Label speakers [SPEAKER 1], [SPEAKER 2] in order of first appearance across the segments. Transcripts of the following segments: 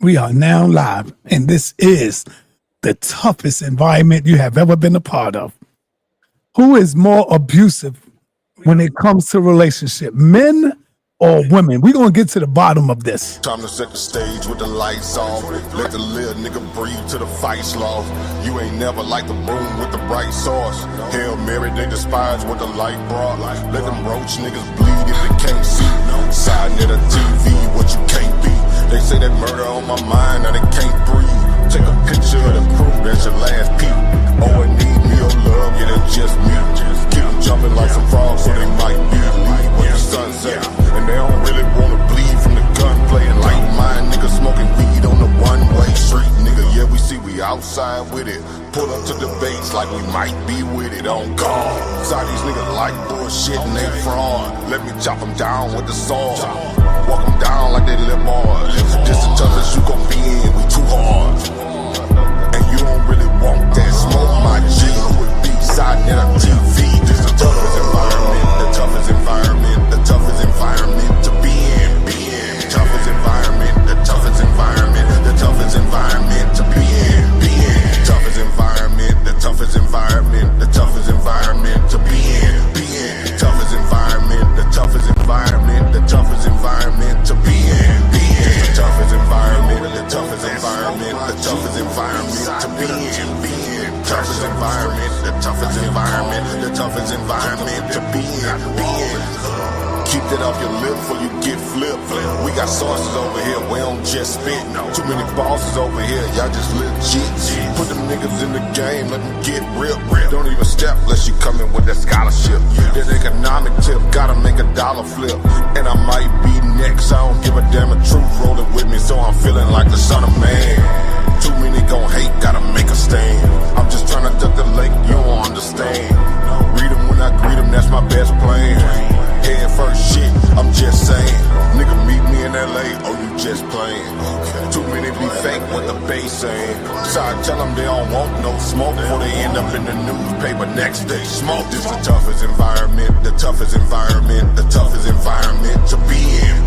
[SPEAKER 1] We are now live, and this is the toughest environment you have ever been a part of. Who is more abusive when it comes to relationship, men or women? We're going to get to the bottom of this.
[SPEAKER 2] Time to set the stage with the lights off. Let the little nigga breathe till the fight's lost. You ain't never like the room with the bright sauce. Hail Mary, they despise what the light brought. Let them roach niggas bleed if they can't see. Side near the TV, what you can't be. They say that murder on my mind, now they can't breathe. Take a picture of the crew, that's your last peep. Oh, it need me or love, yeah, that's just me. Keep them jumping like some frogs, so they might be leave what the sun says. And they don't really wanna bleed from the gunplay. And like mine, niggas smoking weed on the one-way street, nigga. Yeah, we see we outside with it. Pull up to debates like we might be with it on God. Side these niggas like bullshit and they fraud. Let me chop them down with the sword. Walk them down like they live bars. This the toughest you gon' be in, we too hard. And you don't really want that smoke, my G. With B-side net of TV. This the toughest environment, the toughest environment, the toughest environment to be in, toughest environment, the toughest environment, the toughest environment to be in, toughest environment, the toughest environment, the toughest environment to be in, toughest environment, the toughest environment, the toughest environment to be in, the toughest environment, the toughest environment, the toughest environment to be in, toughest environment, the toughest environment, the toughest environment to be in. Keep that off your lip before you get flipped. We got sources over here, we don't just spit. Too many bosses over here, y'all just legit. Put them niggas in the game, let them get real. Don't even step unless you come in with that scholarship. That economic tip, gotta make a dollar flip. And I might be next, I don't give a damn, a truth rolling with me, so I'm feeling like the son of man. Too many gon' hate, gotta make a stand. I'm just trying to duck the lake, you don't understand. Read them when I greet them, that's my best plan. Head first shit, I'm just saying. Nigga meet me in LA, oh you just playing. Too many be fake what the base saying. So I tell them they don't want no smoke before they end up in the newspaper next day. Smoke. This the toughest environment, the toughest environment, the toughest environment to be in.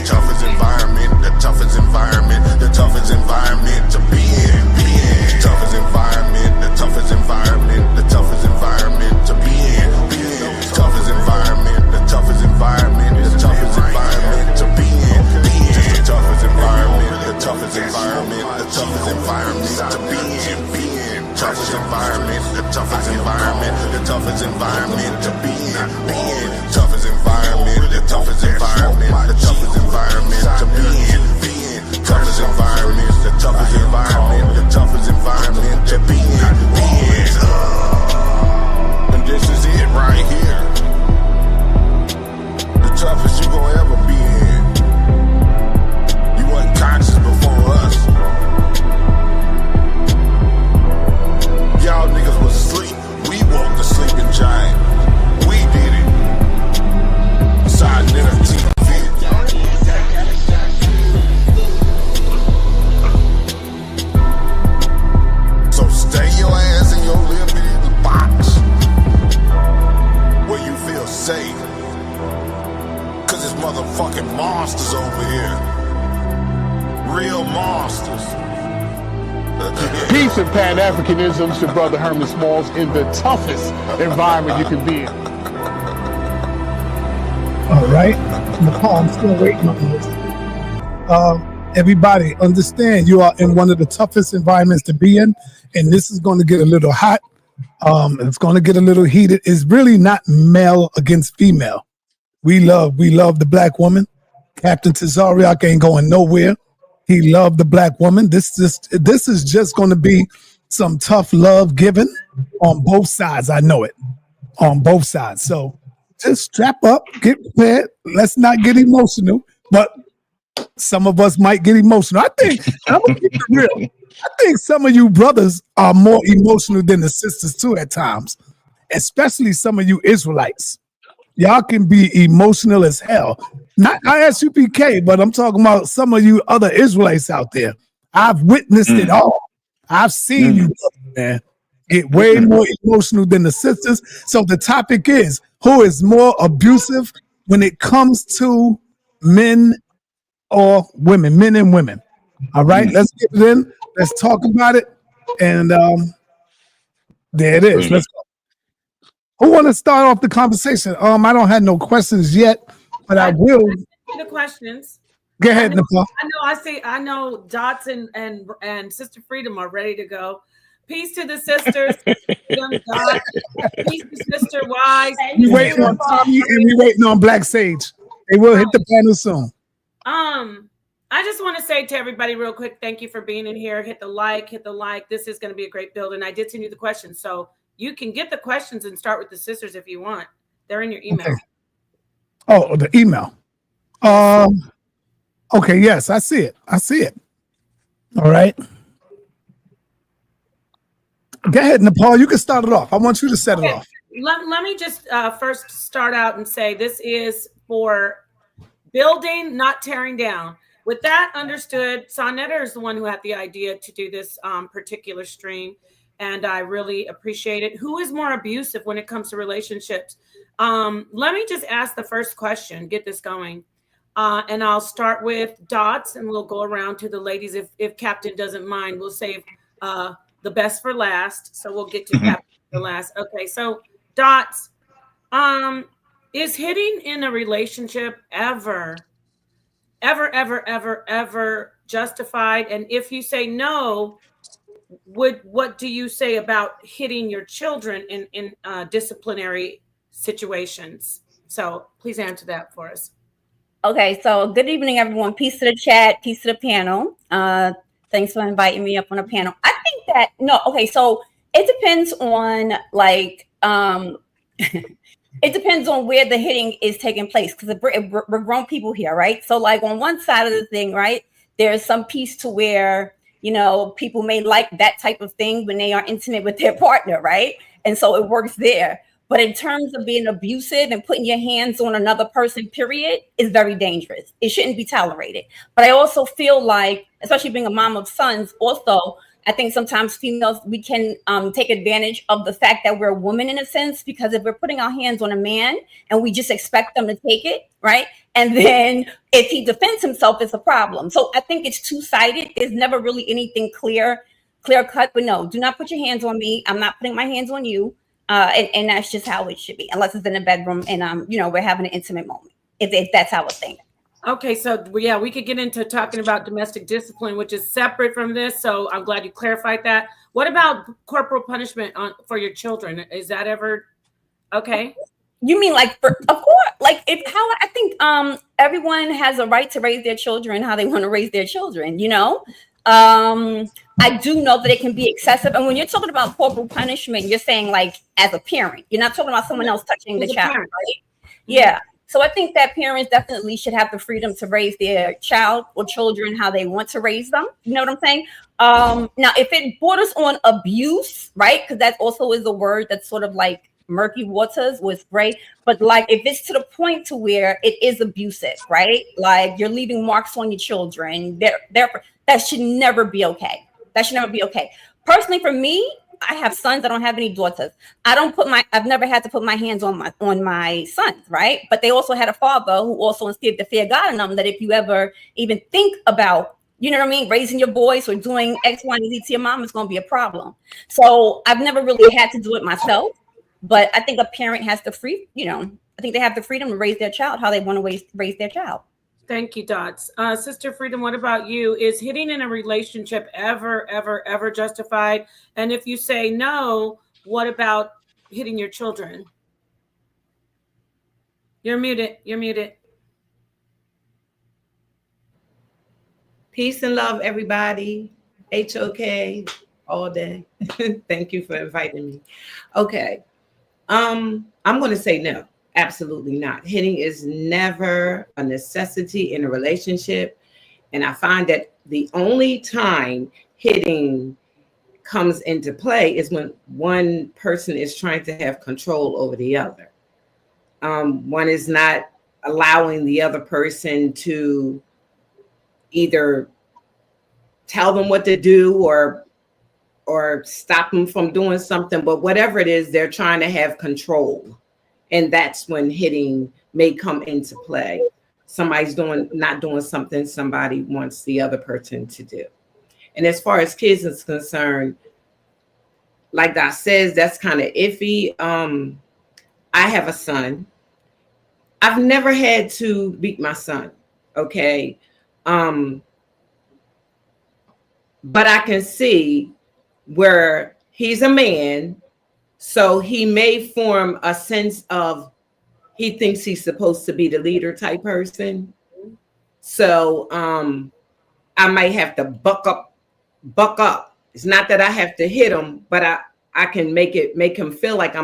[SPEAKER 2] Toughest environment, the toughest environment, the toughest environment to be in. Toughest environment, the toughest environment, the toughest environment to be in. Toughest environment, the toughest environment, the toughest environment to be in. The toughest environment, the toughest environment, the toughest environment to be in. Toughest environment, the toughest environment, the toughest environment to be in. Toughest environment, the toughest environment, the toughest environment to be in. Toughest environment, the toughest environment, the toughest environment to be in. And this is it right here. The toughest you gon' ever be in. You wasn't conscious before us. Y'all niggas was asleep. We woke the sleeping giant. We did it. Side nigga TV. So stay your ass in your little box where you feel safe. Cause it's motherfucking monsters over here. Real monsters.
[SPEAKER 3] Peace and Pan-Africanism to Brother Herman Smalls in the toughest environment you can be in.
[SPEAKER 1] All right. Napah, I'm still waiting on this. Everybody, understand you are in one of the toughest environments to be in, and this is going to get a little hot. It's going to get a little heated. It's really not male against female. We love the black woman. Captain Tazaryach ain't going nowhere. He loved the black woman. This is just going to be some tough love given on both sides. I know it, on both sides. So just strap up, get prepared. Let's not get emotional, but some of us might get emotional. I think, I'm gonna keep it real. I think some of you brothers are more emotional than the sisters too at times, especially some of you Israelites. Y'all can be emotional as hell. Not ISUPK, but I'm talking about some of you other Israelites out there. I've witnessed it all. I've seen you, man, get way more emotional than the sisters. So the topic is, who is more abusive when it comes to men or women, men and women? All right, let's get it in. Let's talk about it. And there it is. Let's go. Who want to start off the conversation? I don't have no questions yet, but I will.
[SPEAKER 4] The questions.
[SPEAKER 1] Go ahead, Napah.
[SPEAKER 4] I know Dots and Sister Freedom are ready to go. Peace to the sisters. Dots. Peace to Sister Wize.
[SPEAKER 1] We waiting on Tommy and we waiting on Black Sage. They will hit the panel soon.
[SPEAKER 4] I just want to say to everybody real quick, thank you for being in here. Hit the like. This is going to be a great build. And I did send you the questions. So you can get the questions and start with the sisters if you want. They're in your email.
[SPEAKER 1] Okay. Oh, the email. Okay, yes, I see it. All right. Go ahead, Napah. You can start it off. I want you to set it off.
[SPEAKER 4] Let me just first start out and say this is for building, not tearing down. With that understood, Sonetta is the one who had the idea to do this particular stream, and I really appreciate it. Who is more abusive when it comes to relationships? Let me just ask the first question, get this going. And I'll start with Dots, and we'll go around to the ladies. If Captain doesn't mind, we'll save the best for last. So we'll get to Captain for last. Okay, so Dots, is hitting in a relationship ever justified? And if you say no, what do you say about hitting your children in disciplinary situations? So please answer that for us.
[SPEAKER 5] Okay, so good evening, everyone. Peace to the chat, peace to the panel. Thanks for inviting me up on the panel. I think that, so it depends on it depends on where the hitting is taking place, because we're grown people here, right? So like on one side of the thing, right, there's some piece to where, people may like that type of thing when they are intimate with their partner, right? And so it works there. But in terms of being abusive and putting your hands on another person, period, is very dangerous. It shouldn't be tolerated. But I also feel like, especially being a mom of sons, also, I think sometimes females, we can take advantage of the fact that we're a woman in a sense, because if we're putting our hands on a man and we just expect them to take it, right? And then if he defends himself, it's a problem. So I think it's two-sided. There's never really anything clear cut, but no, do not put your hands on me. I'm not putting my hands on you. And that's just how it should be, unless it's in a bedroom and we're having an intimate moment. If that's how it's thinking.
[SPEAKER 4] Okay, so yeah, we could get into talking about domestic discipline, which is separate from this. So I'm glad you clarified that. What about corporal punishment for your children? Is that ever okay?
[SPEAKER 5] You mean like, of course, like I think everyone has a right to raise their children how they want to raise their children. I do know that it can be excessive. And when you're talking about corporal punishment, you're saying like as a parent, you're not talking about someone else touching the child, right? Yeah. So I think that parents definitely should have the freedom to raise their child or children how they want to raise them. You know what I'm saying? Now, if it borders on abuse, right? Because that also is a word that's sort of like murky waters with gray. But like if it's to the point to where it is abusive, right? Like you're leaving marks on your children, that should never be okay. That should never be okay. Personally, for me, I have sons. I don't have any daughters. I've never had to put my hands on my sons, right? But they also had a father who also instilled the fear of God in them, that if you ever even think about, raising your boys or doing X, Y, and Z to your mom, it's going to be a problem. So I've never really had to do it myself. But I think a parent has the I think they have the freedom to raise their child how they want to raise their child.
[SPEAKER 4] Thank you, Dots. Sister Freedom, what about you? Is hitting in a relationship ever justified? And if you say no, what about hitting your children? You're muted.
[SPEAKER 6] Peace and love, everybody. HOK all day. Thank you for inviting me. Okay. I'm going to say no. Absolutely not. Hitting is never a necessity in a relationship. And I find that the only time hitting comes into play is when one person is trying to have control over the other. One is not allowing the other person to either tell them what to do or stop them from doing something, but whatever it is, they're trying to have control. And that's when hitting may come into play. somebody's not doing something somebody wants the other person to do. And as far as kids is concerned, like Doc says, that's kind of iffy. I have a son. I've never had to beat my son, okay? But I can see where he's a man, so he may form a sense of he thinks he's supposed to be the leader type person. So I might have to buck up. It's not that I have to hit him, but I can make him feel like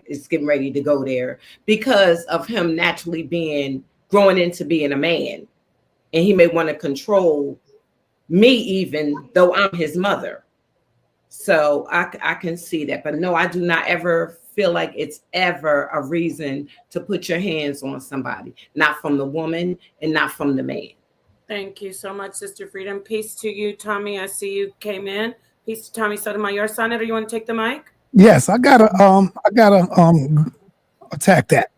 [SPEAKER 6] it's getting ready to go there because of him naturally growing into being a man. And he may want to control me even though I'm his mother. So I can see that. But no, I do not ever feel like it's ever a reason to put your hands on somebody, not from the woman and not from the man.
[SPEAKER 4] Thank you so much, Sister Freedom. Peace to you, Tommy. I see you came in. Peace to Tommy Sotomayor. Senator, you want to take the mic?
[SPEAKER 1] Yes, I gotta attack that.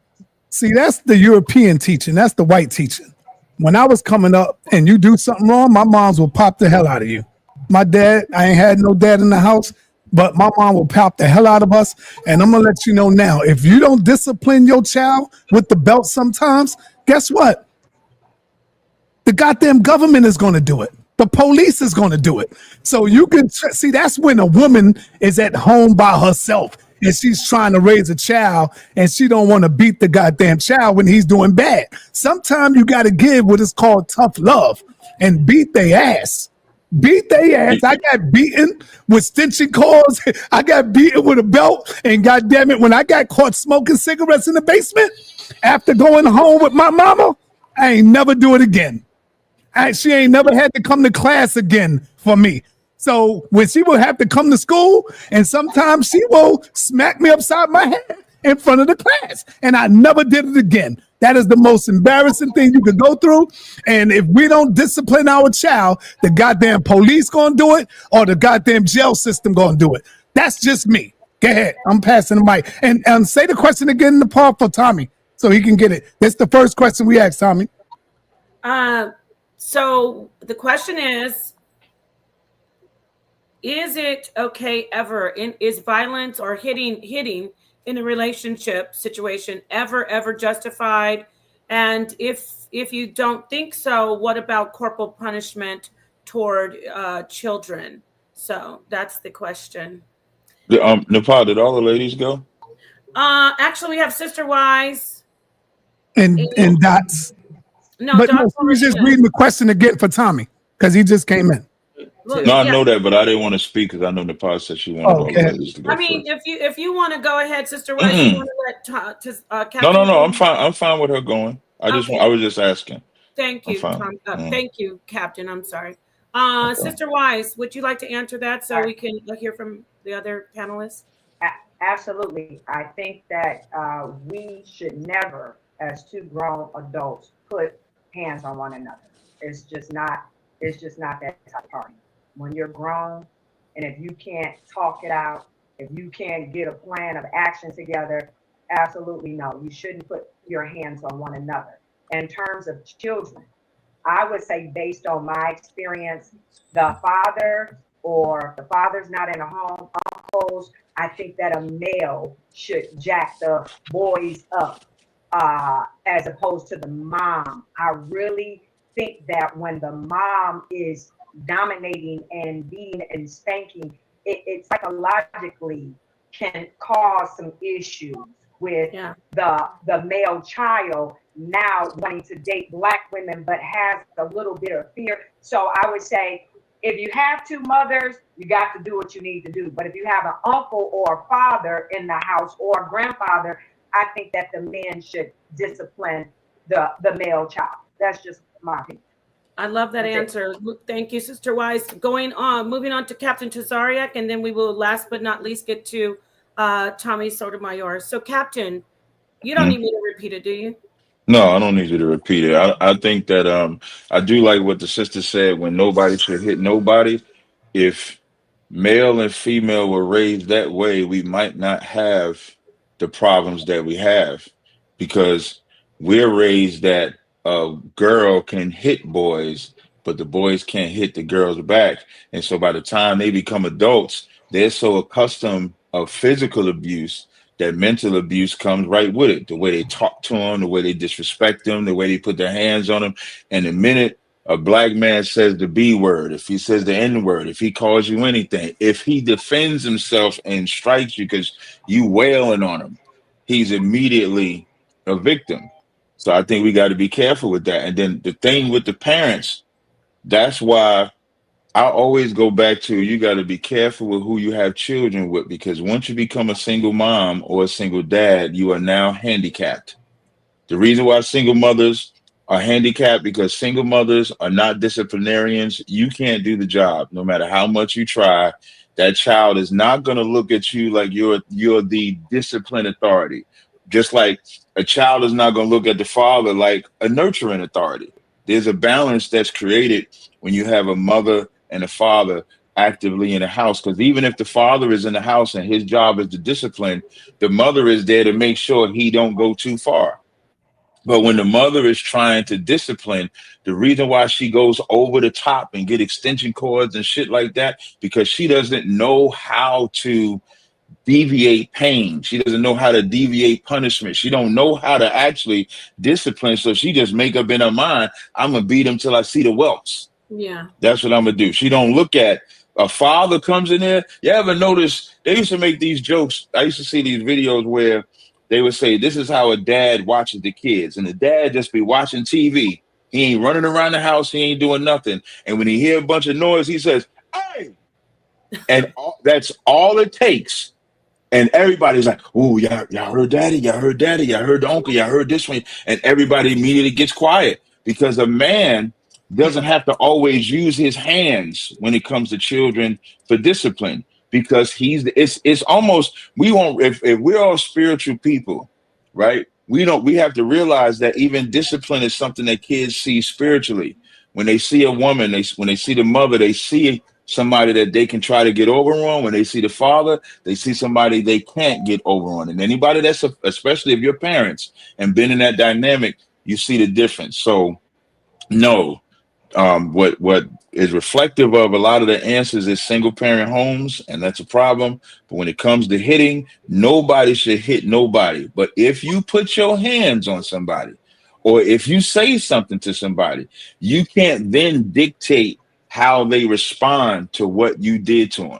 [SPEAKER 1] See, that's the European teaching. That's the white teaching. When I was coming up and you do something wrong, my moms will pop the hell out of you. My dad, I ain't had no dad in the house, but my mom will pop the hell out of us. And I'm gonna let you know now, if you don't discipline your child with the belt sometimes, guess what? The goddamn government is gonna do it. The police is gonna do it. So you can see that's when a woman is at home by herself and she's trying to raise a child and she don't want to beat the goddamn child when he's doing bad. Sometimes you got to give what is called tough love and beat their ass. Beat their ass. I got beaten with stitching cords. I got beaten with a belt. And goddamn it, when I got caught smoking cigarettes in the basement after going home with my mama, I ain't never do it again. She ain't never had to come to class again for me. So when she will have to come to school, and sometimes she will smack me upside my head in front of the class, and I never did it again. That is the most embarrassing thing you could go through. And if we don't discipline our child, the goddamn police gonna do it, or the goddamn jail system gonna do it. That's just me. Go ahead. I'm passing the mic. And say the question again in the part for Tommy, so he can get it. That's the first question we asked, Tommy.
[SPEAKER 4] So the question is it okay ever is violence or hitting in a relationship situation ever justified? And if you don't think so, what about corporal punishment toward children? So that's the question.
[SPEAKER 7] Napah, did all the ladies go?
[SPEAKER 4] Actually, we have Sister Wize
[SPEAKER 1] and Dots.
[SPEAKER 4] No,
[SPEAKER 1] but no, she was just reading the question again for Tommy because he just came in.
[SPEAKER 7] No, I know that, but I didn't want to speak because I know Napah said she wanted all the ladies to go.
[SPEAKER 4] I mean, first. if you want to go ahead, Sister Wize, you want to let Captain
[SPEAKER 7] No, I'm fine. I'm fine with her going. I was just asking.
[SPEAKER 4] Thank you, thank you, Captain. I'm sorry. Sister Wize, would you like to answer that so we can hear from the other panelists?
[SPEAKER 8] Absolutely. I think that we should never, as two grown adults, put hands on one another. It's just not that type of party. When you're grown, and if you can't talk it out, if you can't get a plan of action together, absolutely no, you shouldn't put your hands on one another. In terms of children, I would say, based on my experience, the father, or if the father's not in a home, uncles, I think that a male should jack the boys up as opposed to the mom. I really think that when the mom is dominating and beating and spanking, it psychologically can cause some issues with the male child now wanting to date Black women, but has a little bit of fear. So I would say, if you have two mothers, you got to do what you need to do. But if you have an uncle or a father in the house or a grandfather, I think that the men should discipline the male child. That's just my opinion.
[SPEAKER 4] I love that answer. Thank you, Sister Wize. Moving on to Captain Tazaryach, and then we will last but not least get to Tommy Sotomayor. So, Captain, you don't need me to repeat it, do you?
[SPEAKER 7] No, I don't need you to repeat it. I think that I do like what the sister said, when nobody should hit nobody. If male and female were raised that way, we might not have the problems that we have, because we're raised that a girl can hit boys, but the boys can't hit the girls back. And so by the time they become adults, they're so accustomed of physical abuse that mental abuse comes right with it. The way they talk to them, the way they disrespect them, the way they put their hands on them. And the minute a black man says the B word, if he says the N word, if he calls you anything, if he defends himself and strikes you because you wailing on him, he's immediately a victim. So I think we got to be careful with that. And then the thing with the parents, that's why I always go back to you got to be careful with who you have children with, because once you become a single mom or a single dad, you are now handicapped. The reason why single mothers are handicapped because single mothers are not disciplinarians. You can't do the job no matter how much you try. That child is not going to look at you like you're the discipline authority. Just like a child is not going to look at the father like a nurturing authority. There's a balance that's created when you have a mother and a father actively in the house, because even if the father is in the house and his job is to discipline, the mother is there to make sure he don't go too far. But when the mother is trying to discipline, the reason why she goes over the top and get extension cords and shit like that, because she doesn't know how to deviate pain. She doesn't know how to deviate punishment. She don't know how to actually discipline. So she just make up in her mind, I'm going to beat him till I see the whelps.
[SPEAKER 4] Yeah.
[SPEAKER 7] That's what I'm going to do. She don't look at a father comes in there. You ever notice they used to make these jokes? I used to see these videos where they would say, this is how a dad watches the kids. And the dad just be watching TV. He ain't running around the house. He ain't doing nothing. And when he hear a bunch of noise, he says, hey. And that's all it takes. And everybody's like, oh, y'all heard daddy, y'all heard daddy, y'all heard the uncle, y'all heard this one. And everybody immediately gets quiet, because a man doesn't have to always use his hands when it comes to children for discipline, because it's almost, we won't, if we're all spiritual people, right? We have to realize that even discipline is something that kids see spiritually. When they see a woman, when they see the mother, they see somebody that they can try to get over on. When they see the father, they see somebody they can't get over on. And anybody that's, especially if you're parents and been in that dynamic, you see the difference. So no, what is reflective of a lot of the answers is single parent homes, and that's a problem. But when it comes to hitting, nobody should hit nobody. But if you put your hands on somebody, or if you say something to somebody, you can't then dictate how they respond to what you did to them.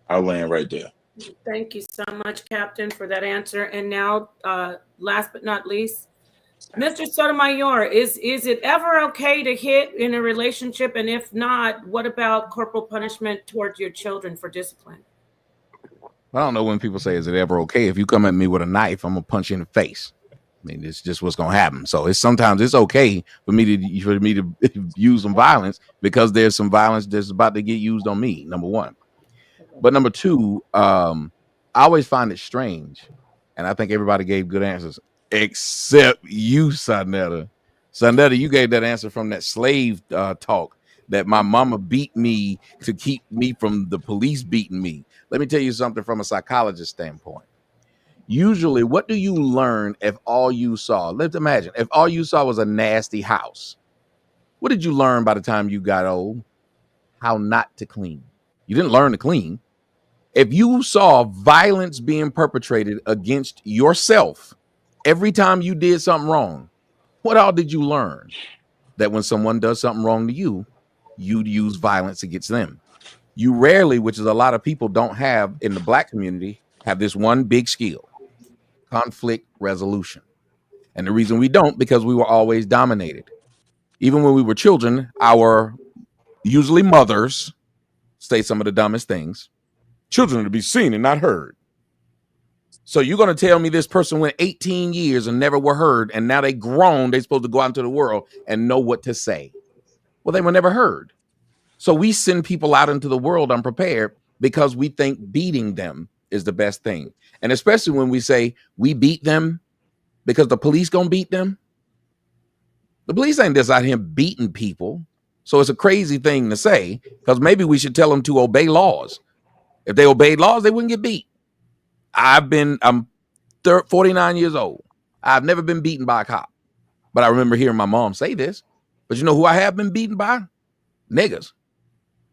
[SPEAKER 7] I'll land right there.
[SPEAKER 4] Thank you so much, Captain, for that answer. And now, last but not least, Mr. Sotomayor, is it ever okay to hit in a relationship? And if not, what about corporal punishment towards your children for discipline?
[SPEAKER 9] I don't know when people say, is it ever okay? If you come at me with a knife, I'm going to punch you in the face. I mean, it's just what's going to happen. So sometimes it's okay for me to use some violence, because there's some violence that's about to get used on me, number one. But number two, I always find it strange, and I think everybody gave good answers, except you, Sonetta. Sonetta, you gave that answer from that slave talk, that my mama beat me to keep me from the police beating me. Let me tell you something from a psychologist standpoint. Usually, what do you learn if all you saw, let's imagine, if all you saw was a nasty house, what did you learn by the time you got old? How not to clean. You didn't learn to clean. If you saw violence being perpetrated against yourself every time you did something wrong, what all did you learn? That when someone does something wrong to you, you'd use violence against them. You rarely, which is a lot of people don't have in the Black community, have this one big skill: conflict resolution. And the reason we don't, because we were always dominated. Even when we were children, our usually mothers say some of the dumbest things. Children are to be seen and not heard. So you're going to tell me this person went 18 years and never were heard, and now they grown, they're supposed to go out into the world and know what to say. Well, they were never heard. So we send people out into the world unprepared because we think beating them is the best thing. And especially when we say we beat them because the police gonna beat them. The police ain't just out here beating people. So it's a crazy thing to say, because maybe we should tell them to obey laws. If they obeyed laws, they wouldn't get beat. I'm 49 years old. I've never been beaten by a cop. But I remember hearing my mom say this. But you know who I have been beaten by? Niggas.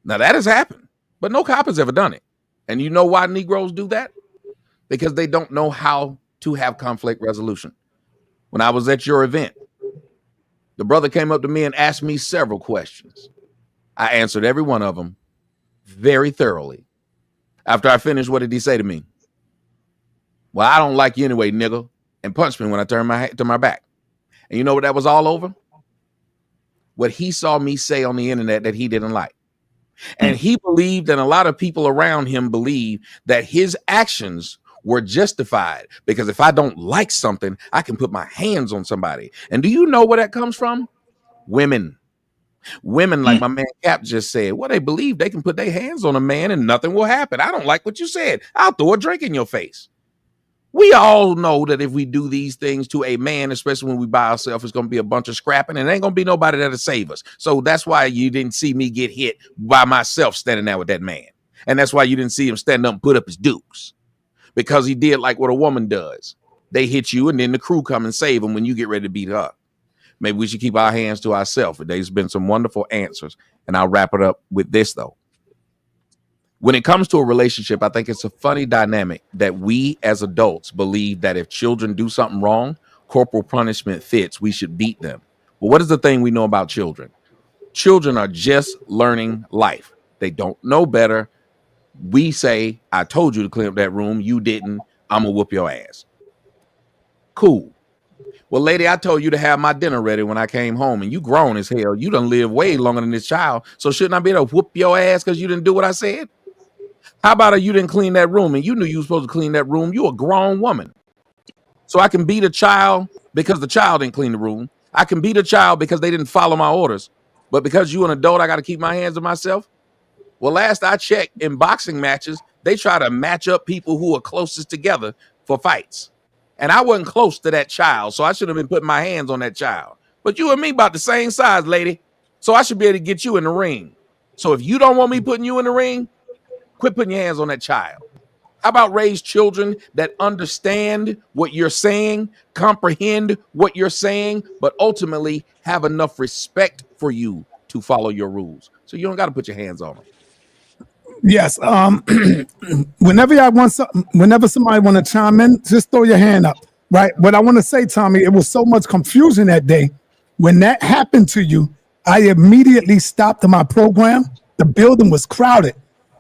[SPEAKER 9] Now that has happened, but no cop has ever done it. And you know why Negroes do that? Because they don't know how to have conflict resolution. When I was at your event, the brother came up to me and asked me several questions. I answered every one of them very thoroughly. After I finished, what did he say to me? Well, I don't like you anyway, nigga, and punched me when I turned my back. And you know what that was all over? What he saw me say on the internet that he didn't like. And he believed, and a lot of people around him believe, that his actions were justified because if I don't like something, I can put my hands on somebody. And do you know where that comes from? Women, like my man Cap just said, well, they believe they can put their hands on a man and nothing will happen. I don't like what you said. I'll throw a drink in your face. We all know that if we do these things to a man, especially when we by ourselves, it's going to be a bunch of scrapping and ain't going to be nobody that'll save us. So that's why you didn't see me get hit by myself standing there with that man. And that's why you didn't see him stand up and put up his dukes, because he did like what a woman does. They hit you and then the crew come and save him when you get ready to beat her up. Maybe we should keep our hands to ourselves. There's been some wonderful answers. And I'll wrap it up with this, though. When it comes to a relationship, I think it's a funny dynamic that we as adults believe that if children do something wrong, corporal punishment fits, we should beat them. Well, what is the thing we know about children? Children are just learning life. They don't know better. We say, I told you to clean up that room. You didn't. I'm going to whoop your ass. Cool. Well, lady, I told you to have my dinner ready when I came home, and you grown as hell. You done lived way longer than this child. So shouldn't I be able to whoop your ass because you didn't do what I said? How about you didn't clean that room and you knew you were supposed to clean that room? You a grown woman. So I can beat a child because the child didn't clean the room. I can beat a child because they didn't follow my orders. But because you're an adult, I got to keep my hands on myself. Well, last I checked, in boxing matches, they try to match up people who are closest together for fights. And I wasn't close to that child, so I should have been putting my hands on that child. But you and me about the same size, lady. So I should be able to get you in the ring. So if you don't want me putting you in the ring, quit putting your hands on that child. How about raise children that understand what you're saying, comprehend what you're saying, but ultimately have enough respect for you to follow your rules. So you don't got to put your hands on them.
[SPEAKER 1] Yes. Whenever somebody want to chime in, just throw your hand up. Right. But I want to say, Tommy, it was so much confusion that day. When that happened to you, I immediately stopped my program. The building was crowded.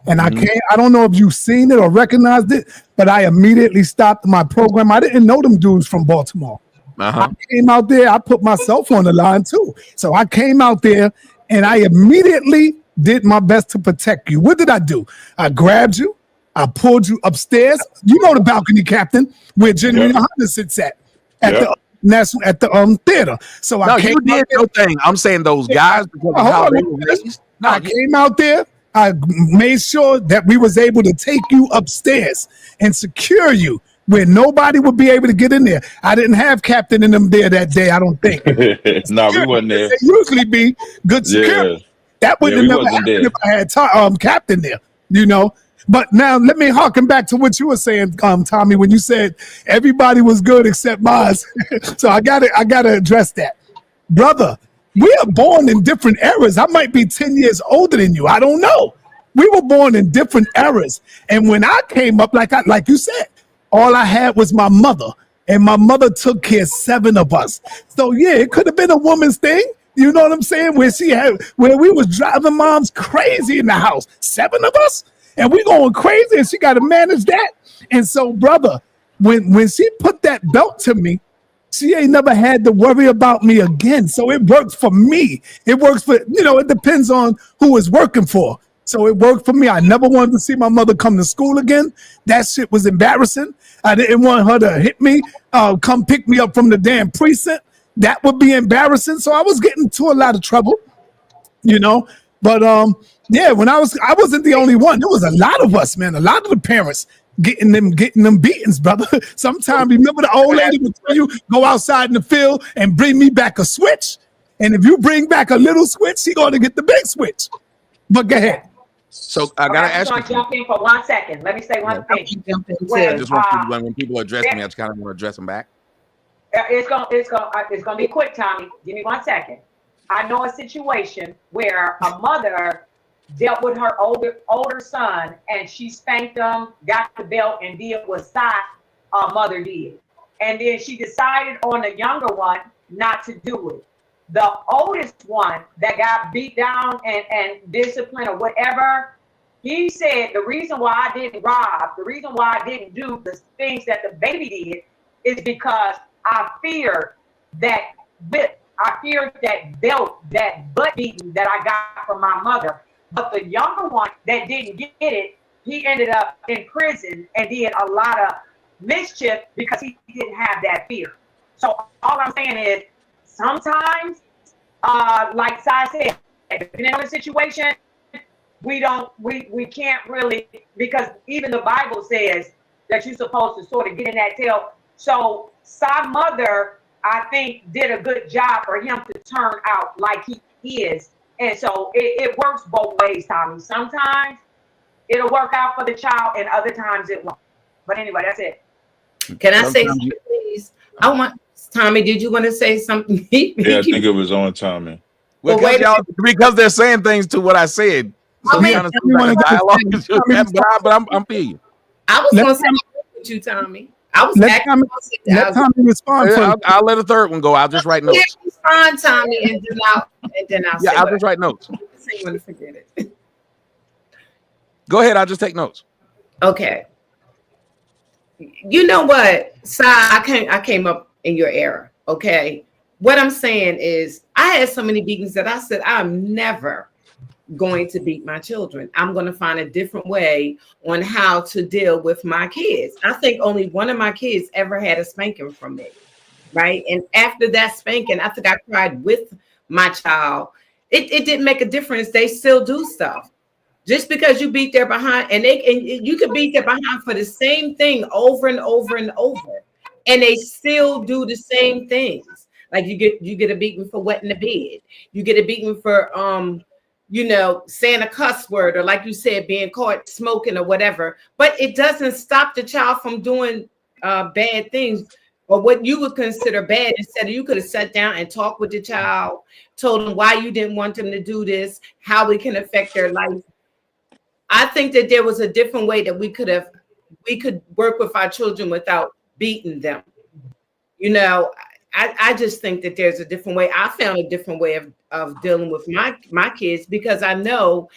[SPEAKER 1] And I don't know if you've seen it or recognized it, but I immediately stopped my program. I didn't know them dudes from Baltimore. I came out there. I put myself on the line too. So I came out there and I immediately did my best to protect you. What did I do? I grabbed you. I pulled you upstairs. You know the balcony, Captain, where Jenny Hunter sits at the theater. So I came. You did your thing.
[SPEAKER 9] I'm saying those guys.
[SPEAKER 1] I came out there. I made sure that we was able to take you upstairs and secure you where nobody would be able to get in there. I didn't have Captain in them there that day, I don't think.
[SPEAKER 7] No, we wasn't there.
[SPEAKER 1] They usually be good security. Yeah. That wouldn't have never happened if I had Captain there, you know. But now let me harken back to what you were saying, Tommy, when you said everybody was good except mine. So I gotta address that. Brother, we are born in different eras. I might be 10 years older than you. I don't know. We were born in different eras. And when I came up, like you said, all I had was my mother. And my mother took care of 7 of us. So yeah, it could have been a woman's thing. You know what I'm saying? Where we was driving moms crazy in the house. 7 of us. And we going crazy and she got to manage that. And so, brother, when she put that belt to me, she ain't never had to worry about me again. So it works for me. It works for, it depends on who it's working for. So it worked for me. I never wanted to see my mother come to school again. That shit was embarrassing. I didn't want her to hit me, come pick me up from the damn precinct. That would be embarrassing. So I was getting into a lot of trouble, But yeah, when I wasn't the only one. There was a lot of us, man. A lot of the parents getting them beatings, brother. Sometimes remember the old lady would tell you, go outside in the field and bring me back a switch. And if you bring back a little switch, she going to get the big switch. But go ahead.
[SPEAKER 9] So I gotta ask you.
[SPEAKER 8] Jump in for 1 second. Let me say one thing.
[SPEAKER 9] When people address me, I just kind of want to address them back.
[SPEAKER 8] It's gonna be quick, Tommy. Give me 1 second. I know a situation where a mother dealt with her older son, and she spanked him, got the belt, and did what mother did. And then she decided on the younger one not to do it. The oldest one that got beat down and disciplined or whatever, he said the reason why I didn't rob, the reason why I didn't do the things that the baby did is because I feared that whip. I feared that belt, that butt beating that I got from my mother. But the younger one that didn't get it, he ended up in prison and did a lot of mischief because he didn't have that fear. So all I'm saying is sometimes, like I said, depending on the situation, we can't really, because even the Bible says that you're supposed to sort of get in that tail. So Sa's mother, I think, did a good job for him to turn out like he is. And so it works both ways, Tommy. Sometimes it'll work out for the child and other times it won't. But anyway, that's it.
[SPEAKER 6] Can I say something, please? Tommy, did you want to say something?
[SPEAKER 7] Yeah, I think it was on Tommy.
[SPEAKER 9] Well, because they're saying things to what I said. So I'm feeling.
[SPEAKER 6] I was going to say with you, Tommy. I was
[SPEAKER 1] let Tommy respond.
[SPEAKER 9] I'll let a third one go. I'll just write notes.
[SPEAKER 6] Respond, Tommy, and then I'll
[SPEAKER 9] I'll just write notes.
[SPEAKER 6] You want to forget it.
[SPEAKER 9] Go ahead. I'll just take notes.
[SPEAKER 6] Okay. You know what, Si, I came up in your era. Okay. What I'm saying is I had so many beatings that I said I'm never going to beat my children. I'm going to find a different way on how to deal with my kids. I think only one of my kids ever had a spanking from me, right? And after that spanking, I think I cried with my child. It didn't make a difference. They still do stuff. Just because you beat their behind, and you could beat their behind for the same thing over and over and over, and they still do the same things. Like you get a beating for wetting the bed. You get a beating for saying a cuss word, or like you said, being caught smoking or whatever. But it doesn't stop the child from doing bad things or what you would consider bad. Instead of, you could have sat down and talked with the child, told them why you didn't want them to do this, how it can affect their life. I think that there was a different way that we could work with our children without beating them. I just think that there's a different way. I found a different way of dealing with my kids, because I know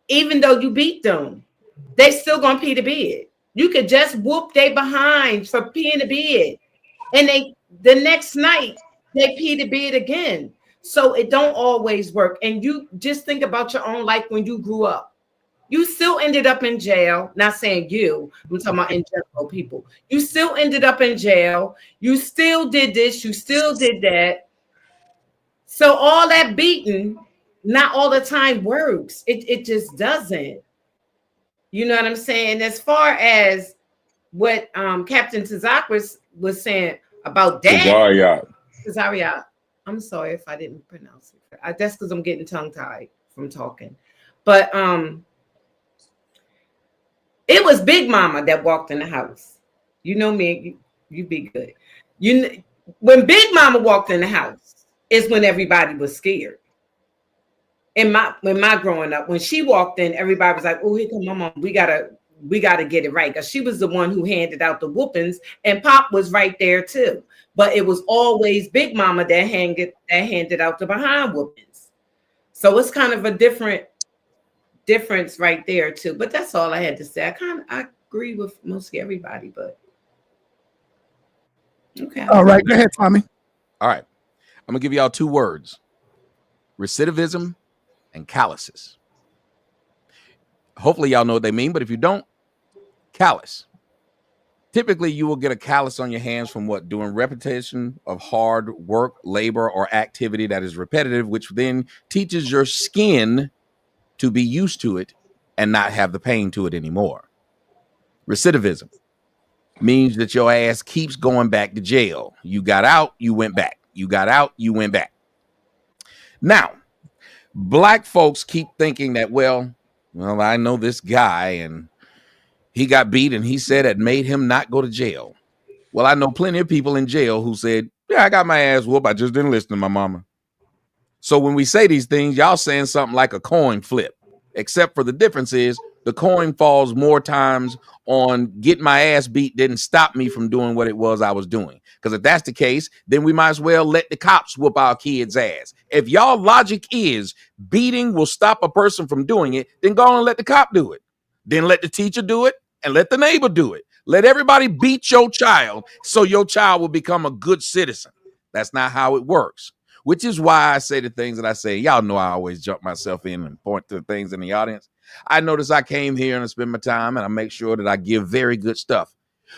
[SPEAKER 6] even though you beat them, they still gonna pee the bed. You could just whoop they behind for peeing the bed, and the next night they pee the bed again. So it don't always work. And you just think about your own life when you grew up. You still ended up in jail. Not saying you, I'm talking about in general people. You still ended up in jail. You still did this. You still did that. So all that beating, not all the time works. It just doesn't. You know what I'm saying? As far as what Captain Tazaryach was saying about dad. Tazaryach. I'm sorry if I didn't pronounce it. That's because I'm getting tongue-tied from talking. But it was Big Mama that walked in the house. You know me, you be good. When Big Mama walked in the house is when everybody was scared. When my growing up, when she walked in, everybody was like, "Oh, here come my mom. We gotta get it right," because she was the one who handed out the whoopings, and Pop was right there too. But it was always Big Mama that handed out the behind whoopings. So it's kind of a difference right there too. But that's all I had to say. I agree with mostly everybody, but okay.
[SPEAKER 1] All right, go ahead, Tommy.
[SPEAKER 9] All right, I'm gonna give y'all two words: recidivism and calluses. Hopefully y'all know what they mean, but if you don't, callus. Typically you will get a callus on your hands from what? Doing repetition of hard work, labor, or activity that is repetitive, which then teaches your skin to be used to it and not have the pain to it anymore. Recidivism means that your ass keeps going back to jail. You got out, you went back. You got out, you went back. Now, Black folks keep thinking that, well, I know this guy and he got beat and he said it made him not go to jail. Well, I know plenty of people in jail who said, yeah, I got my ass whooped. I just didn't listen to my mama. So when we say these things, y'all saying something like a coin flip, except for the difference is the coin falls more times on get my ass beat didn't stop me from doing what it was I was doing. Because if that's the case, then we might as well let the cops whoop our kids' ass. If y'all logic is beating will stop a person from doing it, then go on and let the cop do it. Then let the teacher do it and let the neighbor do it. Let everybody beat your child so your child will become a good citizen. That's not how it works. Which is why I say the things that I say. Y'all know I always jump myself in and point to the things in the audience. I notice I came here and I spend my time and I make sure that I give very good stuff.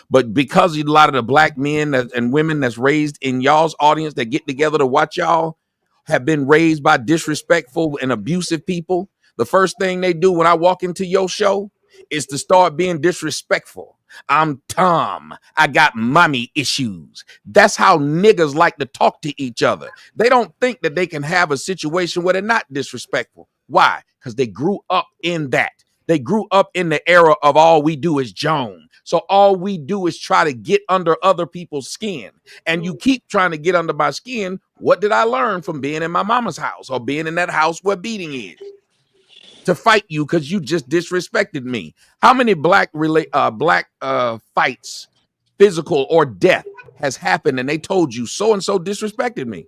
[SPEAKER 9] But because a lot of the black men and women that's raised in y'all's audience that get together to watch y'all have been raised by disrespectful and abusive people, the first thing they do when I walk into your show is to start being disrespectful. I'm Tom. I got mommy issues. That's how niggas like to talk to each other. They don't think that they can have a situation where they're not disrespectful. Why? Because they grew up in that. They grew up in the era of all we do is Joan. So all we do is try to get under other people's skin. And you keep trying to get under my skin. What did I learn from being in my mama's house or being in that house where beating is? To fight you because you just disrespected me. How many black fights, physical or death, has happened and they told you so and so disrespected me?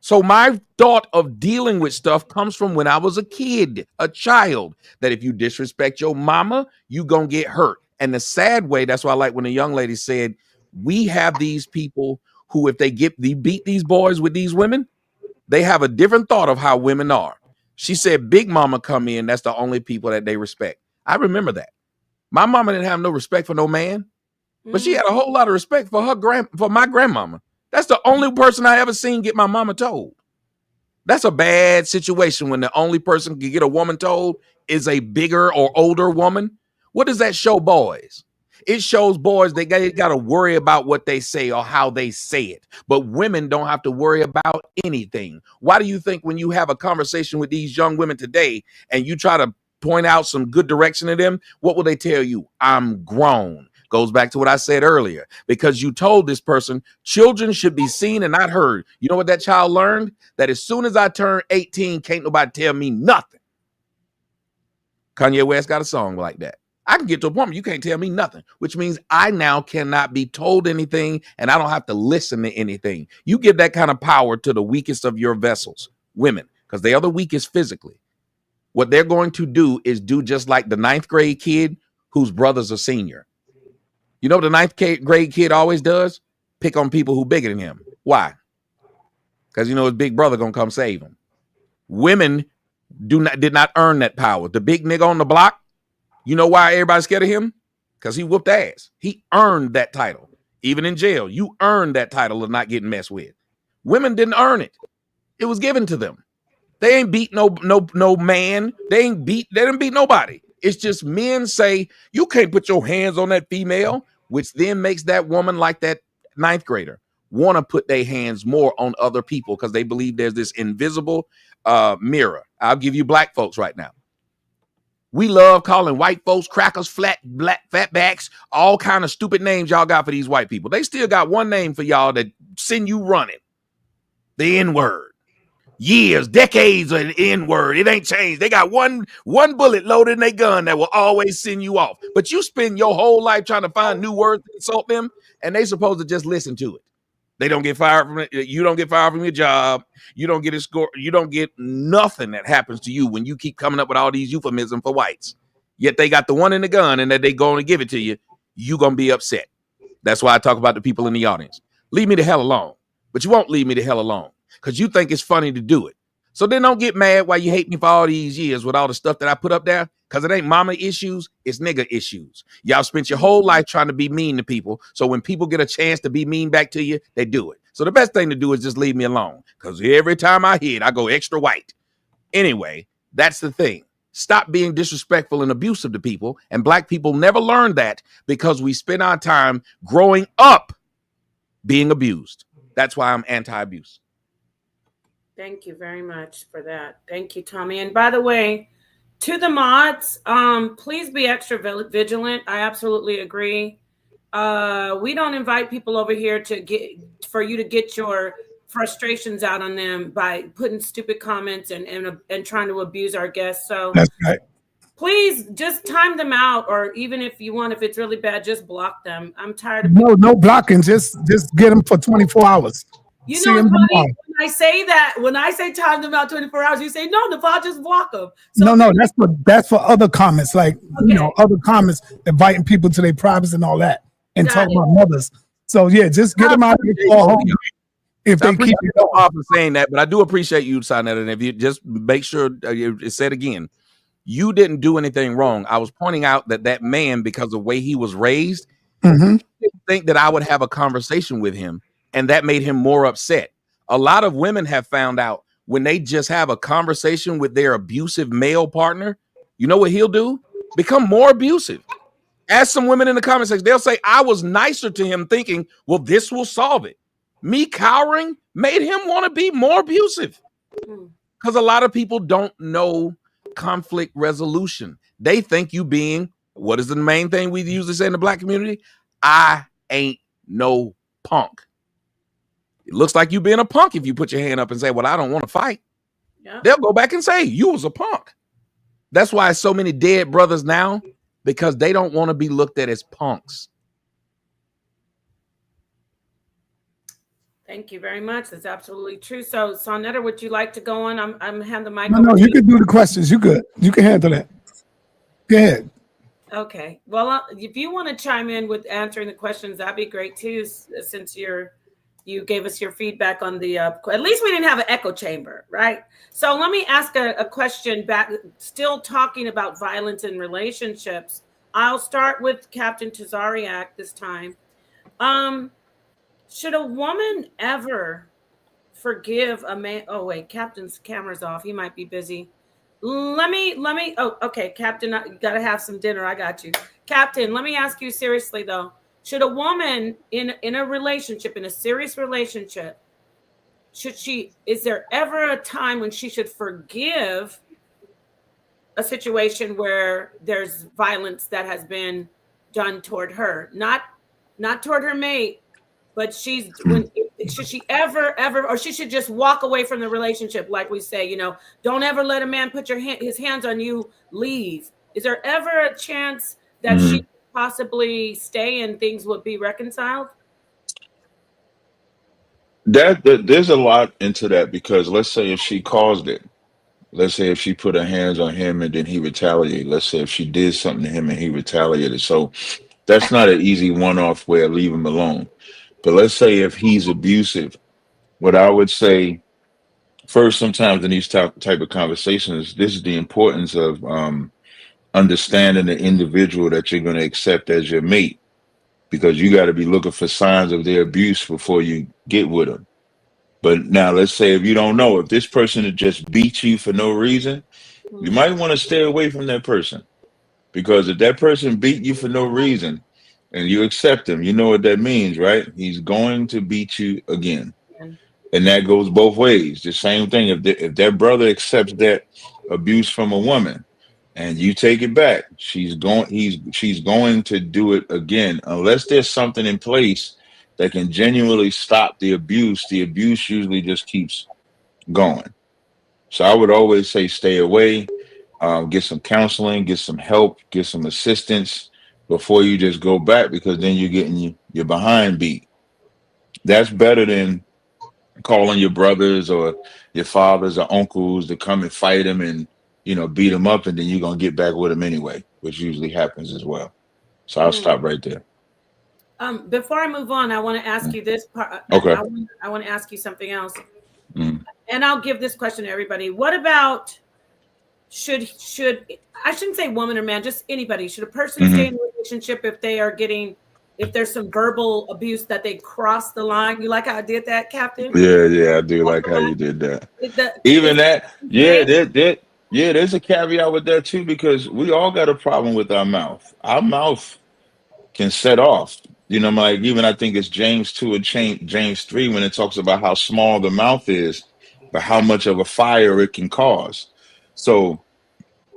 [SPEAKER 9] So my thought of dealing with stuff comes from when I was a kid, a child, that if you disrespect your mama, you gonna get hurt. And the sad way, that's why I like when the young lady said, we have these people who, if they beat these boys with these women, they have a different thought of how women are. She said, Big Mama come in, that's the only people that they respect. I remember that. My mama didn't have no respect for no man, but she had a whole lot of respect for for my grandmama. That's the only person I ever seen get my mama told. That's a bad situation when the only person can get a woman told is a bigger or older woman. What does that show boys? It shows boys they got to worry about what they say or how they say it. But women don't have to worry about anything. Why do you think when you have a conversation with these young women today and you try to point out some good direction to them, what will they tell you? I'm grown. Goes back to what I said earlier. Because you told this person children should be seen and not heard. You know what that child learned? That as soon as I turn 18, can't nobody tell me nothing. Kanye West got a song like that. I can get to a point where you can't tell me nothing, which means I now cannot be told anything and I don't have to listen to anything. You give that kind of power to the weakest of your vessels, women, because they are the weakest physically. What they're going to do is do just like the 9th grade kid whose brother's a senior. You know what the 9th grade kid always does? Pick on people who bigger than him. Why? Because you know his big brother gonna come save him. Women did not earn that power. The big nigga on the block, you know why everybody's scared of him? Because he whooped ass. He earned that title. Even in jail, you earned that title of not getting messed with. Women didn't earn it. It was given to them. They ain't beat no man. They didn't beat nobody. It's just men say, you can't put your hands on that female, which then makes that woman like that 9th grader want to put their hands more on other people because they believe there's this invisible mirror. I'll give you black folks right now. We love calling white folks crackers, fatbacks, all kind of stupid names y'all got for these white people. They still got one name for y'all that send you running. The N-word. Years, decades of the N-word. It ain't changed. They got one bullet loaded in their gun that will always send you off. But you spend your whole life trying to find new words to insult them, and they supposed to just listen to it. They don't get fired from it. You don't get fired from your job. You don't get a score. You don't get nothing that happens to you when you keep coming up with all these euphemisms for whites. Yet they got the one in the gun and that they going to give it to you. You going to be upset. That's why I talk about the people in the audience. Leave me the hell alone. But you won't leave me the hell alone because you think it's funny to do it. So then don't get mad why you hate me for all these years with all the stuff that I put up there, because it ain't mama issues, it's nigga issues. Y'all spent your whole life trying to be mean to people. So when people get a chance to be mean back to you, they do it. So the best thing to do is just leave me alone, because every time I hit, I go extra white. Anyway, that's the thing. Stop being disrespectful and abusive to people. And black people never learn that because we spend our time growing up being abused. That's why I'm anti-abuse.
[SPEAKER 4] Thank you very much for that. Thank you, Tommy. And by the way, to the mods, please be extra vigilant. I absolutely agree. We don't invite people over here for you to get your frustrations out on them by putting stupid comments and trying to abuse our guests. So
[SPEAKER 1] that's right.
[SPEAKER 4] Please just time them out, or even if it's really bad, just block them. I'm tired of
[SPEAKER 1] no blocking. Just get them for 24 hours.
[SPEAKER 4] You know what's funny? When I say time them out 24 hours, you say no, Napah, just block them.
[SPEAKER 1] So no, that's for other comments, like other comments inviting people to their privates and all that, and talking about mothers. So yeah, just get them out of the home. If they keep it
[SPEAKER 9] off of saying that, but I do appreciate you, Sonetta, and if you just make sure it said again. You didn't do anything wrong. I was pointing out that man, because of the way he was raised, didn't think that I would have a conversation with him, and that made him more upset. A lot of women have found out when they just have a conversation with their abusive male partner, you know what he'll do? Become more abusive. Ask some women in the comment section. They'll say, I was nicer to him thinking, well, this will solve it. Me cowering made him want to be more abusive. Because a lot of people don't know conflict resolution. They think you being, what is the main thing we usually say in the black community? I ain't no punk. It looks like you being a punk if you put your hand up and say, well, I don't want to fight. Yeah. They'll go back and say, you was a punk. That's why so many dead brothers now, because they don't want to be looked at as punks.
[SPEAKER 4] Thank you very much. That's absolutely true. So, Sonetta, would you like to go on? I'm hand the mic.
[SPEAKER 1] No, you can do the questions. You good. You can handle that. Go ahead.
[SPEAKER 4] Okay. Well, if you want to chime in with answering the questions, that'd be great too. Since you gave us your feedback on the. At least we didn't have an echo chamber, right? So let me ask a question back. Still talking about violence in relationships. I'll start with Captain Tazaryach this time. Should a woman ever forgive a man? Oh, wait, Captain's camera's off. He might be busy. Let me. Oh, okay, Captain, you got to have some dinner. I got you. Captain, let me ask you seriously, though. Should a woman in a relationship, in a serious relationship, is there ever a time when she should forgive a situation where there's violence that has been done toward her? Not toward her mate, but should she ever, or she should just walk away from the relationship? Like we say, don't ever let a man put his hands on you, leave. Is there ever a chance that she could possibly stay and things would be reconciled?
[SPEAKER 7] There's a lot into that, because let's say if she caused it, let's say if she put her hands on him and then he retaliated, let's say if she did something to him and he retaliated. So that's not an easy one-off where leave him alone. But let's say if he's abusive, what I would say first, sometimes in these type of conversations, this is the importance of understanding the individual that you're going to accept as your mate, because you got to be looking for signs of their abuse before you get with them. But now let's say if you don't know, if this person had just beat you for no reason, you might want to stay away from that person, because if that person beat you for no reason, and you accept him, you know what that means, right? He's going to beat you again. And that goes both ways. The same thing, if that brother accepts that abuse from a woman and you take it back, she's going to do it again. Unless there's something in place that can genuinely stop the abuse usually just keeps going. So I would always say stay away, get some counseling, get some help, get some assistance before you just go back, because then you're getting your behind beat. That's better than calling your brothers or your fathers or uncles to come and fight them and beat them up, and then you're gonna get back with them anyway, which usually happens as well. So I'll stop right there.
[SPEAKER 4] Before I move on, I want to ask you this part.
[SPEAKER 7] Okay.
[SPEAKER 4] I want to ask you something else, and I'll give this question to everybody. What about should I shouldn't say woman or man, just anybody. Should a person stay in a relationship if there's some verbal abuse that they cross the line? You like how I did that, Captain?
[SPEAKER 7] Yeah, I do like how you did that. There's a caveat with that too, because we all got a problem with our mouth. Our mouth can set off. Like even I think it's James 2 and James 3 when it talks about how small the mouth is, but how much of a fire it can cause. So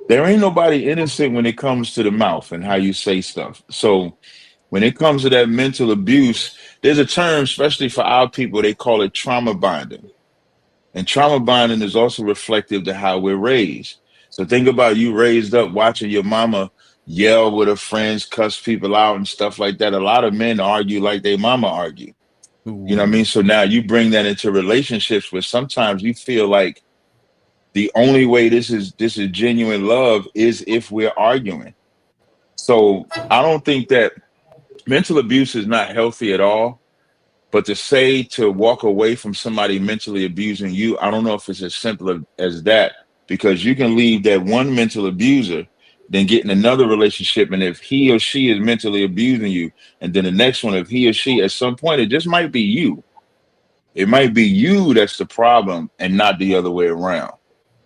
[SPEAKER 7] there ain't nobody innocent when it comes to the mouth and how you say stuff. So when it comes to that mental abuse, there's a term, especially for our people, they call it trauma bonding. And trauma bonding is also reflective to how we're raised. So think about you raised up watching your mama yell with her friends, cuss people out and stuff like that. A lot of men argue like their mama argue. You know what I mean? So now you bring that into relationships where sometimes you feel like the only way this is genuine love is if we're arguing. So I don't think that mental abuse is not healthy at all. But to say to walk away from somebody mentally abusing you, I don't know if it's as simple as that, because you can leave that one mental abuser, then get in another relationship. And if he or she is mentally abusing you, and then the next one, if he or she, at some point, it just might be you. It might be you that's the problem and not the other way around.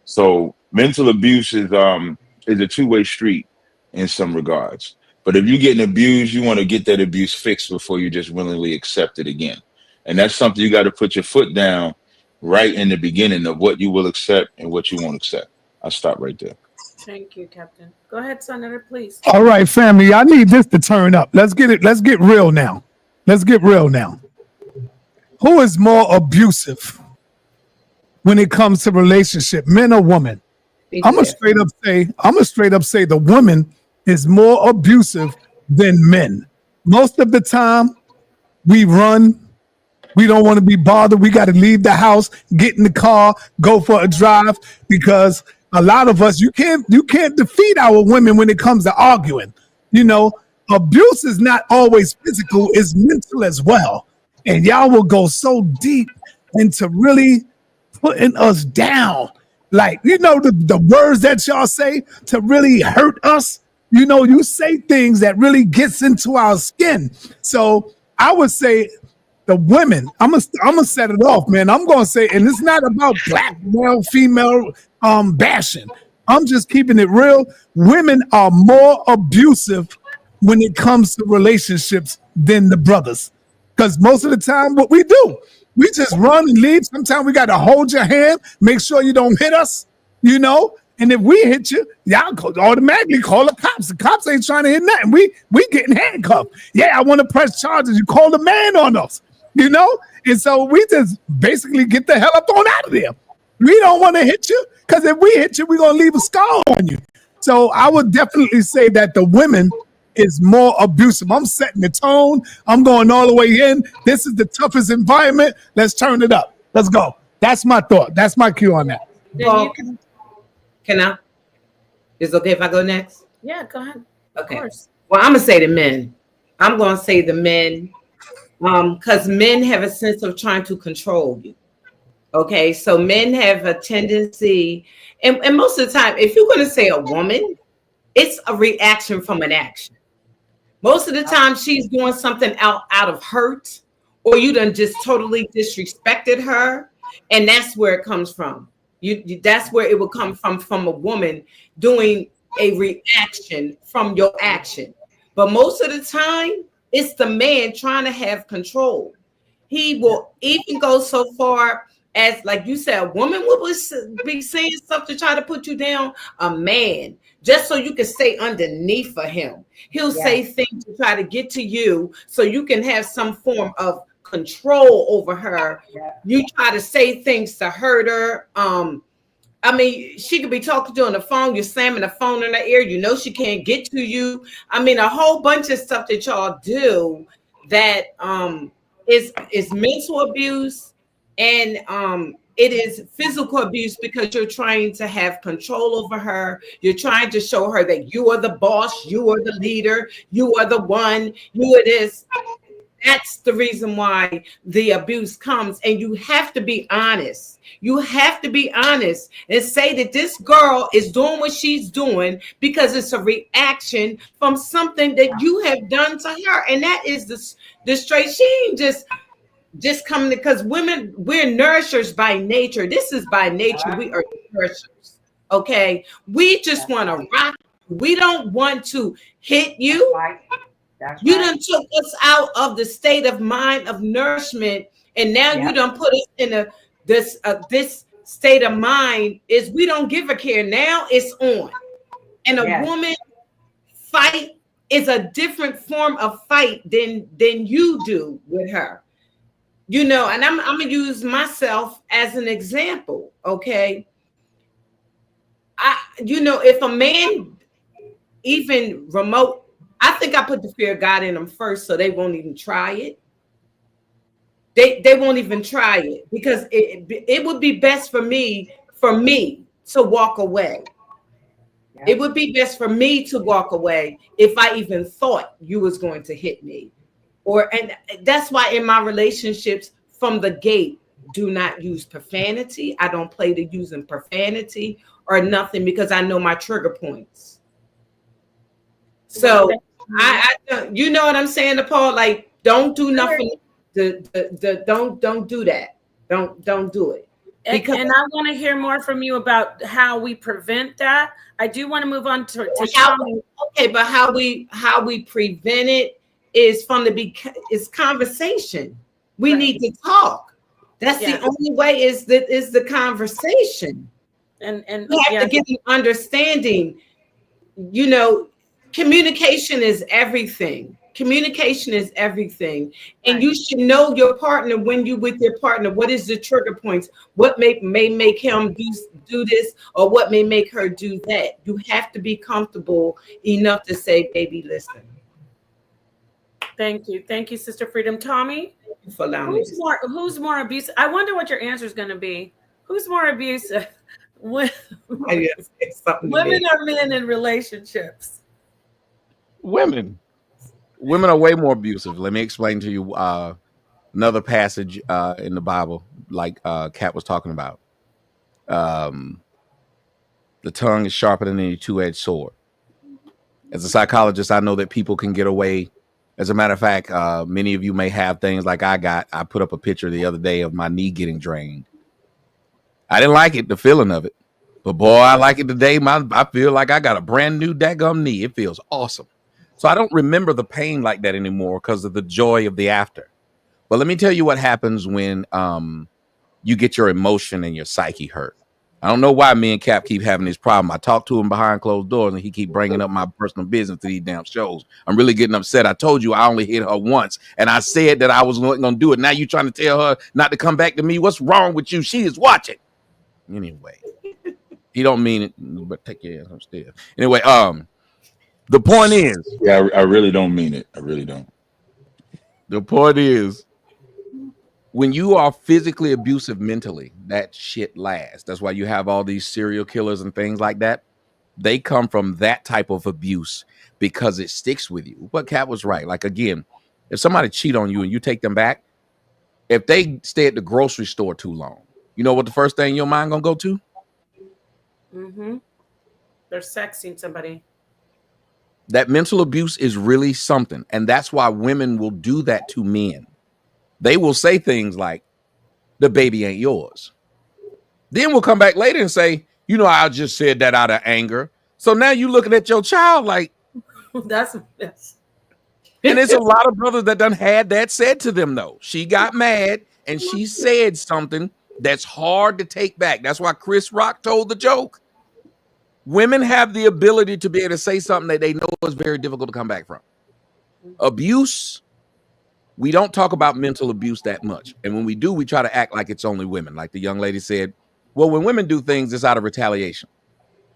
[SPEAKER 7] So mental abuse is a two-way street in some regards. But if you're getting abused, you want to get that abuse fixed before you just willingly accept it again. And that's something you got to put your foot down right in the beginning of what you will accept and what you won't accept. I'll stop right there.
[SPEAKER 4] Thank you, Captain. Go ahead, Senator, please.
[SPEAKER 1] All right, family. I need this to turn up. Let's get real now. Let's get real now. Who is more abusive when it comes to relationship, men or women? I'm gonna straight up say the woman is more abusive than men. Most of the time, we run. We don't want to be bothered. We got to leave the house, get in the car, go for a drive, because a lot of us, you can't defeat our women when it comes to arguing. You know, abuse is not always physical; it's mental as well. And y'all will go so deep into really putting us down. Like, you know, the words that y'all say to really hurt us. You know, you say things that really gets into our skin. So I would say the women, I'm gonna set it off, man. I'm gonna say, and it's not about black, male, female bashing. I'm just keeping it real. Women are more abusive when it comes to relationships than the brothers. Because most of the time, what we do, we just run and leave. Sometimes we got to hold your hand, make sure you don't hit us, you know. And if we hit you, y'all automatically call the cops. The cops ain't trying to hit nothing. We getting handcuffed. Yeah, I want to press charges. You call the man on us, you know? And so we just basically get the hell up on out of there. We don't want to hit you, because if we hit you, we're going to leave a scar on you. So I would definitely say that the women is more abusive. I'm setting the tone. I'm going all the way in. This is the toughest environment. Let's turn it up. Let's go. That's my thought. That's my cue on that.
[SPEAKER 6] Well, can I? Is it okay if I go next?
[SPEAKER 4] Yeah, go ahead.
[SPEAKER 6] Okay.
[SPEAKER 4] Of course.
[SPEAKER 6] Well, I'm gonna say the men. I'm gonna say the men, because men have a sense of trying to control you. Okay, so men have a tendency, and most of the time, if you're gonna say a woman, it's a reaction from an action. Most of the time, she's doing something out of hurt, or you done just totally disrespected her, and that's where it comes from. That's where it will come from a woman doing a reaction from your action. But most of the time, it's the man trying to have control. He will even go so far as, like you said, a woman will be saying stuff to try to put you down. A man, just so you can stay underneath for him, he'll say things to try to get to you so you can have some form of control over her. You try to say things to hurt her. I mean, she could be talking to you on the phone, you're slamming the phone in her ear, you know she can't get to you. I mean, a whole bunch of stuff that y'all do that is mental abuse, and it is physical abuse, because you're trying to have control over her. You're trying to show her that you are the boss, you are the leader, you are the one, you are this. That's the reason why the abuse comes. And you have to be honest. You have to be honest and say that this girl is doing what she's doing because it's a reaction from something that you have done to her. And that is the straight. She ain't just coming, because women, we're nourishers by nature. This is by nature. We are nourishers. Okay. We just want to rock. We don't want to hit you. You done took us out of the state of mind of nourishment, and now you done put us in this state of mind is we don't give a care. Now it's on, and a woman fight is a different form of fight than you do with her. You know, and I'm gonna use myself as an example, okay? You know, if a man even remote, I think I put the fear of God in them first, so they won't even try it. They won't even try it because it would be best for me to walk away.
[SPEAKER 8] Yeah.
[SPEAKER 6] It would be best for me to walk away if I even thought you was going to hit me. And that's why in my relationships from the gate, do not use profanity. I don't play to using profanity or nothing because I know my trigger points. So I don't, you know what I'm saying, Paul? Like, don't do nothing. Don't do that. Don't do it.
[SPEAKER 4] Because, and I want to hear more from you about how we prevent that. I do want to move on to
[SPEAKER 6] okay, but how we prevent it is from is conversation. We need to talk. That's the only way is the conversation. And we have to get an understanding. You know, communication is everything. Communication is everything. And you should know your partner when you with your partner. What is the trigger points? What may make him do this or what may make her do that? You have to be comfortable enough to say, baby, listen.
[SPEAKER 4] Thank you. Thank you, Sister Freedom. Tommy,
[SPEAKER 6] thank you for allowing me.
[SPEAKER 4] Who's more abusive? I wonder what your answer is going to be. Who's more abusive? Women or men in relationships?
[SPEAKER 9] Women are way more abusive. Let me explain to you another passage in the Bible, like Kat was talking about. The tongue is sharper than any two-edged sword. As a psychologist, I know that people can get away. As a matter of fact, many of you may have things like I got. I put up a picture the other day of my knee getting drained. I didn't like it, the feeling of it. But boy, I like it today. I feel like I got a brand new daggum knee. It feels awesome. So I don't remember the pain like that anymore because of the joy of the after. But let me tell you what happens when you get your emotion and your psyche hurt. I don't know why me and Cap keep having this problem. I talk to him behind closed doors and he keep bringing up my personal business to these damn shows. I'm really getting upset. I told you I only hit her once and I said that I was going to do it. Now you trying to tell her not to come back to me. What's wrong with you? She is watching. Anyway, he don't mean it, but take your ass upstairs. Anyway, the point is,
[SPEAKER 7] I really don't mean it. I really don't.
[SPEAKER 9] The point is, when you are physically abusive mentally, that shit lasts. That's why you have all these serial killers and things like that. They come from that type of abuse because it sticks with you. But Kat was right. Like, again, if somebody cheat on you and you take them back, if they stay at the grocery store too long, you know what the first thing your mind gonna go to?
[SPEAKER 4] Mm-hmm. They're sexing somebody.
[SPEAKER 9] That mental abuse is really something. And that's why women will do that to men. They will say things like, the baby ain't yours. Then we'll come back later and say, you know, I just said that out of anger. So now you looking at your child like,
[SPEAKER 4] that's.
[SPEAKER 9] And it's a lot of brothers that done had that said to them, though. She got mad and she said something that's hard to take back. That's why Chris Rock told the joke. Women have the ability to be able to say something that they know is very difficult to come back from. Abuse, we don't talk about mental abuse that much. And when we do, we try to act like it's only women. Like the young lady said, well, when women do things, it's out of retaliation.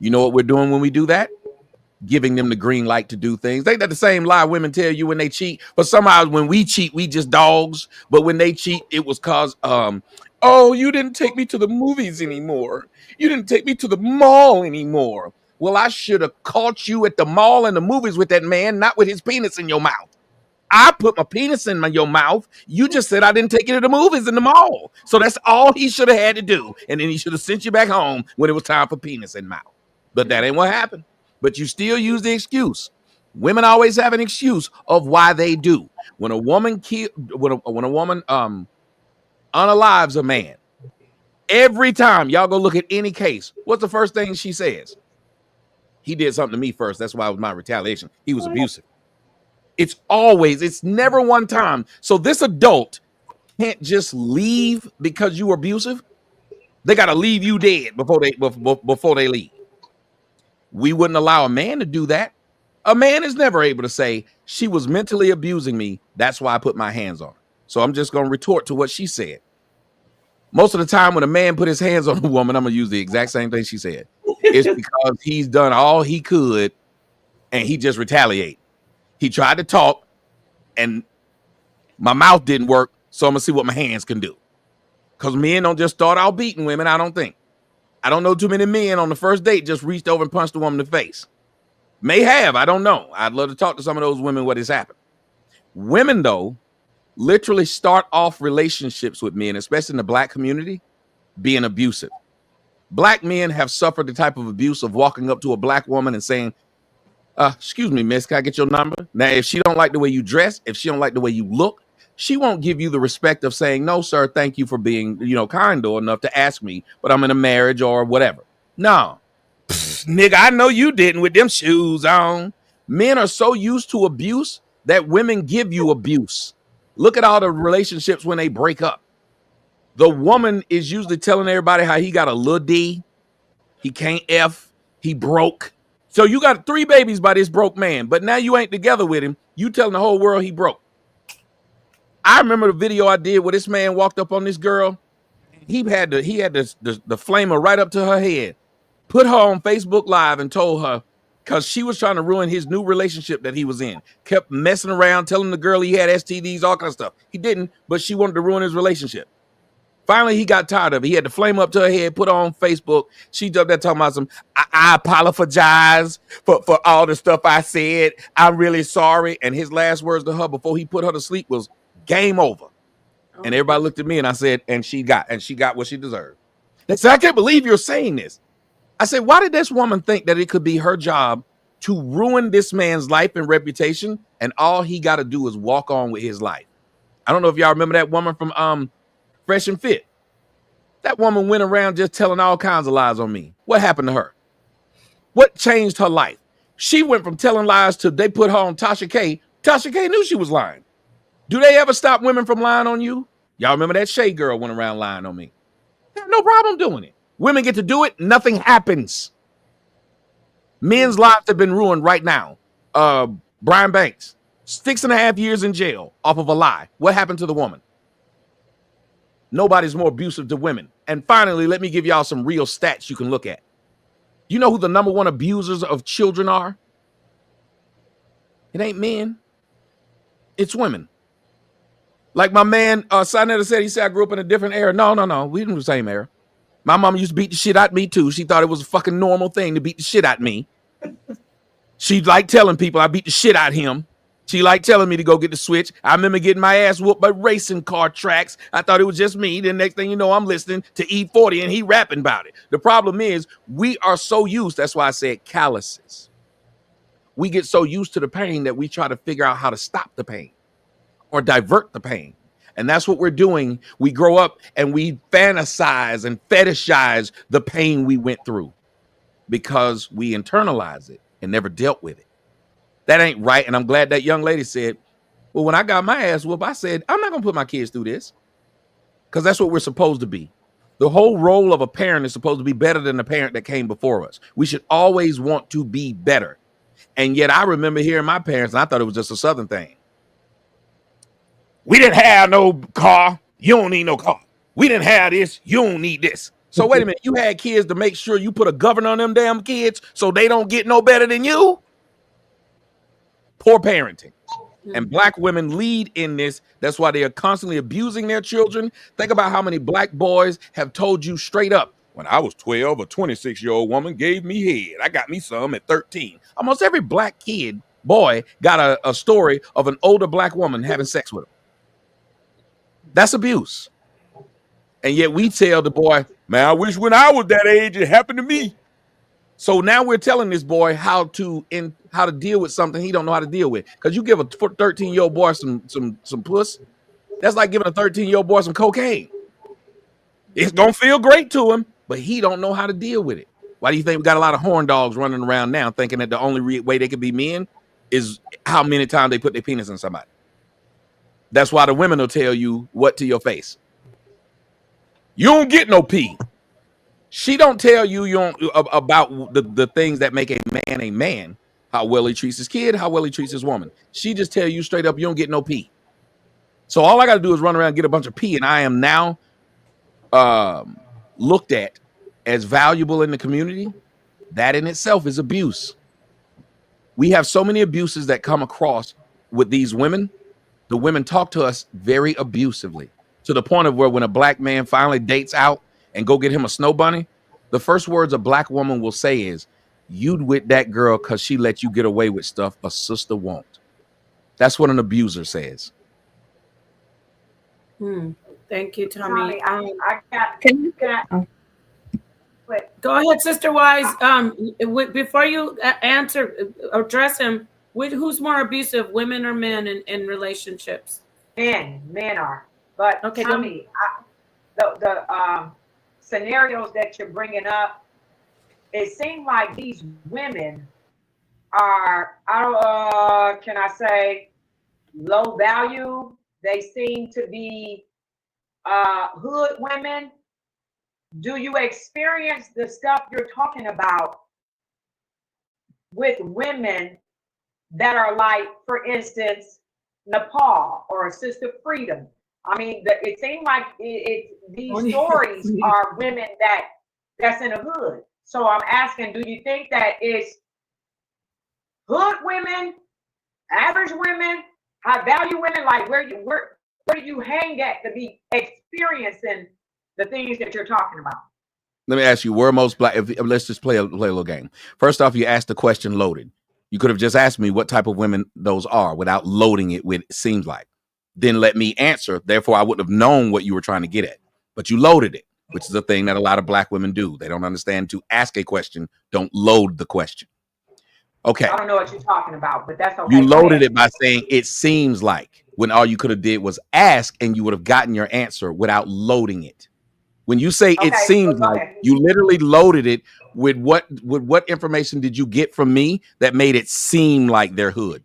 [SPEAKER 9] You know what we're doing when we do that? Giving them the green light to do things. Ain't that the same lie women tell you when they cheat? But somehow when we cheat, we just dogs. But when they cheat, it was cause, oh, you didn't take me to the movies anymore. You didn't take me to the mall anymore. Well, I should have caught you at the mall and the movies with that man, not with his penis in your mouth. I put my penis in your mouth. You just said I didn't take you to the movies in the mall. So that's all he should have had to do. And then he should have sent you back home when it was time for penis in mouth. But that ain't what happened. But you still use the excuse. Women always have an excuse of why they do. When a woman unalives a man, every time y'all go look at any case, what's the first thing she says? He did something to me first. That's why it was my retaliation. He was abusive. It's never one time. So this adult can't just leave because you were abusive. They got to leave you dead before they leave. We wouldn't allow a man to do that. A man is never able to say she was mentally abusing me. That's why I put my hands on her. So I'm just going to retort to what she said. Most of the time when a man put his hands on a woman, I'm going to use the exact same thing she said. It's because he's done all he could and he just retaliated. He tried to talk and my mouth didn't work. So I'm going to see what my hands can do. Because men don't just start out beating women, I don't think. I don't know too many men on the first date just reached over and punched a woman in the face. May have, I don't know. I'd love to talk to some of those women what has happened. Women, though, literally start off relationships with men, especially in the black community, being abusive. Black men have suffered the type of abuse of walking up to a black woman and saying, excuse me, miss, can I get your number? Now, if she don't like the way you dress, if she don't like the way you look, she won't give you the respect of saying, no, sir, thank you for being, kind enough to ask me, but I'm in a marriage or whatever. No. Nigga, I know you didn't with them shoes on. Men are so used to abuse that women give you abuse. Look at all the relationships when they break up. The woman is usually telling everybody how he got a little D, he can't F, he broke. So you got 3 babies by this broke man, but now you ain't together with him. You telling the whole world he broke. I remember the video I did where this man walked up on this girl. He had the flamer right up to her head. Put her on Facebook Live and told her, because she was trying to ruin his new relationship that he was in. Kept messing around, telling the girl he had STDs, all kind of stuff. He didn't, but she wanted to ruin his relationship. Finally, he got tired of it. He had the flame up to her head, put her on Facebook. She jumped there talking about I apologize for all the stuff I said. I'm really sorry. And his last words to her before he put her to sleep was, game over. Oh. And everybody looked at me and I said, and she got what she deserved. They said, I can't believe you're saying this. I said, why did this woman think that it could be her job to ruin this man's life and reputation, and all he got to do is walk on with his life? I don't know if y'all remember that woman from Fresh and Fit. That woman went around just telling all kinds of lies on me. What happened to her? What changed her life? She went from telling lies to they put her on Tasha K. Tasha K knew she was lying. Do they ever stop women from lying on you? Y'all remember that Shay girl went around lying on me. No problem doing it. Women get to do it. Nothing happens. Men's lives have been ruined right now. Brian Banks, 6.5 years in jail off of a lie. What happened to the woman? Nobody's more abusive to women. And finally, let me give y'all some real stats you can look at. You know who the number 1 abusers of children are? It ain't men. It's women. Like my man, Sotomayor said, he said, I grew up in a different era. No. We didn't the same era. My mama used to beat the shit out of me too. She thought it was a fucking normal thing to beat the shit out of me. She liked telling people I beat the shit out of him. She liked telling me to go get the switch. I remember getting my ass whooped by racing car tracks. I thought it was just me. The next thing you know, I'm listening to E40 and he rapping about it. The problem is we are so used. That's why I said calluses. We get so used to the pain that we try to figure out how to stop the pain or divert the pain. And that's what we're doing. We grow up and we fantasize and fetishize the pain we went through because we internalize it and never dealt with it. That ain't right. And I'm glad that young lady said, well, when I got my ass whooped, I said, I'm not going to put my kids through this, because that's what we're supposed to be. The whole role of a parent is supposed to be better than the parent that came before us. We should always want to be better. And yet I remember hearing my parents, and I thought it was just a Southern thing. We didn't have no car. You don't need no car. We didn't have this. You don't need this. So wait a minute. You had kids to make sure you put a governor on them damn kids so they don't get no better than you? Poor parenting. And black women lead in this. That's why they are constantly abusing their children. Think about how many black boys have told you straight up, when I was 12, a 26-year-old woman gave me head. I got me some at 13. Almost every black boy got a story of an older black woman having sex with him. That's abuse. And yet we tell the boy, man, I wish when I was that age it happened to me. So now we're telling this boy how to deal with something he don't know how to deal with. Because you give a 13-year-old boy some puss, that's like giving a 13-year-old boy some cocaine. It's gonna feel great to him, but he don't know how to deal with it. Why do you think we got a lot of horn dogs running around now thinking that the only way they can be men is how many times they put their penis in somebody? That's why the women will tell you what to your face. You don't get no pee. She don't tell you about the things that make a man a man. how well he treats his kid, how well he treats his woman. She just tell you straight up, you don't get no pee. So all I got to do is run around and get a bunch of pee, and I am now looked at as valuable in the community. That in itself is abuse. We have so many abuses that come across with these women. The women talk to us very abusively, to the point of where when a black man finally dates out and go get him a snow bunny, the first words a black woman will say is, "You'd with that girl because she let you get away with stuff a sister won't." That's what an abuser says.
[SPEAKER 4] Thank you, Tommy.
[SPEAKER 8] I got.
[SPEAKER 4] Go ahead, Sister Wize. Before you address him, who's more abusive, women or men in relationships?
[SPEAKER 8] Men are. But
[SPEAKER 4] okay,
[SPEAKER 8] Tommy, the scenarios that you're bringing up, it seems like these women are, can I say, low value. They seem to be hood women. Do you experience the stuff you're talking about with women that are like, for instance, Napah or Sister Freedom? I mean, it seems like these stories are women that's in the hood. So I'm asking, do you think that it's hood women, average women, high value women? Like where do you hang at to be experiencing the things that you're talking about?
[SPEAKER 9] Let me ask you, where most black, let's just play a little game. First off, you asked the question loaded. You could have just asked me what type of women those are without loading it with seems like. Then let me answer. Therefore, I wouldn't have known what you were trying to get at. But you loaded it, which is a thing that a lot of black women do. They don't understand to ask a question, don't load the question. Okay.
[SPEAKER 8] I don't know what you're talking about, but that's okay.
[SPEAKER 9] You loaded it by saying it seems like, when all you could have did was ask and you would have gotten your answer without loading it. When you say it seems like, you literally loaded it with what information did you get from me that made it seem like they're hood?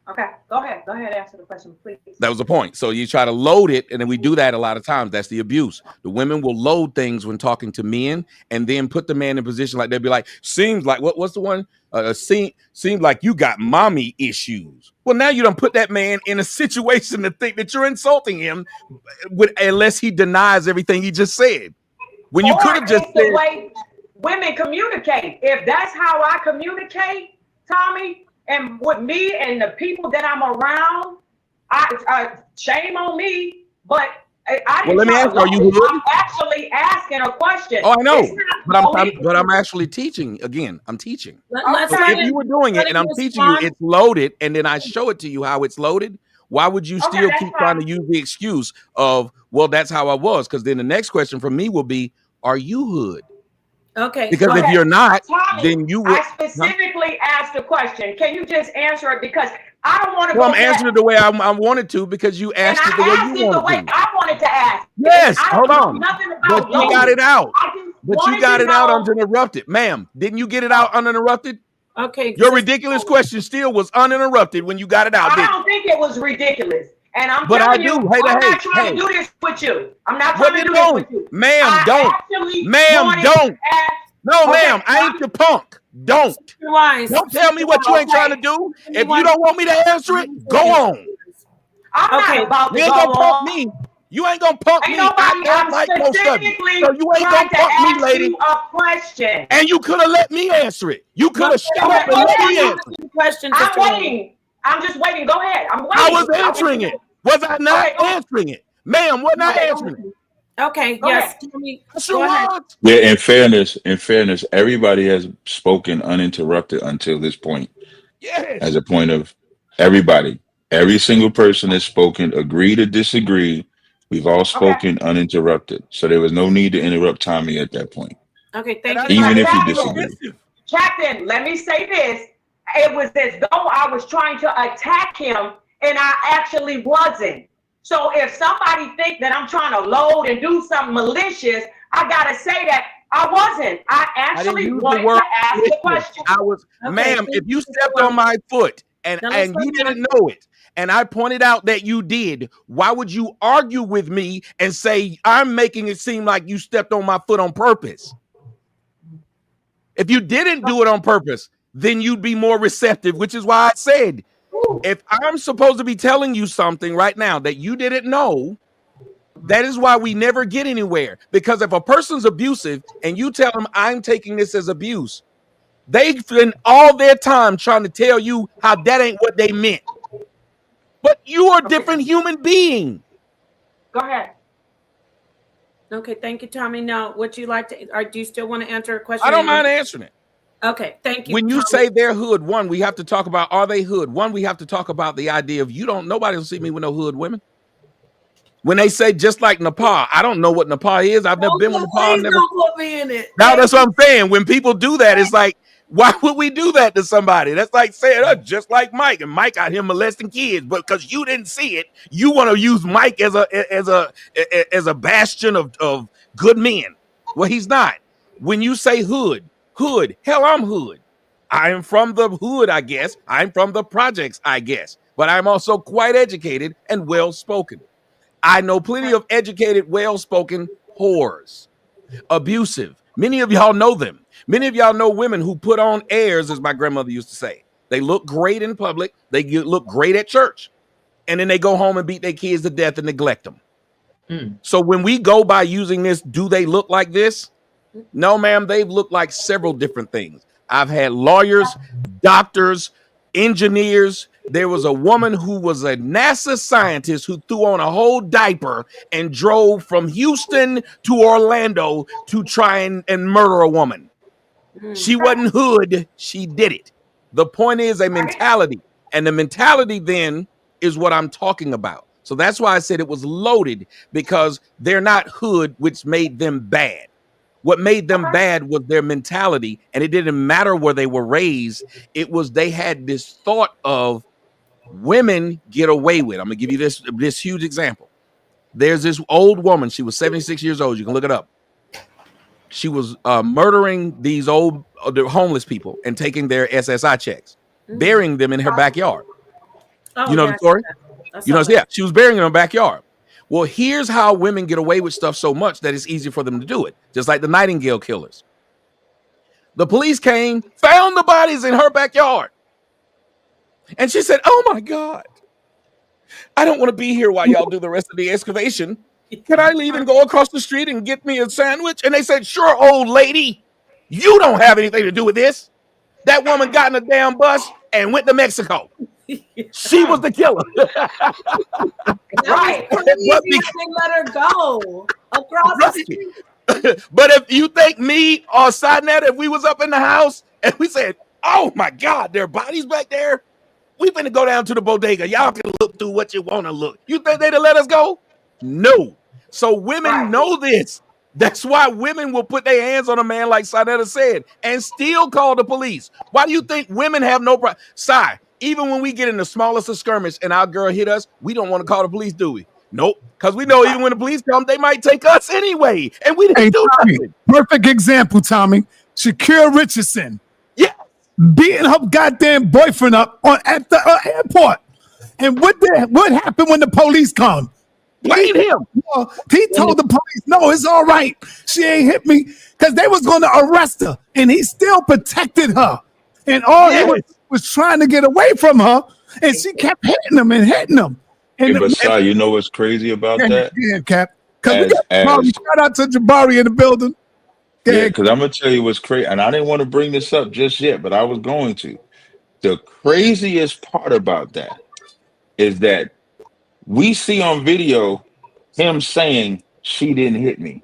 [SPEAKER 8] Okay, go ahead. Go ahead, answer the question, please.
[SPEAKER 9] That was the point. So you try to load it, and then we do that a lot of times. That's the abuse. The women will load things when talking to men, and then put the man in position like they'll be like, seems like what's the one? Seems like you got mommy issues. Well, now you don't put that man in a situation to think that you're insulting him, unless he denies everything he just said. When you could have just said,
[SPEAKER 8] the way women communicate. If that's how I communicate, Tommy, and with me and the people that I'm around, shame on me. But
[SPEAKER 9] let me ask: are you hood?
[SPEAKER 8] I'm actually asking a question.
[SPEAKER 9] Oh, I know, but I'm actually teaching. Again, I'm teaching. If you were doing it and I'm teaching you, it's loaded, and then I show it to you how it's loaded. Why would you still keep trying to use the excuse of, well, that's how I was? Because then the next question from me will be, are you hood?
[SPEAKER 4] Okay.
[SPEAKER 9] Because if you're not,
[SPEAKER 8] Tommy,
[SPEAKER 9] then you would.
[SPEAKER 8] I specifically asked the question. Can you just answer it? Because I don't want to.
[SPEAKER 9] Well, I'm answering it the way I wanted to, because you asked it the way you wanted to.
[SPEAKER 8] I wanted to ask.
[SPEAKER 9] Yes, hold on. But you got it out.
[SPEAKER 8] But
[SPEAKER 9] you got it out uninterrupted, ma'am. Didn't you get it out uninterrupted?
[SPEAKER 4] Okay.
[SPEAKER 9] Your ridiculous question still was uninterrupted when you got it out.
[SPEAKER 8] I don't think it was ridiculous. And I'm telling you, I'm not trying to do this with you. I'm not trying to do this with you.
[SPEAKER 9] Ma'am, don't. Ma'am, don't. No, ma'am, I ain't your punk. Don't. Don't tell me what you ain't trying to do. If you don't want me to answer it, go on.
[SPEAKER 8] I'm not about to
[SPEAKER 9] you ain't
[SPEAKER 8] go
[SPEAKER 9] gonna punk
[SPEAKER 8] on.
[SPEAKER 9] me. You ain't gonna punk me.
[SPEAKER 8] I don't like most of you.
[SPEAKER 9] So you ain't gonna punk me, lady.
[SPEAKER 8] A question.
[SPEAKER 9] And you could have let me answer it. You could have shut up and let me answer it.
[SPEAKER 8] I'm waiting. I'm just waiting. Go ahead. I'm waiting.
[SPEAKER 9] I was answering it. Was I not answering it? Ma'am, wasn't I answering it?
[SPEAKER 4] Okay, yes.
[SPEAKER 7] Yeah, in fairness, everybody has spoken uninterrupted until this point.
[SPEAKER 9] Yes.
[SPEAKER 7] As a point of everybody. Every single person has spoken, agree to disagree. We've all spoken uninterrupted. So there was no need to interrupt Tommy at that point.
[SPEAKER 4] Okay, thank you.
[SPEAKER 7] Even if you disagree.
[SPEAKER 8] Captain, let me say this. It was as though I was trying to attack him, and I actually wasn't. So if somebody think that I'm trying to load and do something malicious, I gotta say that I wasn't. I actually wanted to ask the question.
[SPEAKER 9] I was, ma'am, if you stepped on my foot and you didn't know it, and I pointed out that you did, why would you argue with me and say I'm making it seem like you stepped on my foot on purpose? If you didn't do it on purpose, then you'd be more receptive, which is why I said, if I'm supposed to be telling you something right now that you didn't know, that is why we never get anywhere. Because if a person's abusive and you tell them I'm taking this as abuse, they spend all their time trying to tell you how that ain't what they meant. But you are a different human being.
[SPEAKER 8] Go ahead.
[SPEAKER 4] Okay, thank you, Tommy. Now, would you like to, or do you still want to answer a question?
[SPEAKER 9] I don't mind answering it.
[SPEAKER 4] Okay, thank you.
[SPEAKER 9] When you
[SPEAKER 4] Tommy.
[SPEAKER 9] say they're hood, one, we have to talk about, are they hood? One, we have to talk about the idea of nobody will see me with no hood women. When they say just like Napah, I don't know what Napah is. I've never been with Napah.
[SPEAKER 6] Don't put me in it.
[SPEAKER 9] Now that's what I'm saying. When people do that, it's like, why would we do that to somebody? That's like saying, just like Mike, and Mike out here molesting kids, but because you didn't see it, you want to use Mike as a bastion of good men. Well, he's not. When you say hood, hell, I'm hood. I am from the hood, I guess. I'm from the projects, I guess. But I'm also quite educated and well-spoken. I know plenty of educated, well-spoken whores. Abusive. Many of y'all know them. Many of y'all know women who put on airs, as my grandmother used to say. They look great in public. They look great at church. And then they go home and beat their kids to death and neglect them. So when we go by using this, do they look like this? No, ma'am. They've looked like several different things. I've had lawyers, doctors, engineers. There was a woman who was a NASA scientist who threw on a whole diaper and drove from Houston to Orlando to try and murder a woman. She wasn't hood. She did it. The point is a mentality. And the mentality then is what I'm talking about. So that's why I said it was loaded, because they're not hood, which made them bad. What made them bad was their mentality, and it didn't matter where they were raised. It was they had this thought of women get away with. I'm gonna give you this huge example. There's this old woman. She was 76 years old. You can look it up. She was murdering these old homeless people and taking their SSI checks, burying them in her backyard.
[SPEAKER 4] Oh,
[SPEAKER 9] you know the story? She was burying them in her backyard. Well, here's how women get away with stuff so much that it's easier for them to do it, just like the Nightingale killers. The police came, found the bodies in her backyard. And she said, oh, my God, I don't want to be here while y'all do the rest of the excavation. Can I leave and go across the street and get me a sandwich? And they said, sure, old lady, you don't have anything to do with this. That woman got in a damn bus and went to Mexico. She was the killer.
[SPEAKER 4] Right. They let her go across the street.
[SPEAKER 9] But if you think me or Sidnet, if we was up in the house and we said, oh my God, there are bodies back there, we finna go down to the bodega. Y'all can look through what you want to look. You think they'd have let us go? No. So women know this. That's why women will put their hands on a man, like Sidnetta said, and still call the police. Why do you think women have no problem? Even when we get in the smallest of skirmish and our girl hit us, we don't want to call the police, do we? Nope. Because we know even when the police come, they might take us anyway. And we didn't do nothing.
[SPEAKER 1] Perfect example, Tommy. Shakira Richardson.
[SPEAKER 9] Yeah.
[SPEAKER 1] Beating her goddamn boyfriend up at the airport. And what happened when the police come?
[SPEAKER 9] Blame him.
[SPEAKER 1] He told the police, no, it's all right. She ain't hit me, because they was going to arrest her. And he still protected her. And all he was trying to get away from her. And she kept hitting him and hitting him. And
[SPEAKER 7] hey, but Sai, you know what's crazy about that?
[SPEAKER 1] Yeah, Cap. Shout out to Jabari in the building.
[SPEAKER 7] Yeah, because I'm going to tell you what's crazy. And I didn't want to bring this up just yet, but I was going to. The craziest part about that is that we see on video him saying she didn't hit me,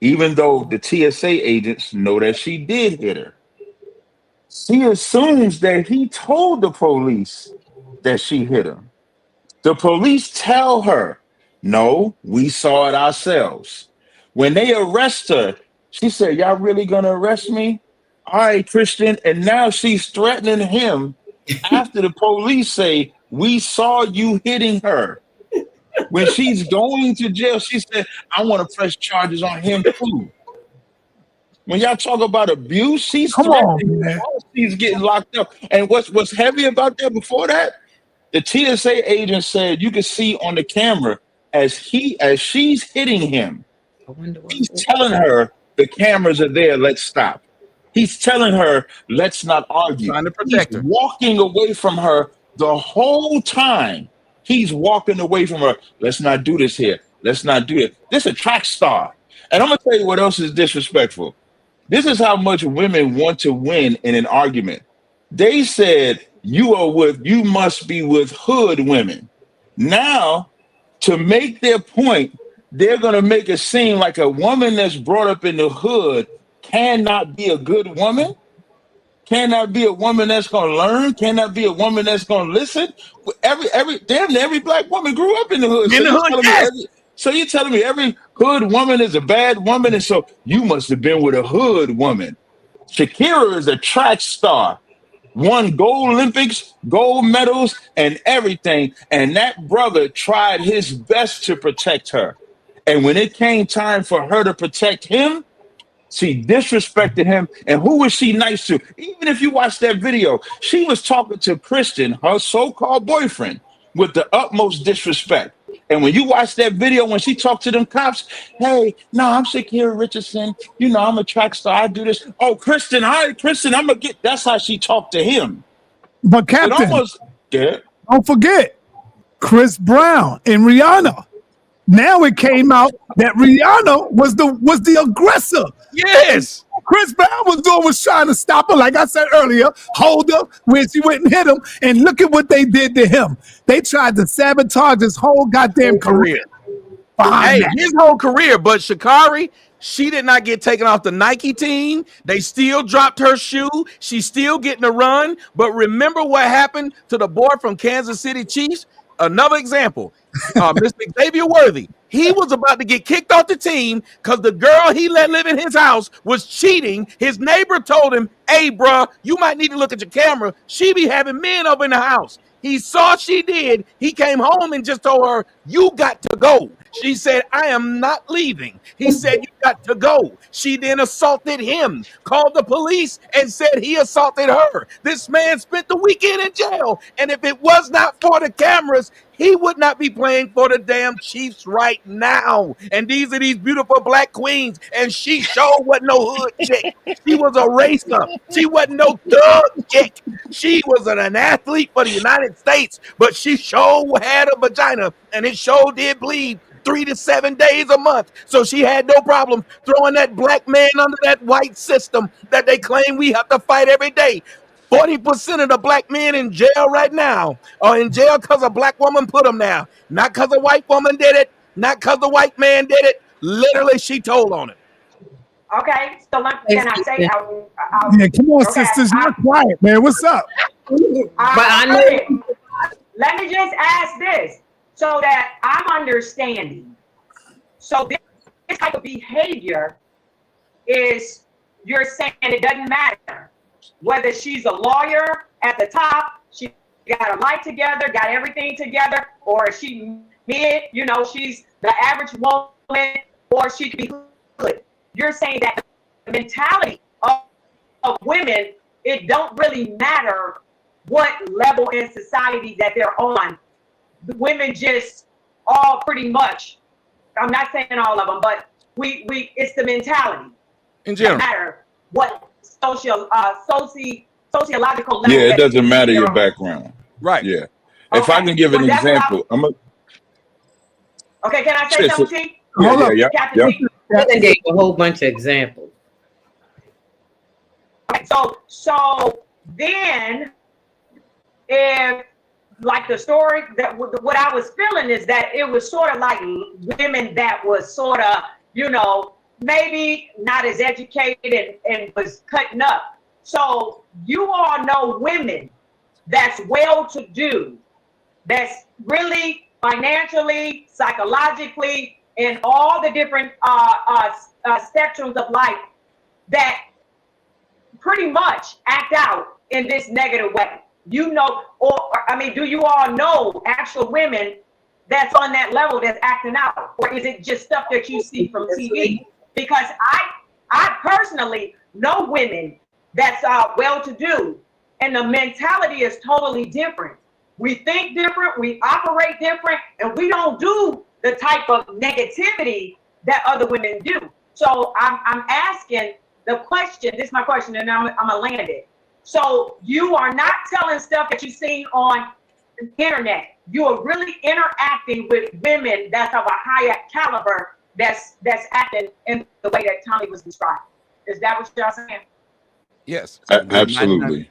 [SPEAKER 7] even though the TSA agents know that she did hit her. She assumes that he told the police that she hit him. The police tell her, no, we saw it ourselves. When they arrest her, she said, y'all really gonna arrest me? All right, Christian. And now she's threatening him after the police say, we saw you hitting her. When she's going to jail, she said, I want to press charges on him too. When y'all talk about abuse, she's getting locked up. And what's heavy about that before that? The TSA agent said you can see on the camera as she's hitting him, he's telling her the cameras are there, let's stop. He's telling her, let's not argue.
[SPEAKER 9] Trying to
[SPEAKER 7] He's
[SPEAKER 9] protect her.
[SPEAKER 7] walking away from her the whole time. He's walking away from her. Let's not do this here. Let's not do it. This is a track star. And I'm going to tell you what else is disrespectful. This is how much women want to win in an argument. They said, you must be with hood women. Now, to make their point, they're going to make it seem like a woman that's brought up in the hood cannot be a good woman, cannot be a woman that's going to learn, cannot be a woman that's going to listen. Every black woman grew up in the hood. So you're telling me every hood woman is a bad woman, and so you must have been with a hood woman. Shakira is a track star, won gold Olympics, gold medals, and everything. And that brother tried his best to protect her. And when it came time for her to protect him, she disrespected him. And who was she nice to? Even if you watch that video, she was talking to Christian, her so-called boyfriend, with the utmost disrespect. And when you watch that video, when she talked to them cops, hey, no, I'm Shakira Richardson. You know, I'm a track star. I do this. Oh, Christian, I'm going to get. That's how she talked to him.
[SPEAKER 1] But Captain, don't forget Chris Brown and Rihanna. Now it came out that Rihanna was the aggressor.
[SPEAKER 9] Yes.
[SPEAKER 1] Chris Brown was trying to stop her, like I said earlier, hold her when she went and hit him. And look at what they did to him. They tried to sabotage his whole goddamn career.
[SPEAKER 9] His whole career. But Sha'Carri, she did not get taken off the Nike team. They still dropped her shoe. She's still getting a run. But remember what happened to the boy from Kansas City Chiefs? Another example, Mr. Xavier Worthy. He was about to get kicked off the team because the girl he let live in his house was cheating. His neighbor told him, hey, bro, you might need to look at your camera. She be having men over in the house. He saw she did. He came home and just told her, you got to go. She said, I am not leaving. He said, you got to go. She then assaulted him, called the police, and said he assaulted her. This man spent the weekend in jail. And if it was not for the cameras, he would not be playing for the damn Chiefs right now. And these are these beautiful black queens. And she sure wasn't no hood chick. She was a racer. She wasn't no thug chick. She was an athlete for the United States, but she sure had a vagina, and it sure did bleed 3 to 7 days a month. So she had no problem throwing that black man under that white system that they claim we have to fight every day. 40% of the black men in jail right now are in jail because a black woman put them there. Not because a white woman did it, not because the white man did it. Literally, she told on it.
[SPEAKER 8] Okay, so can I say?
[SPEAKER 1] Yeah, come on, sisters, you're quiet, man. What's up?
[SPEAKER 8] Let me just ask this so that I'm understanding. So this type of behavior is, you're saying it doesn't matter whether she's a lawyer at the top, she got her life together, got everything together, or is she mid, she's the average woman, or she could be good. You're saying that the mentality of women, it don't really matter what level in society that they're on. The women just all pretty much, I'm not saying all of them, but we it's the mentality.
[SPEAKER 7] In general.
[SPEAKER 8] No matter what sociological level.
[SPEAKER 7] Yeah, it doesn't matter your background. Right. Yeah. If I can give an example,
[SPEAKER 8] Okay, can I say something?
[SPEAKER 6] Hold on. Captain gave a whole bunch of examples.
[SPEAKER 8] So then, if like the story that what I was feeling is that it was sort of like women that was sort of, maybe not as educated and was cutting up. So you all know women that's well-to-do, that's really financially, psychologically, in all the different spectrums of life, that pretty much act out in this negative way. Do you all know actual women that's on that level that's acting out? Or is it just stuff that you see from TV? Because I personally know women that's well-to-do, and the mentality is totally different. We think different, we operate different, and we don't do the type of negativity that other women do. So I'm asking, The question, this is my question, and I'm gonna land it. So you are not telling stuff that you've seen on the internet. You are really interacting with women that's of a higher caliber that's acting in the way that Tommy was describing. Is that what y'all saying?
[SPEAKER 9] Yes.
[SPEAKER 7] Absolutely.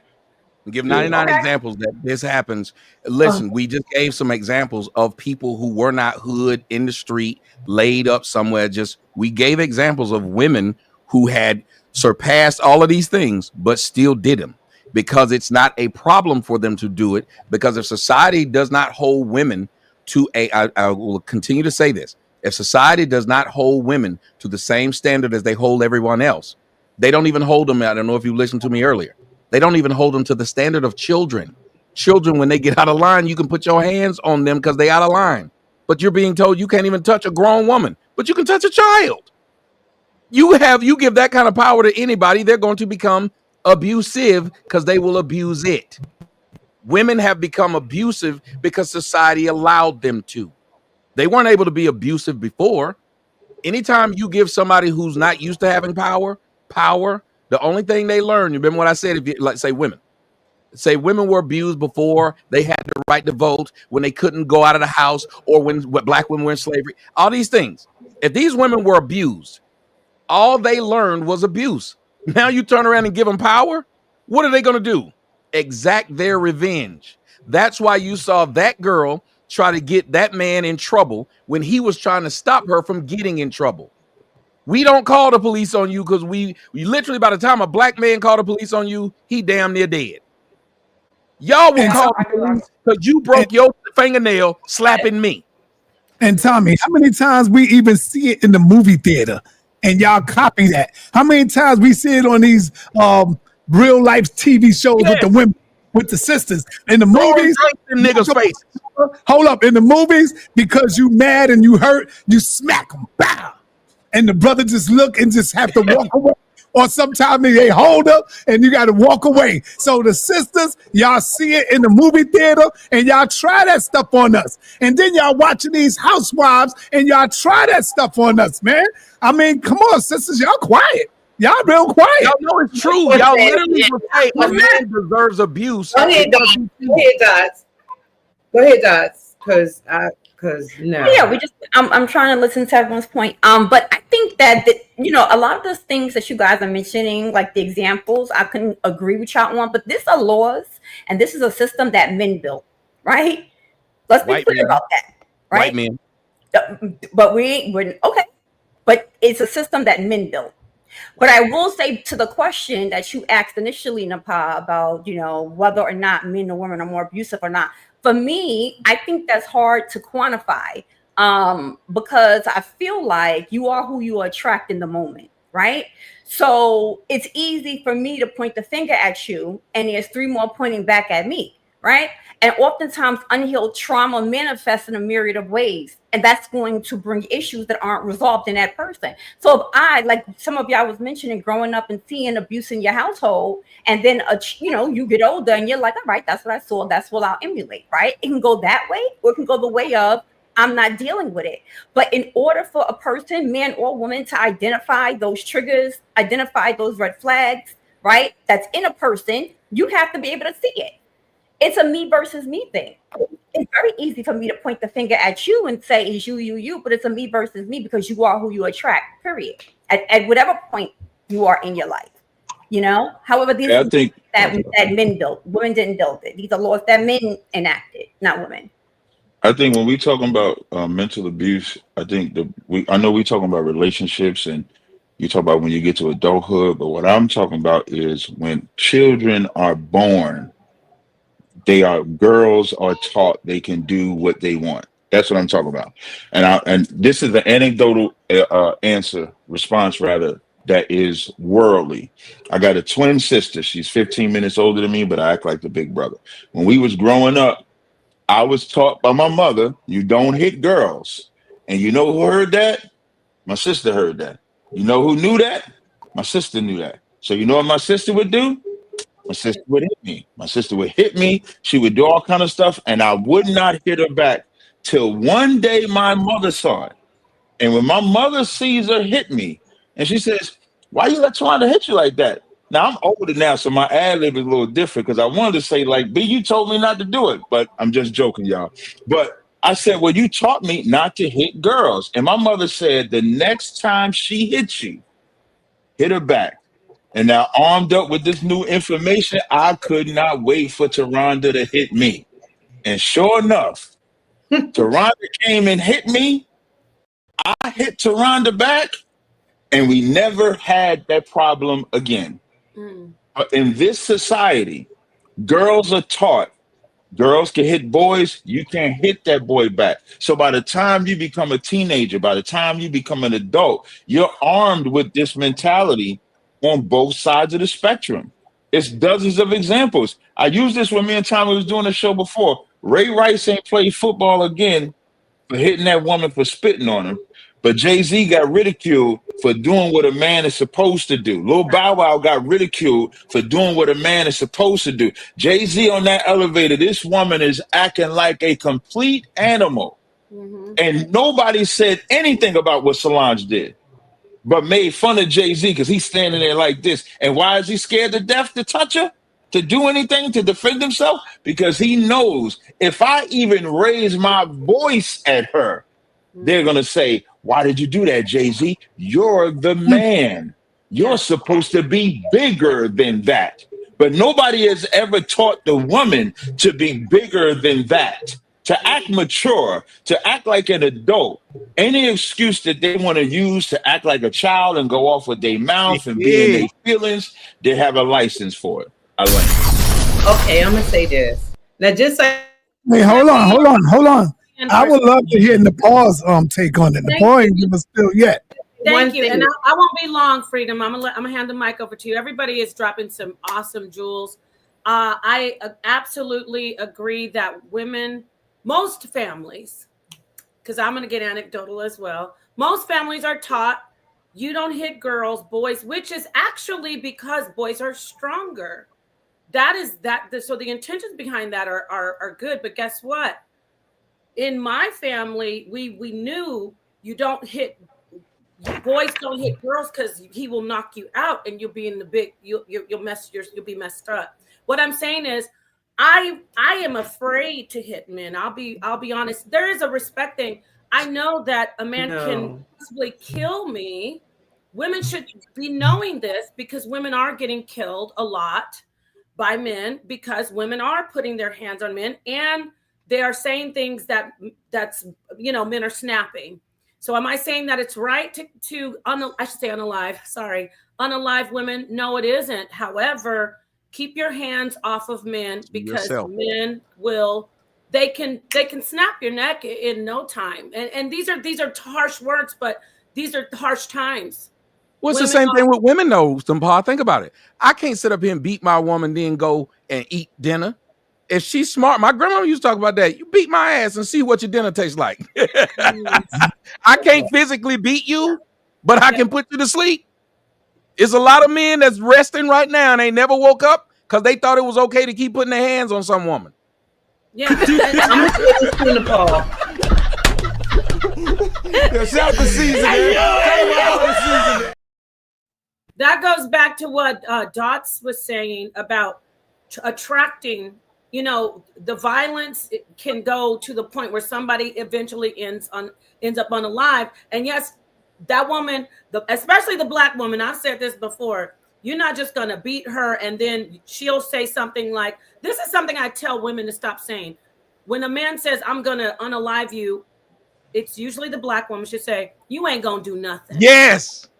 [SPEAKER 9] Give 99
[SPEAKER 8] Okay.
[SPEAKER 9] examples that this happens. Listen, we just gave some examples of people who were not hood in the street, laid up somewhere. We gave examples of women who had surpassed all of these things, but still did them because it's not a problem for them to do it. Because if society does not hold women to I will continue to say this. If society does not hold women to the same standard as they hold everyone else, they don't even hold them. I don't know if you listened to me earlier. They don't even hold them to the standard of children. Children, when they get out of line, you can put your hands on them because they out of line. But you're being told you can't even touch a grown woman, but you can touch a child. You give that kind of power to anybody, they're going to become abusive because they will abuse it. Women have become abusive because society allowed them to. They weren't able to be abusive before. Anytime you give somebody who's not used to having power, the only thing they learn, you remember what I said, if you like say women were abused before they had the right to vote, when they couldn't go out of the house, or when black women were in slavery, all these things. If these women were abused, all they learned was abuse. Now you turn around and give them power. What are they going to do? Exact their revenge. That's why you saw that girl try to get that man in trouble when he was trying to stop her from getting in trouble. We don't call the police on you because we literally, by the time a black man called the police on you, he damn near dead. Y'all will call the police because you broke your fingernail slapping me.
[SPEAKER 1] And Tommy, how many times we even see it in the movie theater and y'all copy that? How many times we see it on these real life TV shows with the women, with the sisters in the movies?
[SPEAKER 9] In niggas' faces.
[SPEAKER 1] Hold up, in the movies, because you mad and you hurt, you smack them, bow. And the brother just look and just have to walk away. Or sometimes they hold up and you got to walk away. So the sisters, y'all see it in the movie theater and y'all try that stuff on us. And then y'all watching these housewives and y'all try that stuff on us, man. I mean, come on, sisters, y'all quiet. Y'all real quiet.
[SPEAKER 9] Y'all know it's true. Y'all literally will say a man deserves abuse.
[SPEAKER 6] Go ahead, Dots. Go ahead, Dots. Because no.
[SPEAKER 5] Yeah, I'm trying to listen to everyone's point. But I think that a lot of those things that you guys are mentioning, like the examples, I couldn't agree with y'all on. But these are laws, and this is a system that men built, right? Let's be clear about that, right?
[SPEAKER 9] White men.
[SPEAKER 5] But we're okay. But it's a system that men built. But I will say to the question that you asked initially, Napah, about whether or not men or women are more abusive or not. For me, I think that's hard to quantify because I feel like you are who you attract in the moment, right? So it's easy for me to point the finger at you and there's three more pointing back at me, right? And oftentimes unhealed trauma manifests in a myriad of ways. And that's going to bring issues that aren't resolved in that person. So if like some of y'all was mentioning, growing up and seeing abuse in your household, and then, you get older and you're like, all right, that's what I saw. That's what I'll emulate, right? It can go that way, or it can go the way of, I'm not dealing with it. But in order for a person, man or woman, to identify those triggers, identify those red flags, right? That's in a person, you have to be able to see it. It's a me versus me thing. It's very easy for me to point the finger at you and say, it's you, but it's a me versus me because you are who you attract, period. At whatever point you are in your life, However, these are things that men built. Women didn't build it. These are laws that men enacted, not women.
[SPEAKER 7] I think when we talking about mental abuse, I know we talking about relationships and you talk about when you get to adulthood, but what I'm talking about is when children are born, girls are taught they can do what they want. That's what I'm talking about. And this is the anecdotal response that is worldly. I got a twin sister. She's 15 minutes older than me, but I act like the big brother. When we was growing up, I was taught by my mother, you don't hit girls. And you know who heard that? My sister heard that. You know who knew that? My sister knew that. So you know what my sister would do? My sister would hit me. My sister would hit me. She would do all kind of stuff, and I would not hit her back till one day my mother saw it. And when my mother sees her hit me, and she says, Why you let Tawana hit you like that? Now I'm older now, so my ad lib is a little different because I wanted to say like, B, you told me not to do it, but I'm just joking, y'all. But I said, well, you taught me not to hit girls, and my mother said the next time she hits you, hit her back. And now, armed up with this new information, I could not wait for Taronda to hit me. And sure enough, Taronda came and hit me. I hit Taronda back, and we never had that problem again. But in this society, girls are taught girls can hit boys, you can't hit that boy back. So by the time you become a teenager, by the time you become an adult, you're armed with this mentality on both sides of the spectrum. It's dozens of examples. I used this when me and Tommy was doing a show before. Ray Rice ain't played football again for hitting that woman for spitting on him. But Jay-Z got ridiculed for doing what a man is supposed to do. Lil Bow Wow got ridiculed for doing what a man is supposed to do. Jay-Z on that elevator, this woman is acting like a complete animal. And nobody said anything about what Solange did, but made fun of Jay-Z because he's standing there like this. And why is he scared to death to touch her, to do anything, to defend himself? Because he knows if I even raise my voice at her, they're going to say, why did you do that, Jay-Z? You're the man. You're supposed to be bigger than that. But nobody has ever taught the woman to be bigger than that, to act mature, to act like an adult. Any excuse that they want to use to act like a child and go off with their mouth and be in their feelings, they have a license for it. I like it.
[SPEAKER 6] Okay, I'm going to say this. Now, just like...
[SPEAKER 1] Hey, hold on. I would love to hear Napah's take on it. Napah ain't give us still yet.
[SPEAKER 4] Thank you. And I won't be long, Freedom. I'm gonna hand the mic over to you. Everybody is dropping some awesome jewels. I absolutely agree that women, most families, because I'm gonna get anecdotal as well. Most families are taught you don't hit girls, boys, which is actually because boys are stronger. So the intentions behind that are good. But guess what? In my family, we knew you don't hit boys, don't hit girls because he will knock you out and you'll be in the big you'll be messed up. What I'm saying is I am afraid to hit men. I'll be honest. There is a respect thing. I know that a man can possibly kill me. Women should be knowing this because women are getting killed a lot by men because women are putting their hands on men and they are saying things that's men are snapping. So am I saying that it's right to unalive women? No, it isn't. However, keep your hands off of men because men they can snap your neck in no time. And these are harsh words, but these are harsh times.
[SPEAKER 9] Well, it's the same thing with women though, Napah. Think about it. I can't sit up here and beat my woman, then go and eat dinner. If she's smart, my grandma used to talk about that. You beat my ass and see what your dinner tastes like. I can't physically beat you, but I can put you to sleep. There's a lot of men that's resting right now and they never woke up because they thought it was okay to keep putting their hands on some woman.
[SPEAKER 6] Yeah, I'm going to Nepal.
[SPEAKER 10] Shout the season.
[SPEAKER 4] That goes back to what Dots was saying about attracting. The violence can go to the point where somebody eventually ends up unalive. And yes, that woman, especially the Black woman, I've said this before, you're not just going to beat her and then she'll say something like, this is something I tell women to stop saying. When a man says, I'm going to unalive you, it's usually the Black woman should say, you ain't going to do nothing.
[SPEAKER 9] Yes.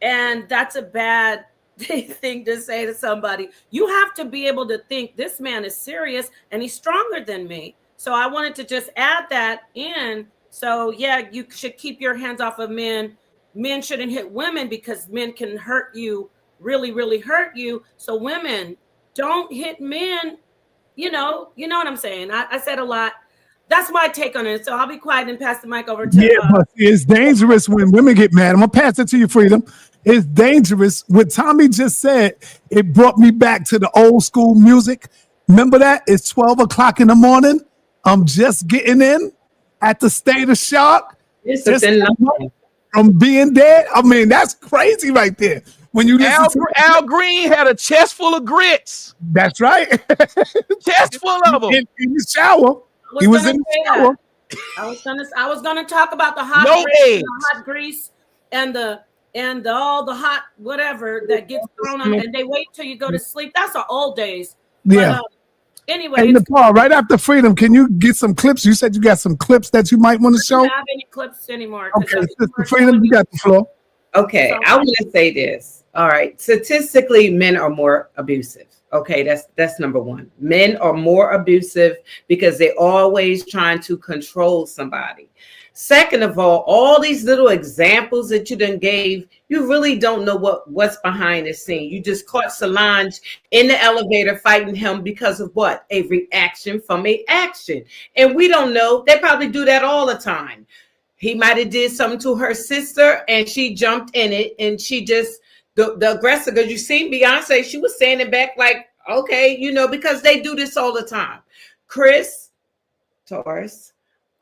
[SPEAKER 4] And that's a bad thing to say to somebody. You have to be able to think this man is serious and he's stronger than me. So I wanted to just add that in. So yeah, you should keep your hands off of men. Men shouldn't hit women because men can hurt you, really, really hurt you. So women, don't hit men. You know what I'm saying? I said a lot. That's my take on it. So I'll be quiet and pass the mic over to
[SPEAKER 1] but it's dangerous when women get mad. I'm gonna pass it to you, Freedom. It's dangerous. What Tommy just said, it brought me back to the old school music. Remember that? It's 12 o'clock in the morning. I'm just getting in at the State of Shock. from being dead. I mean, that's crazy right there. When you listen
[SPEAKER 9] Al Green had a chest full of grits.
[SPEAKER 1] That's right.
[SPEAKER 9] Chest full of them.
[SPEAKER 1] In the shower. He was in the shower.
[SPEAKER 4] I was gonna talk about the hot grease and the hot grease and all the hot whatever that gets thrown on, and they wait till you go to sleep. That's our old days.
[SPEAKER 1] Yeah.
[SPEAKER 4] But, anyway,
[SPEAKER 1] hey, Napah, right after Freedom, can you get some clips? You said you got some clips that you might want to show.
[SPEAKER 4] I don't have any clips anymore.
[SPEAKER 1] Okay, Sister Freedom, you got the floor.
[SPEAKER 6] Okay, I want to say this. All right, statistically, men are more abusive. Okay, that's number one. Men are more abusive because they're always trying to control somebody. Second of all these little examples that you done gave, you really don't know what's behind the scene. You just caught Solange in the elevator fighting him because of what? A reaction from a action. And we don't know. They probably do that all the time. He might have did something to her sister and she jumped in it and she just, the aggressor, because you see Beyonce, she was standing back like, okay, because they do this all the time. Chris, Taurus,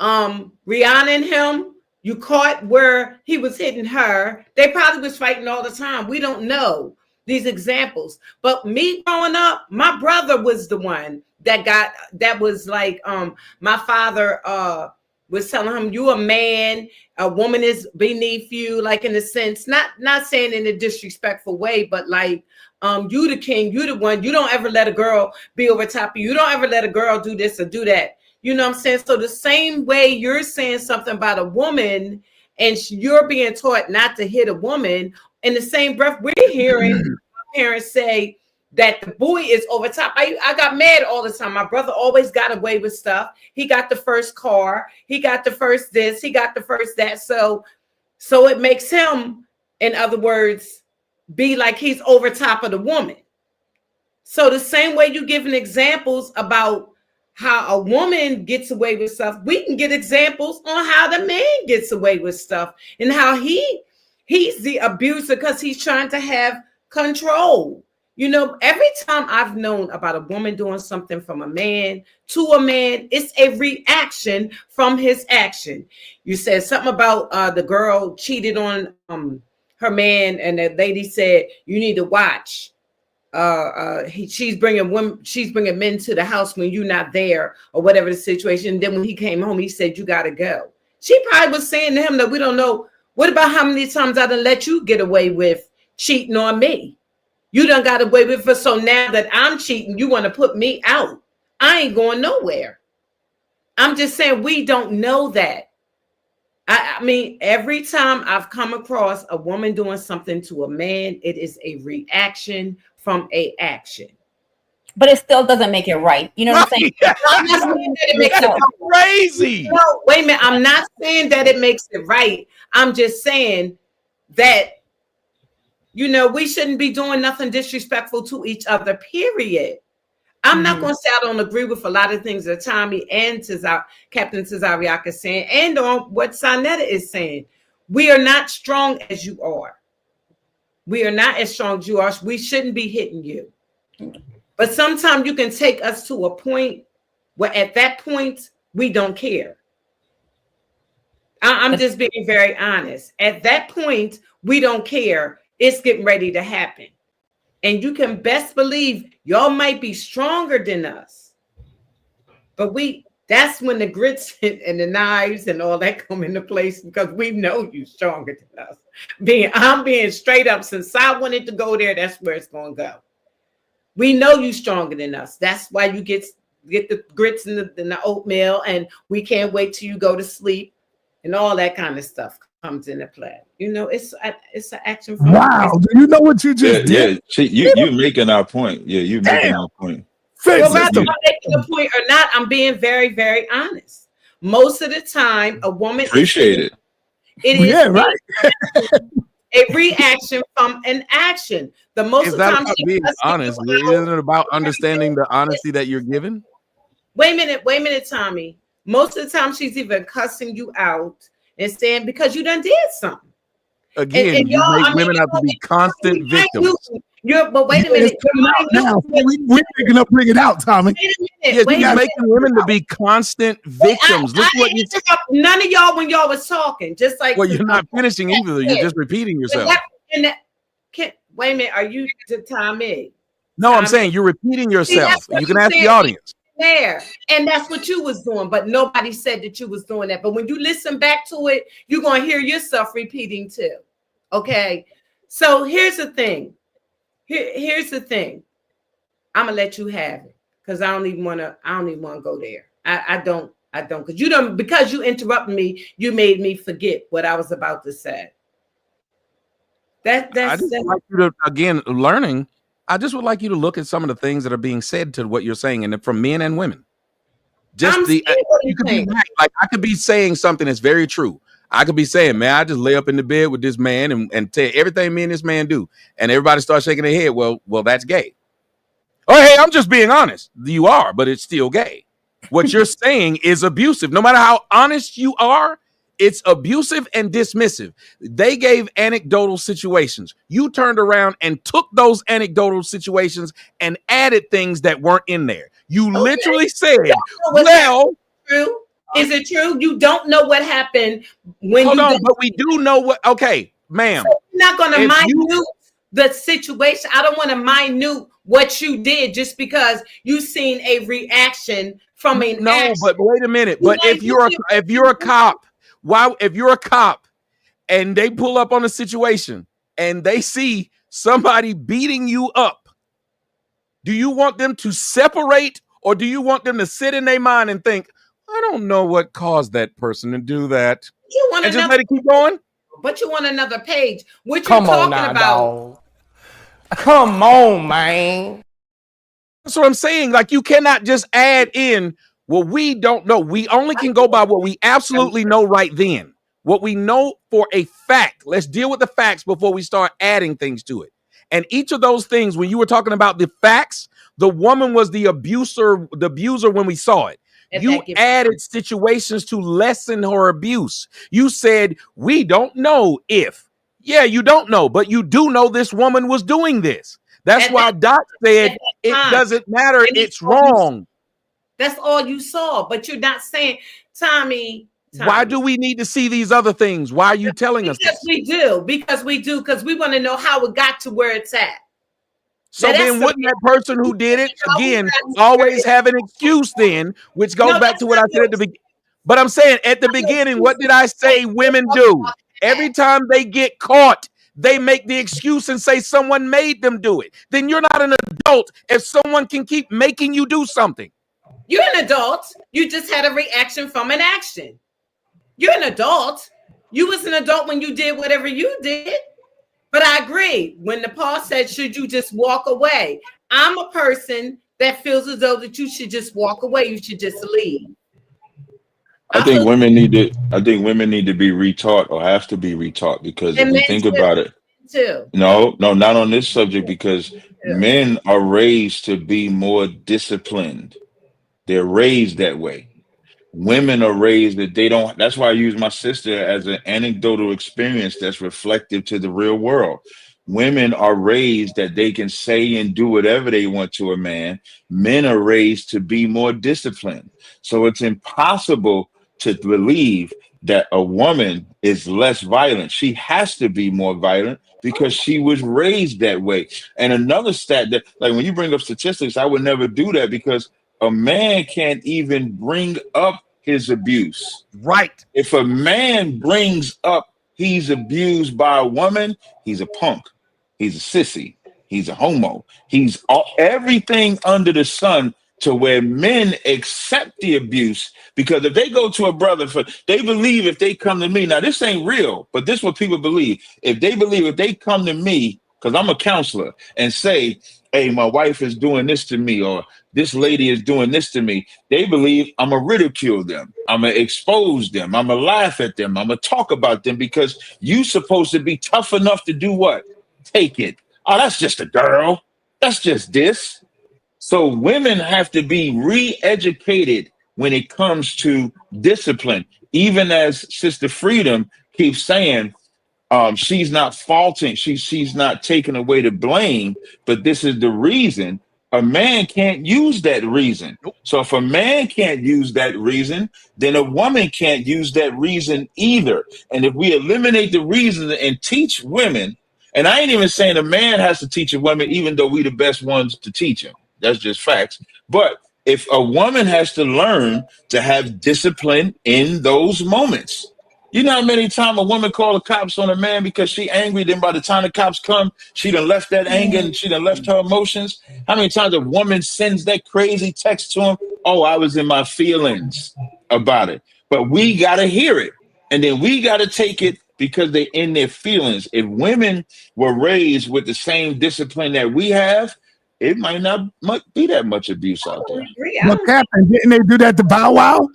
[SPEAKER 6] Rihanna and him, you caught where he was hitting her. They probably was fighting all the time. We don't know these examples. But me growing up, my brother was the one that was like, my father was telling him, you a man, a woman is beneath you, like in a sense, not saying in a disrespectful way, but like, you the king, you the one, you don't ever let a girl be over top of you. You don't ever let a girl do this or do that. You know what I'm saying? So the same way you're saying something about a woman and you're being taught not to hit a woman, in the same breath, we're hearing parents say that the boy is over top. I got mad all the time. My brother always got away with stuff. He got the first car. He got the first this. He got the first that. So it makes him, in other words, be like he's over top of the woman. So the same way you giving examples about how a woman gets away with stuff, we can get examples on how the man gets away with stuff and how he's the abuser because he's trying to have control. Every time I've known about a woman doing something from a man to a man, it's a reaction from his action. You said something about the girl cheated on her man, and the lady said, you need to watch. She's bringing men to the house when you're not there or whatever the situation. And then when he came home, he said, you got to go. She probably was saying to him that we don't know. What about how many times I done let you get away with cheating on me? You done got away with it. So now that I'm cheating, you want to put me out. I ain't going nowhere. I'm just saying we don't know that. I mean, every time I've come across a woman doing something to a man, it is a reaction from a action.
[SPEAKER 5] But it still doesn't make it right. You know what I'm saying?
[SPEAKER 6] I'm not saying that it makes it
[SPEAKER 9] crazy.
[SPEAKER 6] No, wait a minute. I'm not saying that it makes it right. I'm just saying that, we shouldn't be doing nothing disrespectful to each other, period. I'm not going to say I don't agree with a lot of things that Tommy and Captain Tazaryach is saying, and on what Sonetta is saying. We are not strong as you are. We are not as strong as you are. We shouldn't be hitting you. But sometimes you can take us to a point where at that point, we don't care. I'm just being very honest. At that point, we don't care. It's getting ready to happen. And you can best believe y'all might be stronger than us. But that's when the grits and the knives and all that come into place, because we know you stronger than us. I'm being straight up. Since I wanted to go there, that's where it's going to go. We know you stronger than us. That's why you get the grits and the oatmeal, and we can't wait till you go to sleep, and all that kind of stuff comes into play. It's an action.
[SPEAKER 1] Wow, do you know what you just did?
[SPEAKER 7] Yeah, you making our point. Yeah, you making our point.
[SPEAKER 6] Well, whether I'm making a point or not, I'm being very, very honest. Most of the time, a woman
[SPEAKER 7] appreciate it.
[SPEAKER 6] It is
[SPEAKER 1] right.
[SPEAKER 6] a reaction from an action. The most of the time,
[SPEAKER 9] being honest. Isn't it about understanding the honesty that you're given?
[SPEAKER 6] Wait a minute, Tommy. Most of the time, she's even cussing you out and saying because you done did something.
[SPEAKER 9] Again, you make women have to be constant victims.
[SPEAKER 6] But wait a minute.
[SPEAKER 1] We're making up, bring it out, Tommy.
[SPEAKER 9] Yeah, you're making women to be constant victims. Look what you.
[SPEAKER 6] None of y'all when y'all was talking, just like.
[SPEAKER 9] Well, you're not finishing either. You're just repeating yourself.
[SPEAKER 6] Wait a minute. Are you to Tommy?
[SPEAKER 9] No, I'm saying you're repeating yourself. You can ask the audience.
[SPEAKER 6] There, and that's what you was doing, but nobody said that you was doing that. But when you listen back to it, you're gonna hear yourself repeating too. Okay, so here's the thing. Here's the thing. I'm gonna let you have it because I don't even want to go there. I don't because you interrupted me. You made me forget what I was about to say. That's
[SPEAKER 9] like you to, again, learning. I just would like you to look at some of the things that are being said to what you're saying, and from men and women. Just you could be right. Like I could be saying something that's very true. I could be saying, man, I just lay up in the bed with this man and tell everything me and this man do, and everybody starts shaking their head. Well, that's gay. Oh, hey, I'm just being honest. You are, but it's still gay. What you're saying is abusive. No matter how honest you are, it's abusive and dismissive. They gave anecdotal situations. You turned around and took those anecdotal situations and added things that weren't in there. You literally said, well,
[SPEAKER 6] true. Is it true? You don't know what happened when
[SPEAKER 9] hold on, but we do know what. Okay, ma'am.
[SPEAKER 6] So you're not going to minute the situation. I don't want to minute what you did just because you seen a reaction from an action.
[SPEAKER 9] But wait a minute. But if you're a cop. Why, if you're a cop and they pull up on a situation and they see somebody beating you up, do you want them to separate or do you want them to sit in their mind and think, I don't know what caused that person to do that? And just let it keep going?
[SPEAKER 6] But you want another page. What you talking about?
[SPEAKER 10] Dog. Come on, man.
[SPEAKER 9] That's what I'm saying. Like, you cannot just add in what we don't know. We only can go by what we absolutely know right then. What we know for a fact. Let's deal with the facts before we start adding things to it. And each of those things, when you were talking about the facts, the woman was the abuser when we saw it. You added situations to lessen her abuse. You said, we don't know if. Yeah, you don't know, but you do know this woman was doing this. That's why Dot said it doesn't matter. It's wrong.
[SPEAKER 6] That's all you saw, but you're not saying, Tommy.
[SPEAKER 9] Why do we need to see these other things? Why are you telling us this?
[SPEAKER 6] Because we want to know how it got to where it's at.
[SPEAKER 9] So then wouldn't that person who did it, again, always have an excuse then, which goes back to what I said at the beginning. But I'm saying at the beginning, what did I say women do? Every time they get caught, they make the excuse and say someone made them do it. Then you're not an adult if someone can keep making you do something.
[SPEAKER 6] You're an adult. You just had a reaction from an action. You're an adult. You was an adult when you did whatever you did. But I agree. When Napah said, should you just walk away? I'm a person that feels as though that you should just walk away. You should just leave.
[SPEAKER 7] I think women need to be retaught or have to be retaught because if we think about it. No, not on this subject because men are raised to be more disciplined. They're raised that way. Women are raised that they don't. That's why I use my sister as an anecdotal experience that's reflective to the real world. Women are raised that they can say and do whatever they want to a man. Men are raised to be more disciplined. So it's impossible to believe that a woman is less violent. She has to be more violent because she was raised that way. And another stat that, like when you bring up statistics, I would never do that because a man can't even bring up his abuse.
[SPEAKER 9] Right.
[SPEAKER 7] If a man brings up he's abused by a woman, he's a punk. He's a sissy. He's a homo. He's everything under the sun to where men accept the abuse because if they go to a brother they believe if they come to me, now this ain't real, but this is what people believe. If they come to me, because I'm a counselor, and say, hey, my wife is doing this to me, or this lady is doing this to me, they believe I'm going to ridicule them. I'm going to expose them. I'm going to laugh at them. I'm going to talk about them because you supposed to be tough enough to do what? Take it. Oh, that's just a girl. That's just this. So women have to be re-educated when it comes to discipline. Even as Sister Freedom keeps saying, She's not faulting. She's not taking away the blame, but this is the reason. A man can't use that reason. So if a man can't use that reason, then a woman can't use that reason either. And if we eliminate the reason and teach women, and I ain't even saying a man has to teach a woman, even though we the best ones to teach them. That's just facts. But if a woman has to learn to have discipline in those moments, you know how many times a woman call the cops on a man because she angry, then by the time the cops come, she done left that anger and she done left her emotions? How many times a woman sends that crazy text to him? Oh, I was in my feelings about it. But we got to hear it. And then we got to take it because they're in their feelings. If women were raised with the same discipline that we have, it might not be that much abuse out there.
[SPEAKER 1] What happened? Didn't they do that to Bow Wow?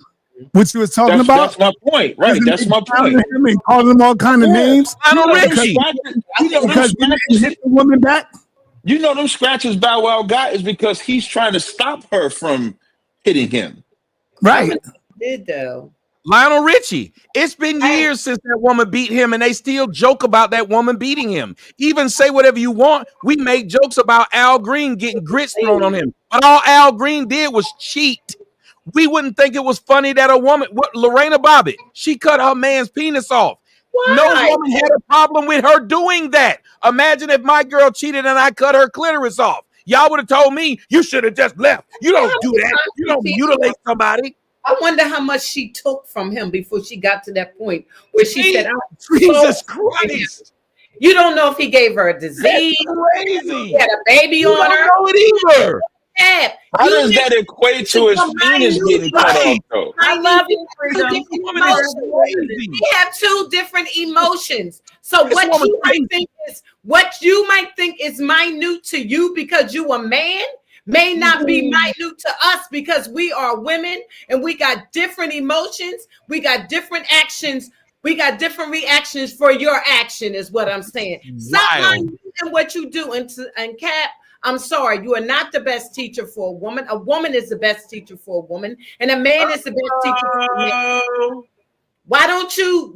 [SPEAKER 1] What you was talking about?
[SPEAKER 7] That's my point, right? That's my point.
[SPEAKER 1] And calling them all kind of names.
[SPEAKER 7] Because he
[SPEAKER 1] didn't hit the woman back.
[SPEAKER 7] You know them scratches Bow Wow got is because he's trying to stop her from hitting him.
[SPEAKER 1] Right.
[SPEAKER 6] Did though.
[SPEAKER 9] Lionel Richie. It's been years since that woman beat him, and they still joke about that woman beating him. Even say whatever you want. We make jokes about Al Green getting grits thrown on him, but all Al Green did was cheat. We wouldn't think it was funny that a woman, Lorena Bobbitt, she cut her man's penis off. Why? No woman had a problem with her doing that. Imagine if my girl cheated and I cut her clitoris off. Y'all would have told me, you should have just left. You don't do that. You don't mutilate somebody.
[SPEAKER 6] I wonder how much she took from him before she got to that point where she said,
[SPEAKER 9] Jesus Christ.
[SPEAKER 6] You don't know if he gave her a disease.
[SPEAKER 9] That's crazy.
[SPEAKER 6] He had a baby on her.
[SPEAKER 9] I don't know it either.
[SPEAKER 7] How does that equate to his penis getting cut off, though?
[SPEAKER 4] I love you, Freedom.
[SPEAKER 6] We have two different emotions. So what you might think is minute to you because you a man may not be minute to us because we are women and we got different emotions. We got different actions. We got different reactions for your action is what I'm saying. Stop minute in what you do. And Cap, I'm sorry, you are not the best teacher for a woman. A woman is the best teacher for a woman, and a man is the best teacher for a man. Why don't you?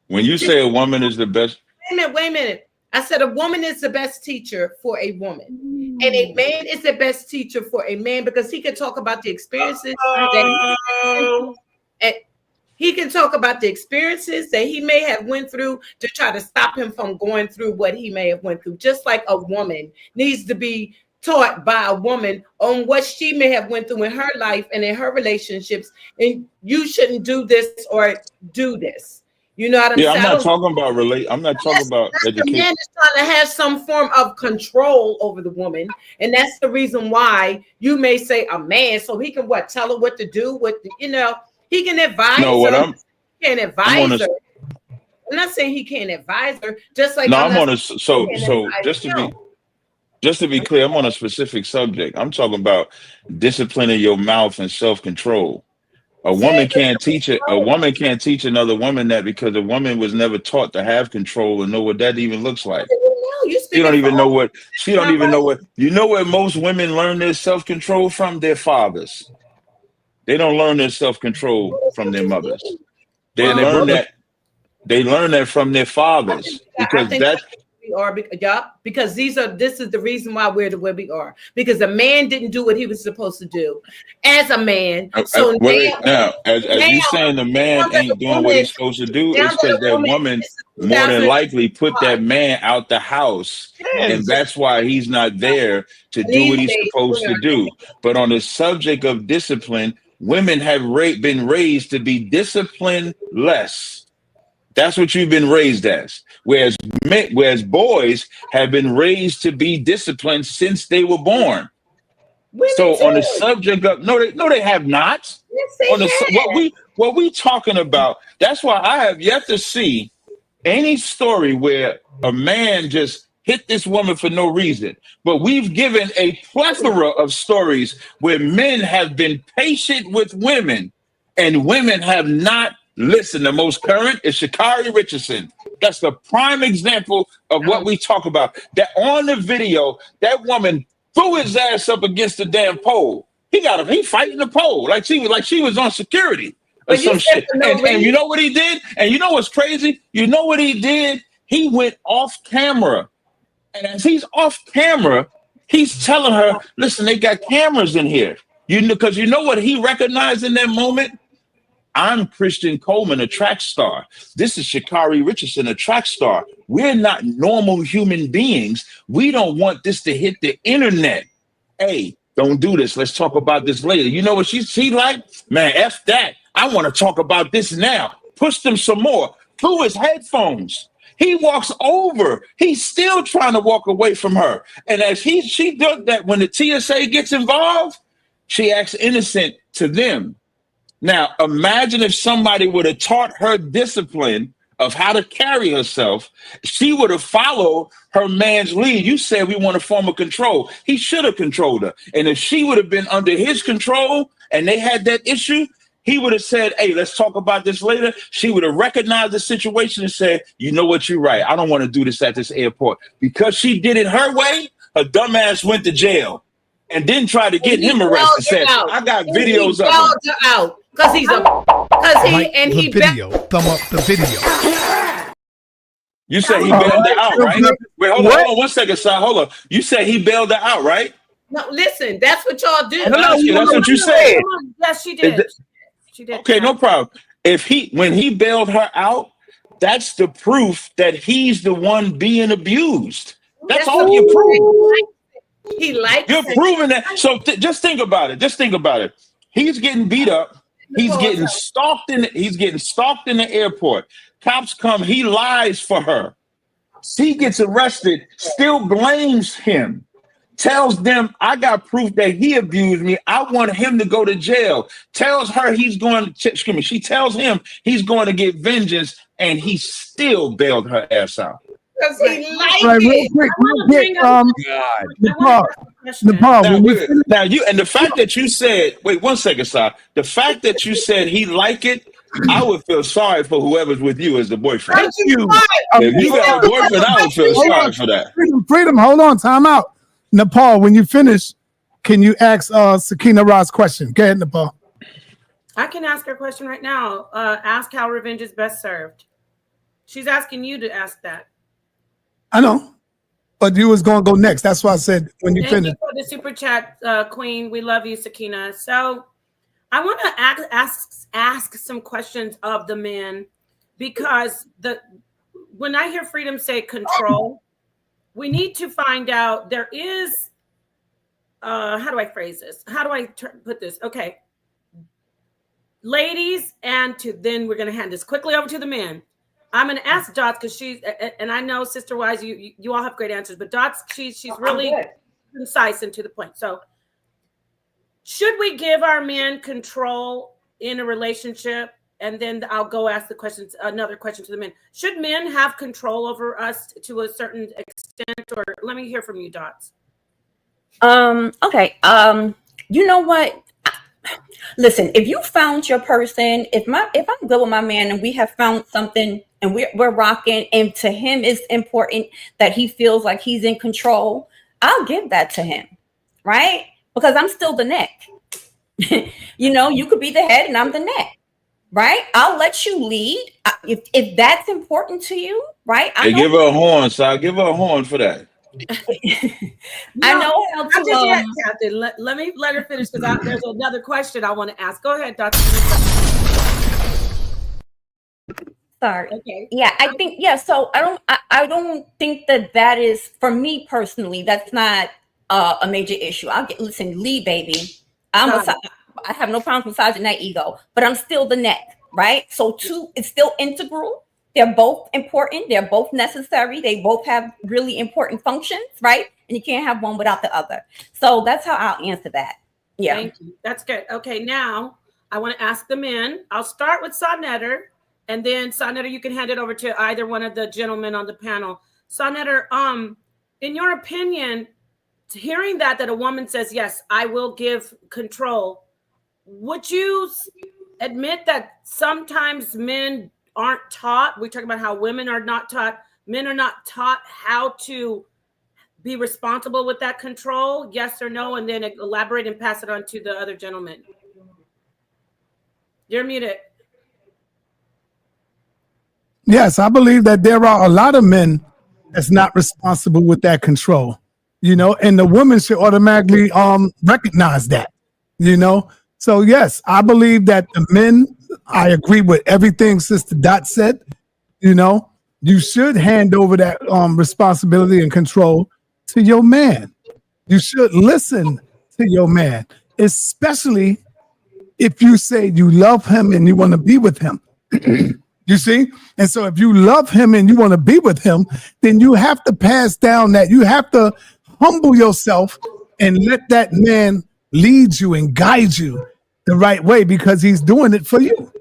[SPEAKER 7] When you say a woman is the best,
[SPEAKER 6] wait a minute. I said a woman is the best teacher for a woman, and a man is the best teacher for a man because he can talk about the experiences he can talk about the experiences that he may have went through to try to stop him from going through what he may have went through. Just like a woman needs to be taught by a woman on what she may have went through in her life and in her relationships. And you shouldn't do this or do this. You know what I'm saying?
[SPEAKER 7] I'm not talking about I'm not talking about education.
[SPEAKER 6] The man is trying to have some form of control over the woman, and that's the reason why you may say a man, so he can tell her what to do. He can advise her. He can advise her. I'm not saying he can't advise her. Just like
[SPEAKER 7] just to be clear, I'm on a specific subject. I'm talking about disciplining your mouth and self-control. A woman can't teach another woman that because a woman was never taught to have control and know what that even looks like. She don't even know what. You know where most women learn their self-control from? Their fathers. They don't learn their self-control from their mothers. They learn that from their fathers because
[SPEAKER 6] because this is the reason why we're the way we are, because a man didn't do what he was supposed to do as a man. So
[SPEAKER 7] as you saying the man ain't doing what he's supposed to do, it's because that woman more than likely put that man out the house, and that's why he's not there to do what he's supposed to do. But on the subject of discipline, women have been raised to be disciplined less. That's what you've been raised as. Whereas boys have been raised to be disciplined since they were born. On the subject of no, they have not. What we talking about? That's why I have yet to see any story where a man just hit this woman for no reason. But we've given a plethora of stories where men have been patient with women and women have not listened. The most current is Sha'Carri Richardson. That's the prime example of what we talk about. That on the video, that woman threw his ass up against the damn pole. He fighting the pole like she was on security. or
[SPEAKER 6] But you
[SPEAKER 7] some
[SPEAKER 6] said
[SPEAKER 7] shit.
[SPEAKER 6] for no
[SPEAKER 7] And you
[SPEAKER 6] reason.
[SPEAKER 7] know what he did? And you know what's crazy? You know what he did? He went off camera. And as he's off camera, he's telling her, listen, they got cameras in here. You know, because you know what he recognized in that moment? I'm Christian Coleman, a track star. This is Sha'Carri Richardson, a track star. We're not normal human beings. We don't want this to hit the internet. Hey, don't do this. Let's talk about this later. You know what she like? Man, F that. I want to talk about this now. Push them some more. Through his headphones. He walks over. He's still trying to walk away from her. And as she does that, when the TSA gets involved, she acts innocent to them. Now, imagine if somebody would have taught her discipline of how to carry herself. She would have followed her man's lead. You said we want a form of control. He should have controlled her. And if she would have been under his control and they had that issue, he would have said, hey, let's talk about this later. She would have recognized the situation and said, you know what, you're right. I don't want to do this at this airport. Because she did it her way, her dumbass went to jail and then tried to get him arrested. Said, I got videos of him.
[SPEAKER 6] Out. Because he's he
[SPEAKER 1] video. Thumb up the video.
[SPEAKER 7] You said he bailed her out, right? Wait, hold on 1 second, Si. Hold on. You said he bailed her out, right?
[SPEAKER 6] No, listen, that's what y'all do.
[SPEAKER 7] That's what you said.
[SPEAKER 4] Yes, she did. She did.
[SPEAKER 7] Okay, no problem. When he bailed her out, that's the proof that he's the one being abused. That's all you prove.
[SPEAKER 6] He likes
[SPEAKER 7] You're proving that. So just think about it. Just think about it. He's getting beat up. He's getting stalked in the airport. Cops come. He lies for her. She gets arrested. Still blames him. Tells them, I got proof that he abused me. I want him to go to jail. Tells her she tells him he's going to get vengeance, and he still bailed her ass out.
[SPEAKER 6] Because he likes
[SPEAKER 1] real quick. Now,
[SPEAKER 7] and the fact that you said, wait 1 second, Si. The fact that you said he like it, I would feel sorry for whoever's with you as the boyfriend.
[SPEAKER 1] Thank you.
[SPEAKER 7] If you got a boyfriend, I would feel sorry for that.
[SPEAKER 1] Freedom. Hold on. Time out. Napah, when you finish, can you ask Sakina Ra's question? Go ahead, Napah.
[SPEAKER 4] I can ask her a question right now. Ask how revenge is best served. She's asking you to ask that.
[SPEAKER 1] I know, but you was going to go next. That's why I said when you finish.
[SPEAKER 4] Thank you for the super chat, Queen. We love you, Sakina. So I want to ask some questions of the men, because when I hear Freedom say control, we need to find out there is, how do I phrase this? How do I put this? Okay. Ladies, then we're going to hand this quickly over to the men. I'm going to ask Dots, because and I know Sister Wize, you all have great answers, but Dots, she's really concise and to the point. So should we give our men control in a relationship? And then I'll go ask another question to the men. Should men have control over us to a certain extent? Or let me hear from you, Dots.
[SPEAKER 5] Okay. You know what? Listen, if you found your person, if I'm good with my man and we have found something and we're rocking, and to him it's important that he feels like he's in control, I'll give that to him, right? Because I'm still the neck. You could be the head and I'm the neck. Right, I'll let you lead if that's important to you. Right,
[SPEAKER 7] Give her a horn, so give her a horn for that.
[SPEAKER 5] I know how to.
[SPEAKER 4] Just yet, Captain. Let me let her finish, because there's another question I want to ask. Go ahead, Dr.
[SPEAKER 5] Sorry.
[SPEAKER 4] Okay.
[SPEAKER 5] Yeah, I think So I don't think that is, for me personally, that's not a major issue. Lead, baby. I have no problem massaging that ego, but I'm still the neck, right? So it's still integral. They're both important. They're both necessary. They both have really important functions, right? And you can't have one without the other. So that's how I'll answer that. Yeah.
[SPEAKER 4] Thank you. That's good. Okay, now I want to ask the men. I'll start with Sonetter, and then Sonetter, you can hand it over to either one of the gentlemen on the panel. Sonetter, in your opinion, hearing that a woman says, yes, I will give control, would you admit that sometimes men aren't taught? We talk about how women are not taught. Men are not taught how to be responsible with that control. Yes or no? And then elaborate and pass it on to the other gentleman. You're muted.
[SPEAKER 1] Yes, I believe that there are a lot of men that's not responsible with that control, and the woman should automatically recognize that, you know. So yes, I believe that the men, I agree with everything Sister.Dot said, you should hand over that responsibility and control to your man. You should listen to your man, especially if you say you love him and you want to be with him. You see? And so if you love him and you want to be with him, then you have to pass down that. You have to humble yourself and let that man lead you and guide you the right way because he's doing it for you.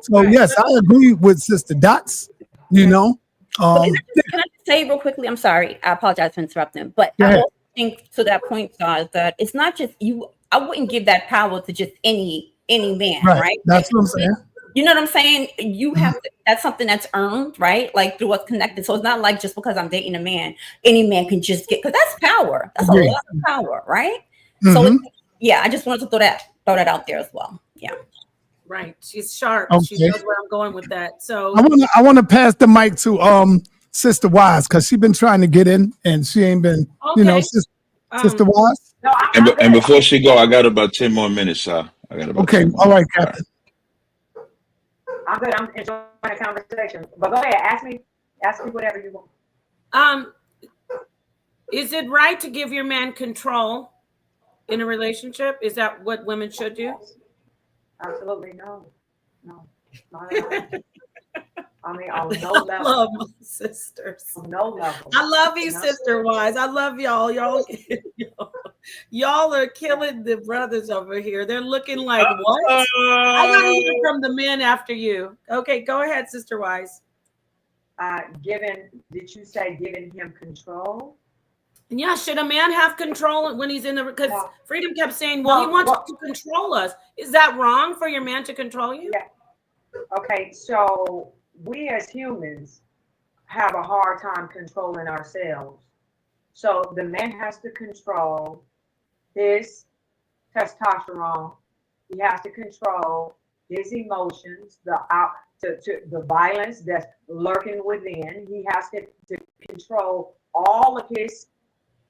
[SPEAKER 1] So yes, I agree with Sister.Dots,
[SPEAKER 5] Can I just say real quickly? I'm sorry. I apologize for interrupting. But I also think to that point, guys, that it's not just you. I wouldn't give that power to just any man, right?
[SPEAKER 1] That's what I'm saying.
[SPEAKER 5] You know what I'm saying? You have to, that's something that's earned, right? Like through what's connected. So it's not like just because I'm dating a man, any man can just get, because that's power. That's a lot of power, right? So I just wanted to throw that out there as well. Yeah.
[SPEAKER 4] Right. She's sharp.
[SPEAKER 1] Okay.
[SPEAKER 4] She knows where I'm going with that. So
[SPEAKER 1] I want to pass the mic to Sister Wize because she's been trying to get in and she ain't been, Sister Wize.
[SPEAKER 8] No,
[SPEAKER 7] And before she go, I got about 10 more minutes, I got about 10 more.
[SPEAKER 1] All right, Captain.
[SPEAKER 8] I'm good. I'm enjoying the conversation. But go ahead, ask me whatever you want.
[SPEAKER 4] Is it right to give your man control in a relationship? Is that what women should do?
[SPEAKER 8] Absolutely no. Not at all. I mean, on no level.
[SPEAKER 4] I love my sisters.
[SPEAKER 8] On no level.
[SPEAKER 4] I love you, Sister Wize. I love y'all. Y'all are killing the brothers over here. They're looking like, what? I want to hear from the men after you. Okay, go ahead, Sister Wize.
[SPEAKER 8] Did you say giving him control?
[SPEAKER 4] Yeah, should a man have control when he's in the, because Freedom kept saying, well, he wants to control us. Is that wrong for your man to control you?
[SPEAKER 8] Yeah. Okay, so we as humans have a hard time controlling ourselves. So the man has to control his testosterone. He has to control his emotions, the violence that's lurking within. He has to control all of his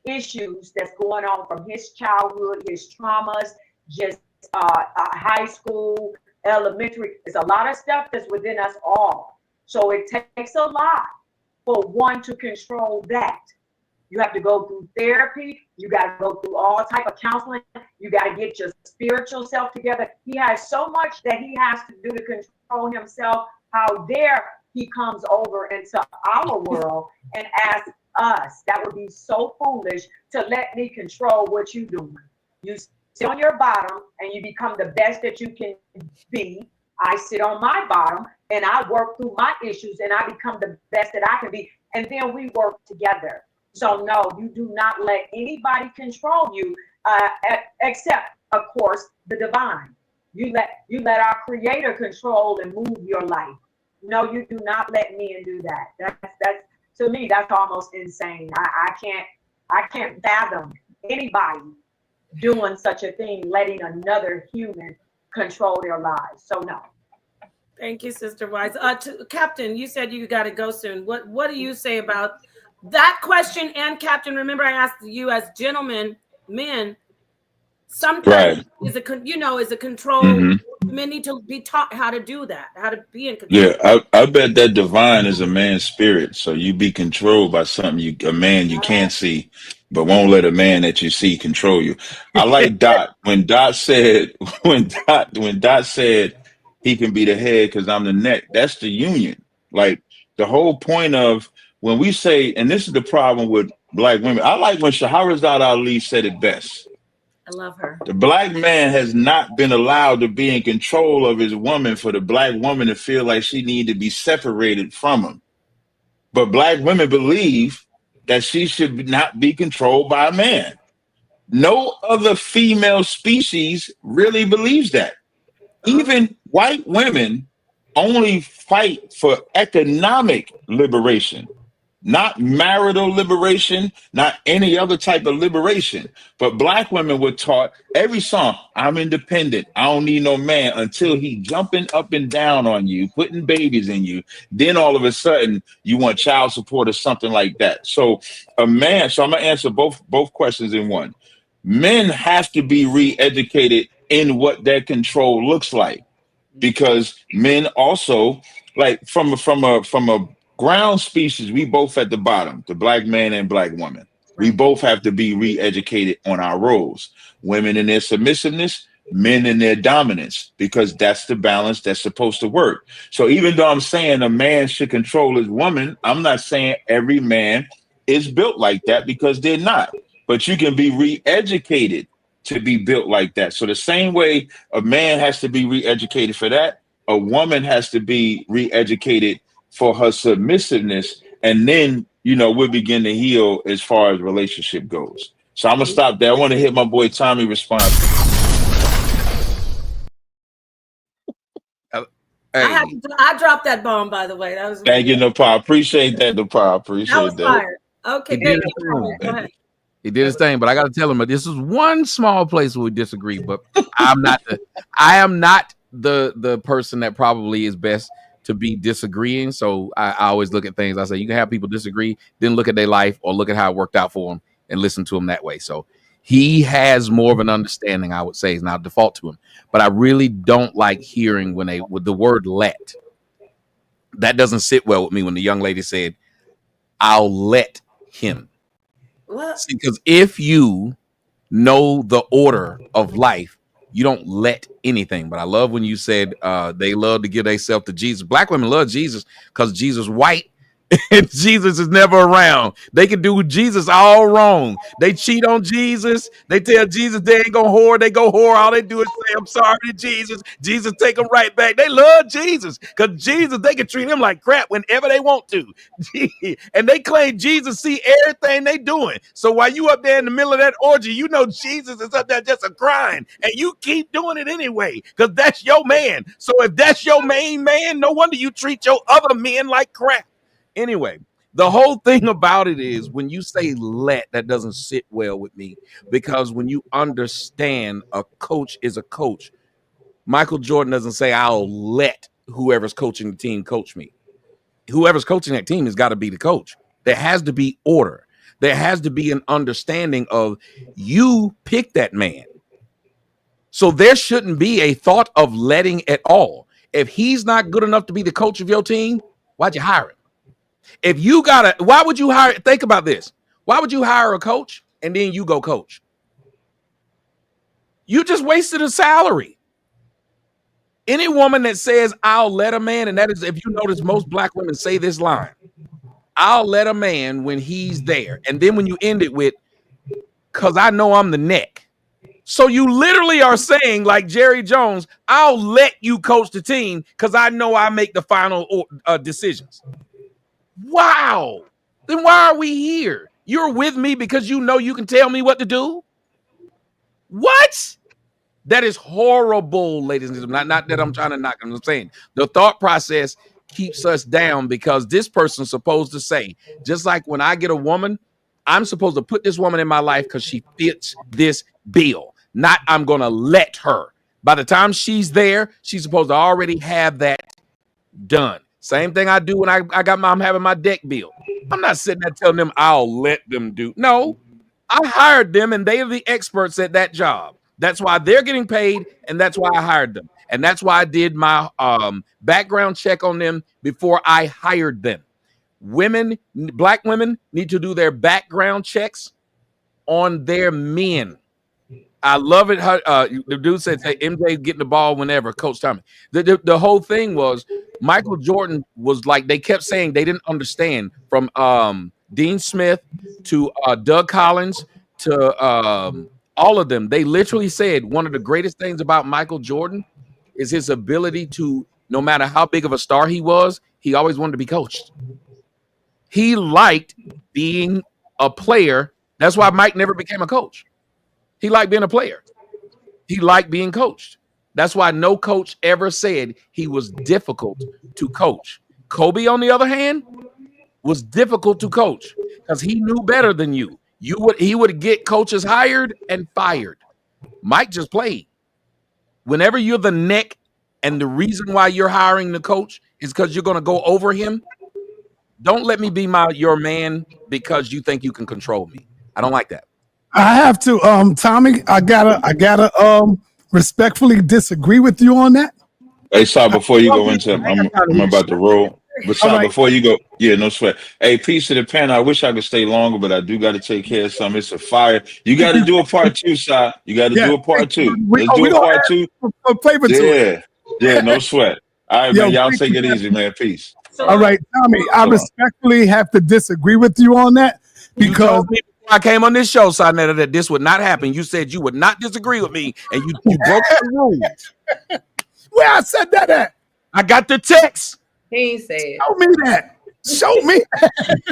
[SPEAKER 8] issues that's going on from his childhood, his traumas, just high school, elementary. There's a lot of stuff that's within us all. So it takes a lot for one to control that. You have to go through therapy. You got to go through all type of counseling. You got to get your spiritual self together. He has so much that he has to do to control himself. How dare he comes over into our world and asks us? That would be so foolish to let me control what you're doing. You sit on your bottom and you become the best that you can be. I sit on my bottom and I work through my issues and I become the best that I can be. And then we work together. So no, you do not let anybody control you, except, of course, the divine. You let our Creator control and move your life. No, you do not let men do that. That's to me, that's almost insane. I can't fathom anybody doing such a thing, letting another human control their lives. So no.
[SPEAKER 4] Thank you, Sister Wize. Captain, you said you got to go soon. What do you say about that question? And Captain, remember I asked you as gentlemen, men, sometimes is a control. Men need to be taught how to do that, how to be in control.
[SPEAKER 7] Yeah, I bet that divine is a man's spirit. So you be controlled by something a man you can't see, but won't let a man that you see control you. I like Dot. When Dot said he can be the head because I'm the neck, that's the union. Like the whole point of when we say, and this is the problem with black women. I like when Shadah Ali said it best.
[SPEAKER 4] I love her.
[SPEAKER 7] The black man has not been allowed to be in control of his woman for the black woman to feel like she need to be separated from him. But black women believe that she should not be controlled by a man. No other female species really believes that. Even white women only fight for economic liberation. not marital liberation, not any other type of liberation. But black women were taught every song, I'm independent. I don't need no man until he jumping up and down on you, putting babies in you. Then all of a sudden you want child support or something like that. So a man, so I'm gonna answer both questions in one. Men have to be re-educated in what their control looks like, because men also, like from a ground species, we both at the bottom, the black man and black woman. We both have to be re-educated on our roles. Women in their submissiveness, men in their dominance, because that's the balance that's supposed to work. So even though I'm saying a man should control his woman, I'm not saying every man is built like that, because they're not. But you can be re-educated to be built like that. So the same way a man has to be re-educated for that, a woman has to be re-educated for her submissiveness, and then we'll begin to heal as far as relationship goes. So I'm gonna stop there. I want to hear my boy Tommy respond.
[SPEAKER 4] I dropped that bomb, by the way. That was
[SPEAKER 7] thank you, Napah. Appreciate that, Napah. Appreciate that.
[SPEAKER 4] Fire. Okay, thank you. Go ahead.
[SPEAKER 9] He did his thing, but I got to tell him that this is one small place where we disagree. But I am not the person that probably is best to be disagreeing. So I always look at things. I say you can have people disagree, then look at their life or look at how it worked out for them and listen to them that way. So he has more of an understanding, I would say, is not default to him. But I really don't like hearing with the word "let." That doesn't sit well with me when the young lady said, "I'll let him."
[SPEAKER 4] What?
[SPEAKER 9] Because if you know the order of life, you don't let anything. But I love when you said they love to give themselves to Jesus. Black women love Jesus because Jesus white and Jesus is never around. They can do Jesus all wrong. They cheat on Jesus. They tell Jesus they ain't gonna whore. They go whore. All they do is say, I'm sorry to Jesus. Jesus take them right back. They love Jesus because Jesus, they can treat him like crap whenever they want to. And they claim Jesus see everything they doing. So while you up there in the middle of that orgy, you know Jesus is up there just a crying. And you keep doing it anyway because that's your man. So if that's your main man, no wonder you treat your other men like crap. Anyway, the whole thing about it is when you say let, that doesn't sit well with me, because when you understand a coach is a coach, Michael Jordan doesn't say I'll let whoever's coaching the team coach me. Whoever's coaching that team has got to be the coach. There has to be order. There has to be an understanding of you pick that man. So there shouldn't be a thought of letting at all. If he's not good enough to be the coach of your team, why'd you hire him? If you why would you hire? Think about this. Why would you hire a coach and then you go coach? You just wasted a salary. Any woman that says, I'll let a man, and that is, if you notice, most black women say this line, I'll let a man when he's there. And then when you end it with, because I know I'm the neck. So you literally are saying, like Jerry Jones, I'll let you coach the team because I know I make the final decisions. Wow. Then why are we here? You're with me because you know you can tell me what to do? What? That is horrible, ladies and gentlemen. Not that I'm trying to knock them. I'm saying the thought process keeps us down because this person's supposed to say, just like when I get a woman, I'm supposed to put this woman in my life because she fits this bill. Not I'm going to let her. By the time she's there, she's supposed to already have that done. Same thing I do when I'm having my deck bill. I'm not sitting there telling them I'll let them do. No, I hired them and they are the experts at that job. That's why they're getting paid and that's why I hired them. And that's why I did my background check on them before I hired them. Black women need to do their background checks on their men. I love it. The dude said, hey, MJ getting the ball whenever, Coach Tommy. The whole thing was Michael Jordan was like, they kept saying they didn't understand from Dean Smith to Doug Collins to all of them. They literally said one of the greatest things about Michael Jordan is his ability to, no matter how big of a star he was, he always wanted to be coached. He liked being a player. That's why Mike never became a coach. He liked being a player. He liked being coached. That's why no coach ever said he was difficult to coach. Kobe, on the other hand, was difficult to coach because he knew better than you. He would get coaches hired and fired. Mike just played. Whenever you're the neck and the reason why you're hiring the coach is because you're going to go over him, don't let me be your man because you think you can control me. I don't like that.
[SPEAKER 1] I have to, Tommy, I gotta respectfully disagree with you on that.
[SPEAKER 7] Hey, sorry, before you go into I'm about to roll. But sorry,
[SPEAKER 1] right.
[SPEAKER 7] before you go, yeah, no sweat. Hey, peace to the panel. I wish I could stay longer, but I do got to take care of something. It's a fire. You got to do a part 2, Si. You got to do a part 2. Let's do a part 2.
[SPEAKER 1] Flavor to it.
[SPEAKER 7] Yeah, no sweat. All right, man. Y'all take it easy, man. Peace.
[SPEAKER 1] All right, Tommy, I respectfully have to disagree with you on that because
[SPEAKER 9] you told me before I came on this show, Sonetta, that this would not happen. You said you would not disagree with me, and you broke the rules.
[SPEAKER 1] Where I said that at?
[SPEAKER 9] I got the text.
[SPEAKER 6] He ain't say it.
[SPEAKER 1] Show me that. Show me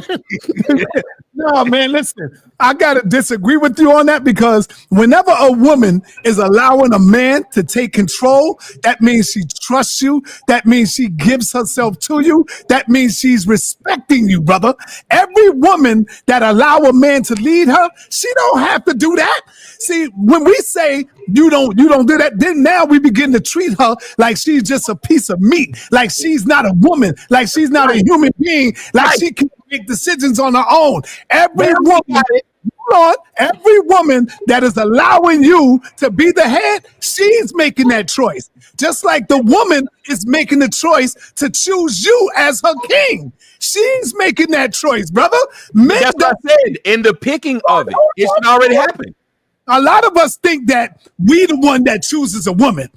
[SPEAKER 1] that. No, man, listen. I got to disagree with you on that because whenever a woman is allowing a man to take control, that means she trusts you. That means she gives herself to you. That means she's respecting you, brother. Every woman that allow a man to lead her, she don't have to do that. See, when we say you don't do that, then now we begin to treat her like she's just a piece of meat, like she's not a woman, like she's not a human being, like she can make decisions on her own. Every woman that is allowing you to be the head, she's making that choice. Just like the woman is making the choice to choose you as her king. She's making that choice, brother.
[SPEAKER 9] That's what I said. In the picking of it, it should already happen.
[SPEAKER 1] A lot of us think that we the one that chooses a woman.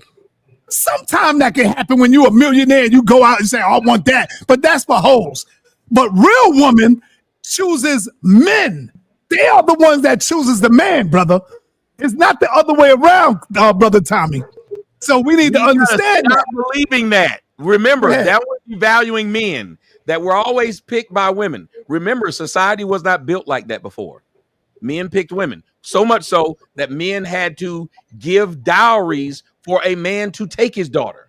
[SPEAKER 1] Sometimes that can happen when you're a millionaire and you go out and say, I want that. But that's for hoes. But real woman chooses men. They are the ones that chooses the man, brother. It's not the other way around, brother Tommy. So we need to understand that.
[SPEAKER 9] Believing that. Remember, that was devaluing men that were always picked by women. Remember, society was not built like that before. Men picked women. So much so that men had to give dowries for a man to take his daughter.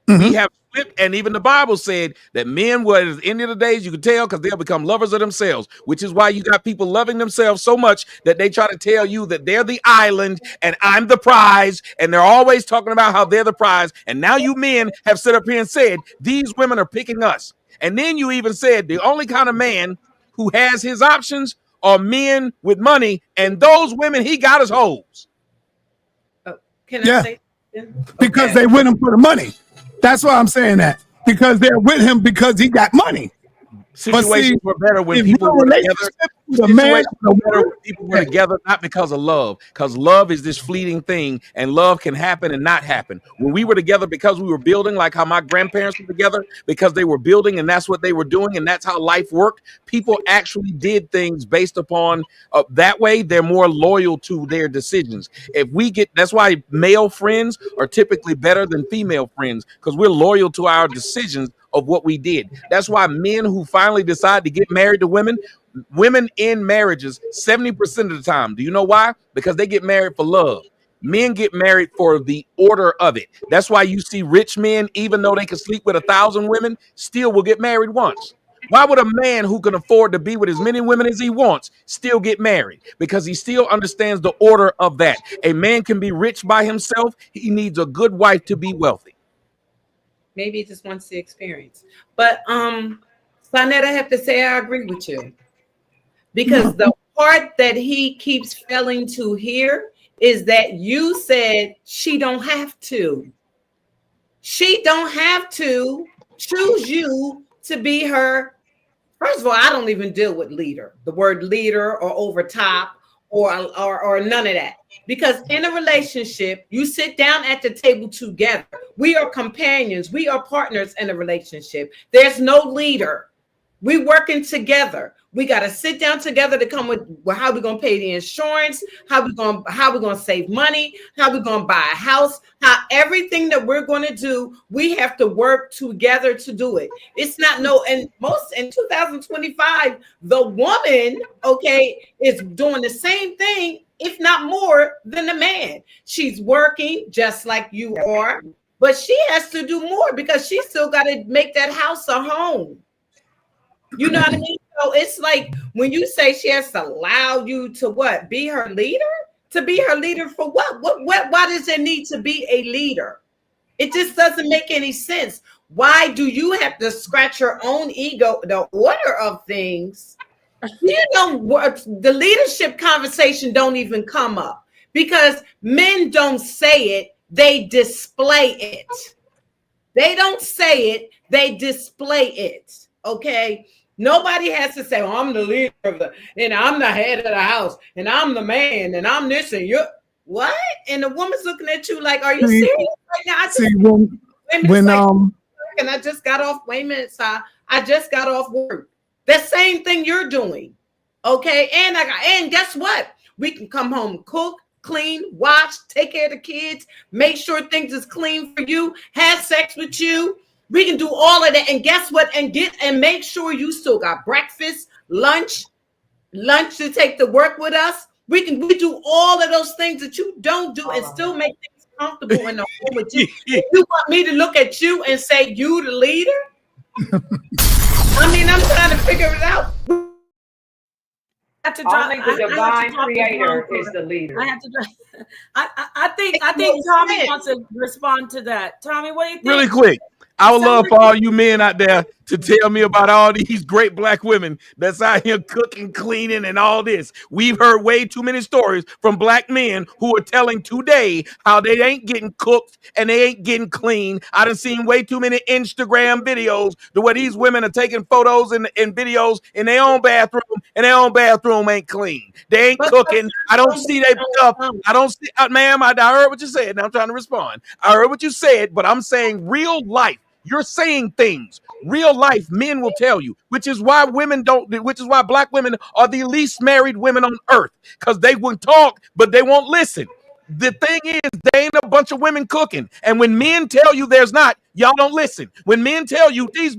[SPEAKER 9] We have flipped, and even the Bible said that men were, at the end of the days, you could tell because they'll become lovers of themselves, which is why you got people loving themselves so much that they try to tell you that they're the island and I'm the prize, and they're always talking about how they're the prize. And now you men have stood up here and said, these women are picking us. And then you even said the only kind of man who has his options are men with money, and those women he got as hoes.
[SPEAKER 6] Can I say?
[SPEAKER 1] Because they with him for the money. That's why I'm saying that. Because they're with him because he got money.
[SPEAKER 9] Situations were better when people were together. People were together, not because of love, because love is this fleeting thing, and love can happen and not happen. When we were together because we were building, like how my grandparents were together because they were building, and that's what they were doing, and that's how life worked. People actually did things based upon that way. They're more loyal to their decisions. That's why male friends are typically better than female friends, because we're loyal to our decisions of what we did. That's why men who finally decide to get married to women in marriages 70% of the time. Do you know why? Because they get married for love. Men get married for the order of it. That's why you see rich men, even though they can sleep with 1,000 women, still will get married once. Why would a man who can afford to be with as many women as he wants still get married? Because he still understands the order of that. A man can be rich by himself. He needs a good wife to be wealthy.
[SPEAKER 6] Maybe he just wants the experience. But Sonetta, I have to say I agree with you. Because the part that he keeps failing to hear is that you said she don't have to. She don't have to choose you to be her. First of all, I don't even deal with leader, the word leader or over top or none of that. Because in a relationship, you sit down at the table together. We are companions. We are partners in a relationship. There's no leader. We working together. We got to sit down together to come with how we're going to pay the insurance, how we're going to save money, how we're going to buy a house, how everything that we're going to do, we have to work together to do it. It's not in 2025, the woman, is doing the same thing, if not more than the man. She's working just like you are. but she has to do more because she still got to make that house a home. You know what I mean? So it's like when you say she has to allow you to what? Be her leader? To be her leader for what? Why does there need to be a leader? It just doesn't make any sense. Why do you have to scratch your own ego? The order of things, you know, what the leadership conversation don't even come up because men don't say it, they display it. They don't say it, they display it. Okay. Nobody has to say, I'm the leader of and I'm the head of the house, and I'm the man, and I'm this, and you're what? And the woman's looking at you like, are you serious right now? And I just got off. Wait a minute, Si. I just got off work. The same thing you're doing. Okay. And guess what? We can come home, cook, clean, wash, take care of the kids, make sure things is clean for you, have sex with you. We can do all of that. And guess what? And make sure you still got breakfast, lunch to take to work with us. We do all of those things that you don't do and still make things comfortable in the home with you. You want me to look at you and say you the leader? I mean, I'm trying to figure it out.
[SPEAKER 8] Only the divine creator is the leader.
[SPEAKER 4] I think Tommy wants to respond to that. Tommy, what do you think?
[SPEAKER 9] Really quick. I would love for all you men out there to tell me about all these great black women that's out here cooking, cleaning, and all this. We've heard way too many stories from black men who are telling today how they ain't getting cooked and they ain't getting clean. I done seen way too many Instagram videos to where these women are taking photos and videos in their own bathroom, and their own bathroom ain't clean. They ain't cooking. I don't see their stuff. I don't see, ma'am, I heard what you said. Now I'm trying to respond. I heard what you said, but I'm saying real life. You're saying things. Real life men will tell you, which is why black women are the least married women on earth, because they will talk, but they won't listen. The thing is, there ain't a bunch of women cooking. And when men tell you there's not, y'all don't listen. When men tell you these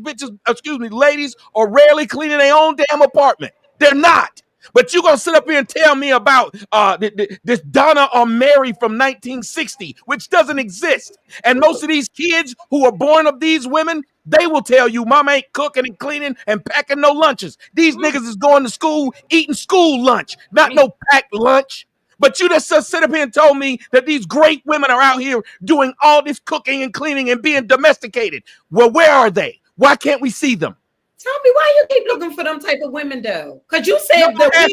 [SPEAKER 9] ladies are rarely cleaning their own damn apartment, they're not. But you're going to sit up here and tell me about this Donna or Mary from 1960, which doesn't exist. And most of these kids who are born of these women, they will tell you, mama ain't cooking and cleaning and packing no lunches. These niggas is going to school, eating school lunch, not no packed lunch. But you just sit up here and told me that these great women are out here doing all this cooking and cleaning and being domesticated. Well, where are they? Why can't we see them?
[SPEAKER 6] Tell me why you keep looking for them type of women, though. Because you said that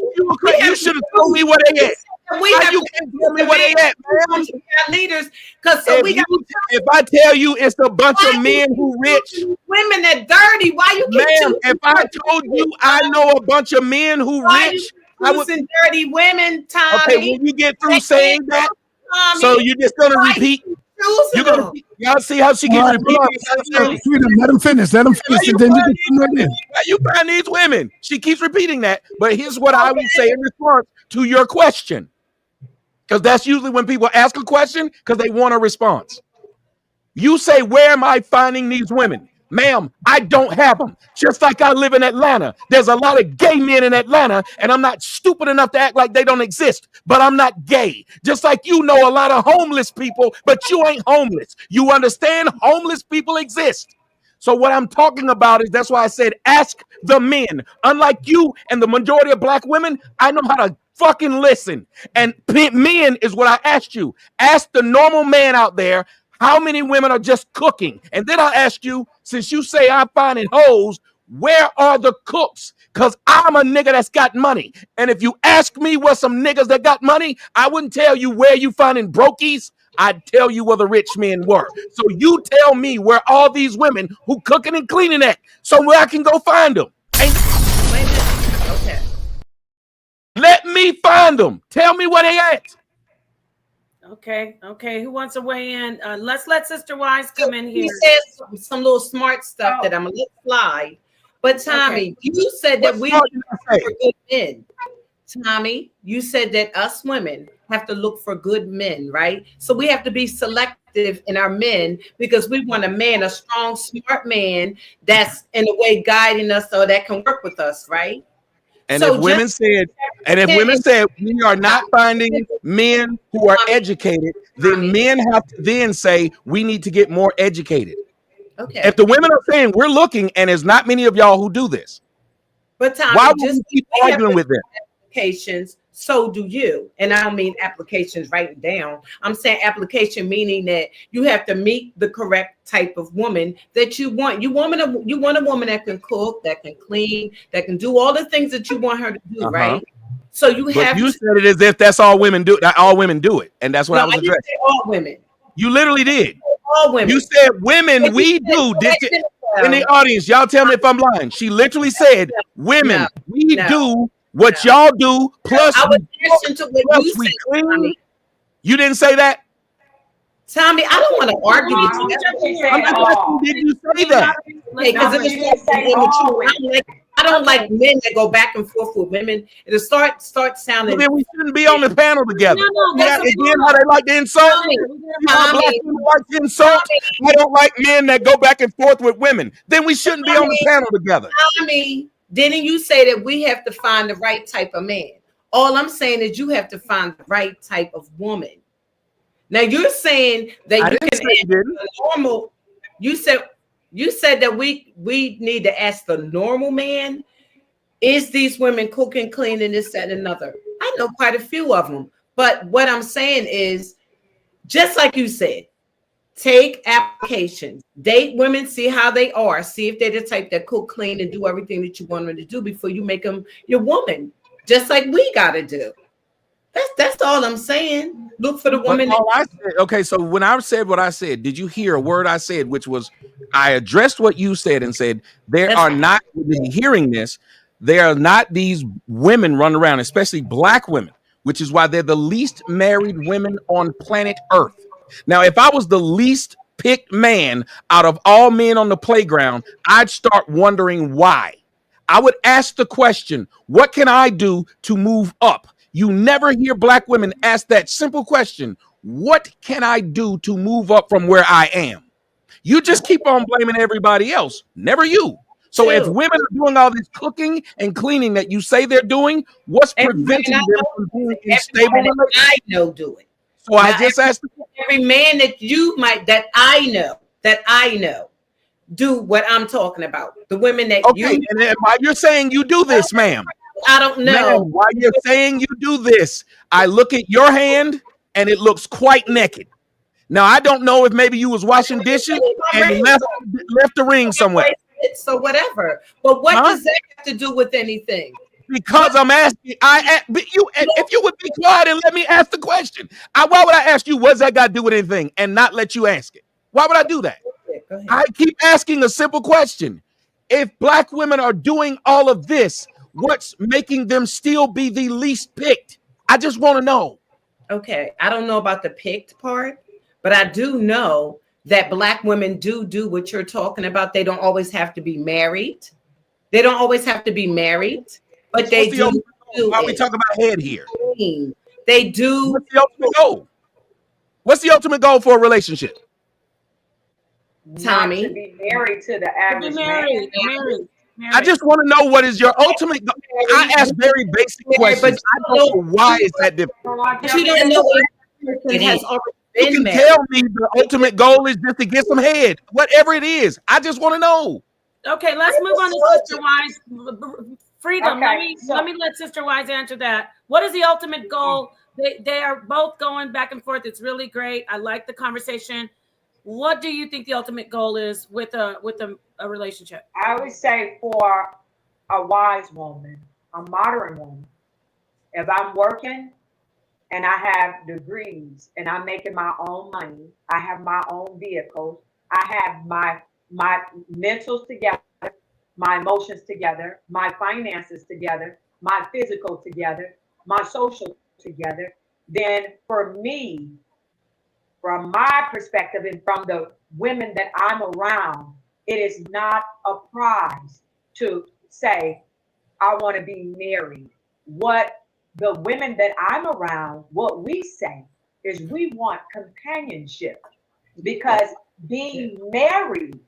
[SPEAKER 9] you should have told me where they at. You can't tell me where they at, man.
[SPEAKER 6] Leaders, because
[SPEAKER 9] if I tell you it's a bunch of men who rich,
[SPEAKER 6] women that dirty, why you keep
[SPEAKER 9] ma'am? If I told you I know a bunch of men who rich,
[SPEAKER 6] I would dirty women. Tommy.
[SPEAKER 9] Okay, when you get through saying that,
[SPEAKER 6] Tommy,
[SPEAKER 9] so you're just gonna repeat. Y'all see how she keeps repeating?
[SPEAKER 1] Let him finish. And then
[SPEAKER 9] you find these women. She keeps repeating that. But here's what I would say in response to your question, because that's usually when people ask a question because they want a response. You say, where am I finding these women? Ma'am, I don't have them. Just like I live in Atlanta. There's a lot of gay men in Atlanta, and I'm not stupid enough to act like they don't exist, but I'm not gay. Just like you know a lot of homeless people, but you ain't homeless. You understand? Homeless people exist. So what I'm talking about is, that's why I said ask the men. Unlike you and the majority of black women, I know how to fucking listen. And men is what I asked you. Ask the normal man out there, how many women are just cooking? And then I'll ask you, since you say I'm finding hoes, where are the cooks? Because I'm a nigga that's got money. And if you ask me where some niggas that got money, I wouldn't tell you where you finding brokies. I'd tell you where the rich men were. So you tell me where all these women who cooking and cleaning at, so where I can go find them. Okay. Let me find them. Tell me where they at.
[SPEAKER 4] Okay. Who wants to weigh in? Let's let Sister Wize come in here.
[SPEAKER 6] He said some little smart stuff that I'm gonna let slide. But Tommy, you said that we look for good men. Tommy, you said that us women have to look for good men, right? So we have to be selective in our men because we want a strong, smart man that's in a way guiding us so that can work with us, right?
[SPEAKER 9] And
[SPEAKER 6] So
[SPEAKER 9] if women said, we are not finding men who are educated, then men have to then say we need to get more educated.
[SPEAKER 6] Okay.
[SPEAKER 9] If the women are saying we're looking, and there's not many of y'all who do this,
[SPEAKER 6] but Tommy,
[SPEAKER 9] why would we keep arguing with them?
[SPEAKER 6] Applications, so do you. And I don't mean applications writing down. I'm saying application meaning that you have to meet the correct type of woman that you want. You want a woman that can cook, that can clean, that can do all the things that you want her to do, right? So you said
[SPEAKER 9] it as if that's all women do. All women do it, and that's what I was addressing.
[SPEAKER 6] All women.
[SPEAKER 9] You literally did.
[SPEAKER 6] All women.
[SPEAKER 9] You said women, we do. In the audience, y'all tell me if I'm lying. She literally said, women, we do what y'all do, plus
[SPEAKER 6] I was listening to what you said,
[SPEAKER 9] clean. You didn't say that?
[SPEAKER 6] Tommy, I don't want to argue with you.
[SPEAKER 9] Did you say that?
[SPEAKER 6] I don't like men that go back and forth with women. It'll start sounding.
[SPEAKER 9] Well, then we shouldn't be on the panel together. Again, how they like to insult. Black people like to insult. I don't like men that go back and forth with women. Then we shouldn't be on the panel together.
[SPEAKER 6] Tommy, didn't you say that we have to find the right type of man? All I'm saying is you have to find the right type of woman. Now you're saying that you can ask the normal. You said that we need to ask the normal man, is these women cooking, cleaning, this, that, and another? I know quite a few of them. But what I'm saying is, just like you said, take applications, date women, see how they are, see if they're the type that cook, clean, and do everything that you want them to do before you make them your woman, just like we got to do. That's all I'm saying. Look for the woman.
[SPEAKER 9] Okay, so when I said what I said, did you hear a word I said, which was I addressed what you said and said there are not hearing this. There are not these women running around, especially black women, which is why they're the least married women on planet Earth. Now, if I was the least picked man out of all men on the playground, I'd start wondering why. I would ask the question, what can I do to move up? You never hear black women ask that simple question. What can I do to move up from where I am? You just keep on blaming everybody else, never you. So if women are doing all this cooking and cleaning that you say they're doing, what's preventing them from being in stable relationships?
[SPEAKER 6] I know do it.
[SPEAKER 9] So I just asked
[SPEAKER 6] every man that I know do what I'm talking about. The women that
[SPEAKER 9] and why you're saying you do this, ma'am?
[SPEAKER 6] I don't know.
[SPEAKER 9] Ma'am, why you're saying you do this? I look at your hand and it looks quite naked. Now I don't know if maybe you was washing dishes and left the ring somewhere.
[SPEAKER 6] So whatever. But what does that have to do with anything?
[SPEAKER 9] Because I'm asking, if you would be quiet and let me ask the question. Why would I ask you, what's that got to do with anything, and not let you ask it? Why would I do that? I keep asking a simple question. If black women are doing all of this, what's making them still be the least picked? I just want to know.
[SPEAKER 6] Okay, I don't know about the picked part, but I do know that black women do what you're talking about. They don't always have to be married. But they do.
[SPEAKER 9] Why are we talking about head here?
[SPEAKER 6] They do.
[SPEAKER 9] What's the ultimate goal? What's the ultimate goal for a relationship?
[SPEAKER 6] Tommy,
[SPEAKER 8] not to be married to the average man.
[SPEAKER 9] I just want to know what is your ultimate goal. I ask very basic questions. I don't know why is that different.
[SPEAKER 6] But you don't know what it has already been.
[SPEAKER 9] You can tell me the ultimate goal is just to get some head, whatever it is. I just want to know.
[SPEAKER 4] Okay, let's move on to Sister Wize. Freedom.
[SPEAKER 8] Okay,
[SPEAKER 4] let me let Sister Wize answer that. What is the ultimate goal? They are both going back and forth. It's really great. I like the conversation. What do you think the ultimate goal is with a relationship?
[SPEAKER 8] I would say for a wise woman, a modern woman, if I'm working and I have degrees and I'm making my own money, I have my own vehicles, I have my mentals together, my emotions together, my finances together, my physical together, my social together, then for me, from my perspective and from the women that I'm around, it is not a prize to say, I want to be married. What the women that I'm around, what we say is we want companionship, because being married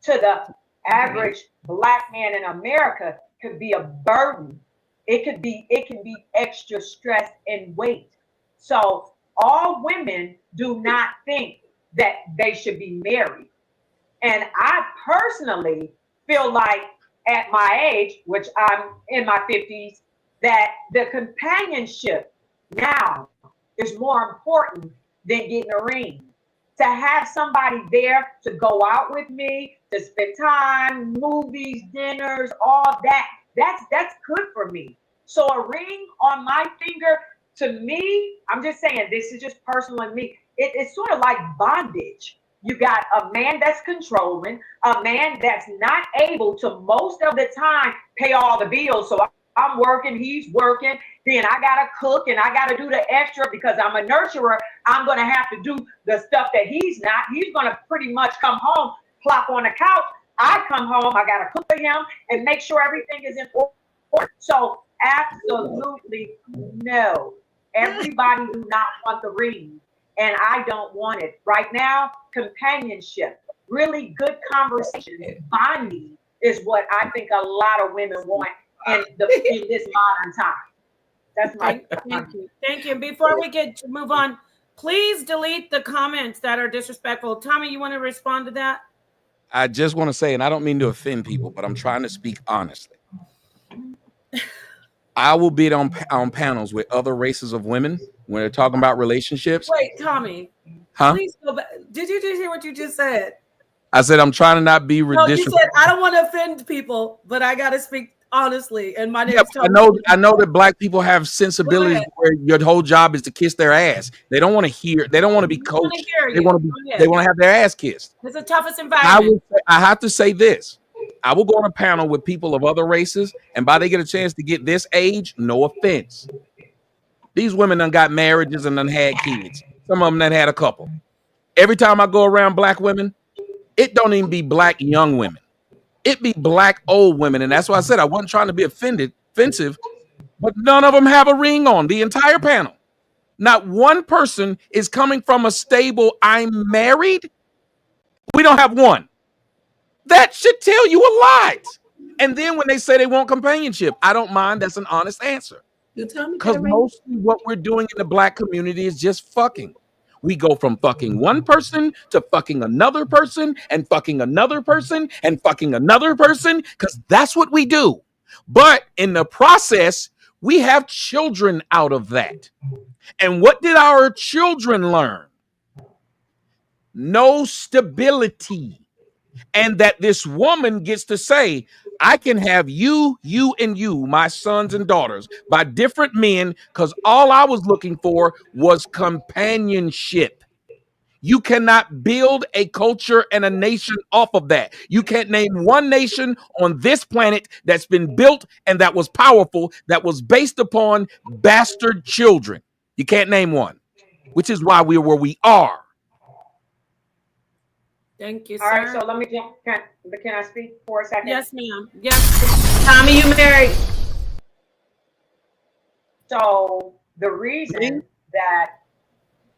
[SPEAKER 8] to the average black man in America could be a burden it can be extra stress and weight. So all women do not think that they should be married. And I personally feel like at my age, which I'm in my 50s, that the companionship now is more important than getting a ring. To have somebody there to go out with me, to spend time, movies, dinners, all that, that's good for me. So a ring on my finger, to me, I'm just saying, this is just personal in me. It's sort of like bondage. You got a man that's controlling, a man that's not able to most of the time pay all the bills. So I'm working, he's working, then I gotta cook and I gotta do the extra because I'm a nurturer. I'm gonna have to do the stuff that he's not. He's gonna pretty much come home, plop on the couch. I come home, I gotta cook for him and make sure everything is in order. So absolutely no. Everybody do not want the ring, and I don't want it. Right now, companionship, really good conversation, bonding is what I think a lot of women want in this modern time. That's my
[SPEAKER 4] thank you. Thank you. Before we move on, please delete the comments that are disrespectful. Tommy, you want to respond to that?
[SPEAKER 9] I just want to say, and I don't mean to offend people, but I'm trying to speak honestly. I will be on panels with other races of women when they're talking about relationships.
[SPEAKER 4] Wait, Tommy.
[SPEAKER 9] Huh?
[SPEAKER 4] Please go back. Did you just hear what you just said?
[SPEAKER 9] I said I'm trying to not be ridiculous.
[SPEAKER 4] No, you said I don't want to offend people, but I got to speak honestly. And my name is Tommy.
[SPEAKER 9] I know that black people have sensibilities where your whole job is to kiss their ass. They don't want to hear. They don't want to be coached. They want to have their ass kissed.
[SPEAKER 4] It's the toughest environment.
[SPEAKER 9] I have to say this. I will go on a panel with people of other races, and by they get a chance to get this age, no offense. These women done got marriages and done had kids. Some of them done had a couple. Every time I go around black women, it don't even be black young women. It be black old women. And that's why I said I wasn't trying to be offensive, but none of them have a ring on the entire panel. Not one person is coming from a stable, I'm married. We don't have one. That should tell you a lot. And then when they say they want companionship, I don't mind. That's an honest answer. Because mostly what we're doing in the black community is just fucking. We go from fucking one person to fucking another person and fucking another person and fucking another person, because that's what we do. But in the process, we have children out of that. And what did our children learn? No stability. And that this woman gets to say, I can have you, and you, my sons and daughters, by different men, because all I was looking for was companionship. You cannot build a culture and a nation off of that. You can't name one nation on this planet that's been built and that was powerful, that was based upon bastard children. You can't name one, which is why we're where we are.
[SPEAKER 4] Thank you, sir.
[SPEAKER 8] All right, so let me jump. Can I speak for a second?
[SPEAKER 4] Yes, ma'am. Yes. Tommy, you married.
[SPEAKER 8] So the reason that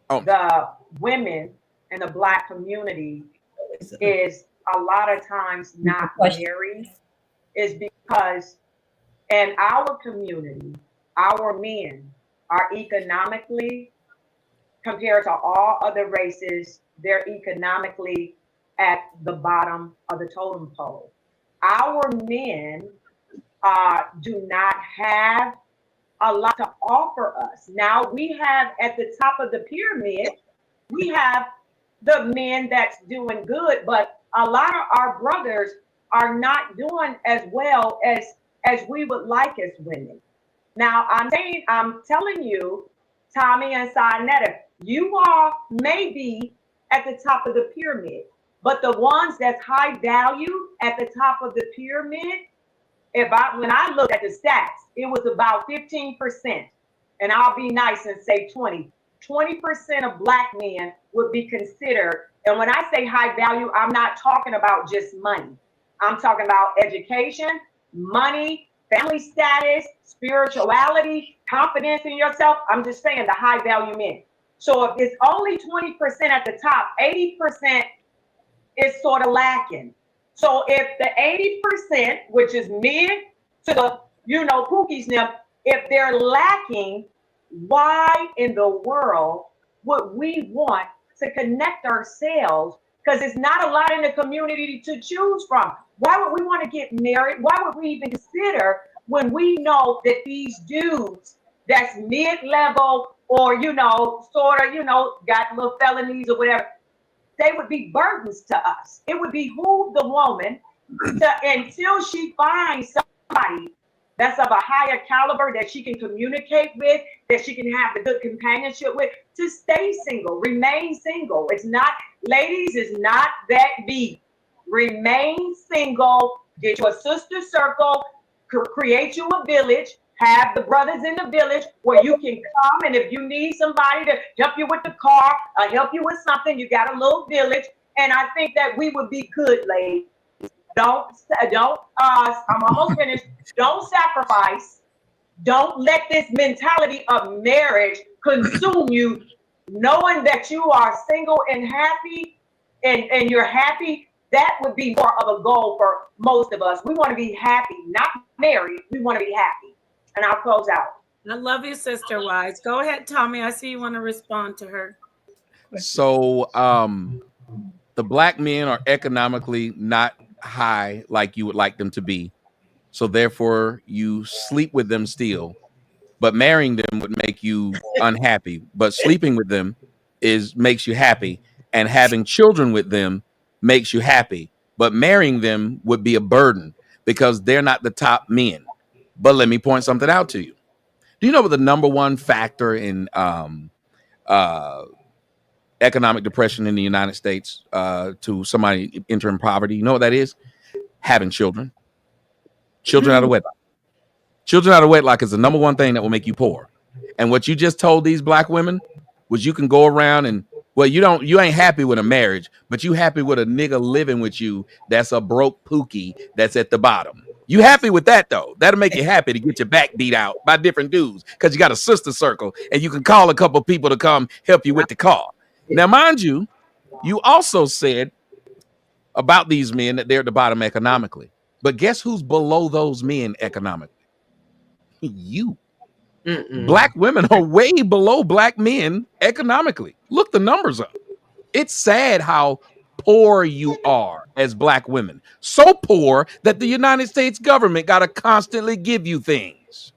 [SPEAKER 8] the women in the black community is a lot of times not married is because in our community, our men are economically, compared to all other races, they're economically at the bottom of the totem pole. Our men do not have a lot to offer us. Now we have at the top of the pyramid, we have the men that's doing good, but a lot of our brothers are not doing as well as we would like as women. Now I'm telling you, Tommy and Sayonetta, you all may be at the top of the pyramid. But the ones that's high value at the top of the pyramid, when I looked at the stats, it was about 15%. And I'll be nice and say 20. 20% of black men would be considered. And when I say high value, I'm not talking about just money. I'm talking about education, money, family status, spirituality, confidence in yourself. I'm just saying the high value men. So if it's only 20% at the top, 80% is sort of lacking. So if the 80%, which is mid to Pookie Snip, if they're lacking, why in the world would we want to connect ourselves? Because it's not a lot in the community to choose from. Why would we want to get married? Why would we even consider when we know that these dudes that's mid-level or, sort of, got little felonies or whatever, they would be burdens to us. It would behoove the woman until she finds somebody that's of a higher caliber that she can communicate with, that she can have the good companionship with, to stay single, remain single. It's not, ladies, it's not that deep. Remain single, get your sister circle, create you a village, have the brothers in the village where you can come, and if you need somebody to help you with the car or help you with something, you got a little village. And I think that we would be good, ladies. Don't, I'm almost finished. Don't sacrifice. Don't let this mentality of marriage consume you, knowing that you are single and happy and you're happy. That would be more of a goal for most of us. We want to be happy, not married. We want to be happy. And I'll close out.
[SPEAKER 4] I love you, Sister Wize. Go ahead, Tommy. I see you want to respond to her.
[SPEAKER 9] So the black men are economically not high like you would like them to be. So therefore you sleep with them still, but marrying them would make you unhappy. But sleeping with them makes you happy, and having children with them makes you happy. But marrying them would be a burden because they're not the top men. But let me point something out to you. Do you know what the number one factor in economic depression in the United States to somebody entering poverty? You know what that is? Having children. Children out of wedlock. Children out of wedlock is the number one thing that will make you poor. And what you just told these black women was you can go around and, well, you ain't happy with a marriage, but you happy with a nigga living with you that's a broke pookie that's at the bottom. You happy with that, though? That'll make you happy to get your back beat out by different dudes because you got a sister circle and you can call a couple people to come help you with the car. Now, mind you, you also said about these men that they're at the bottom economically. But guess who's below those men economically? You. Black women are way below black men economically. Look the numbers up. It's sad how poor you are as black women. So poor that the United States government got to constantly give you things.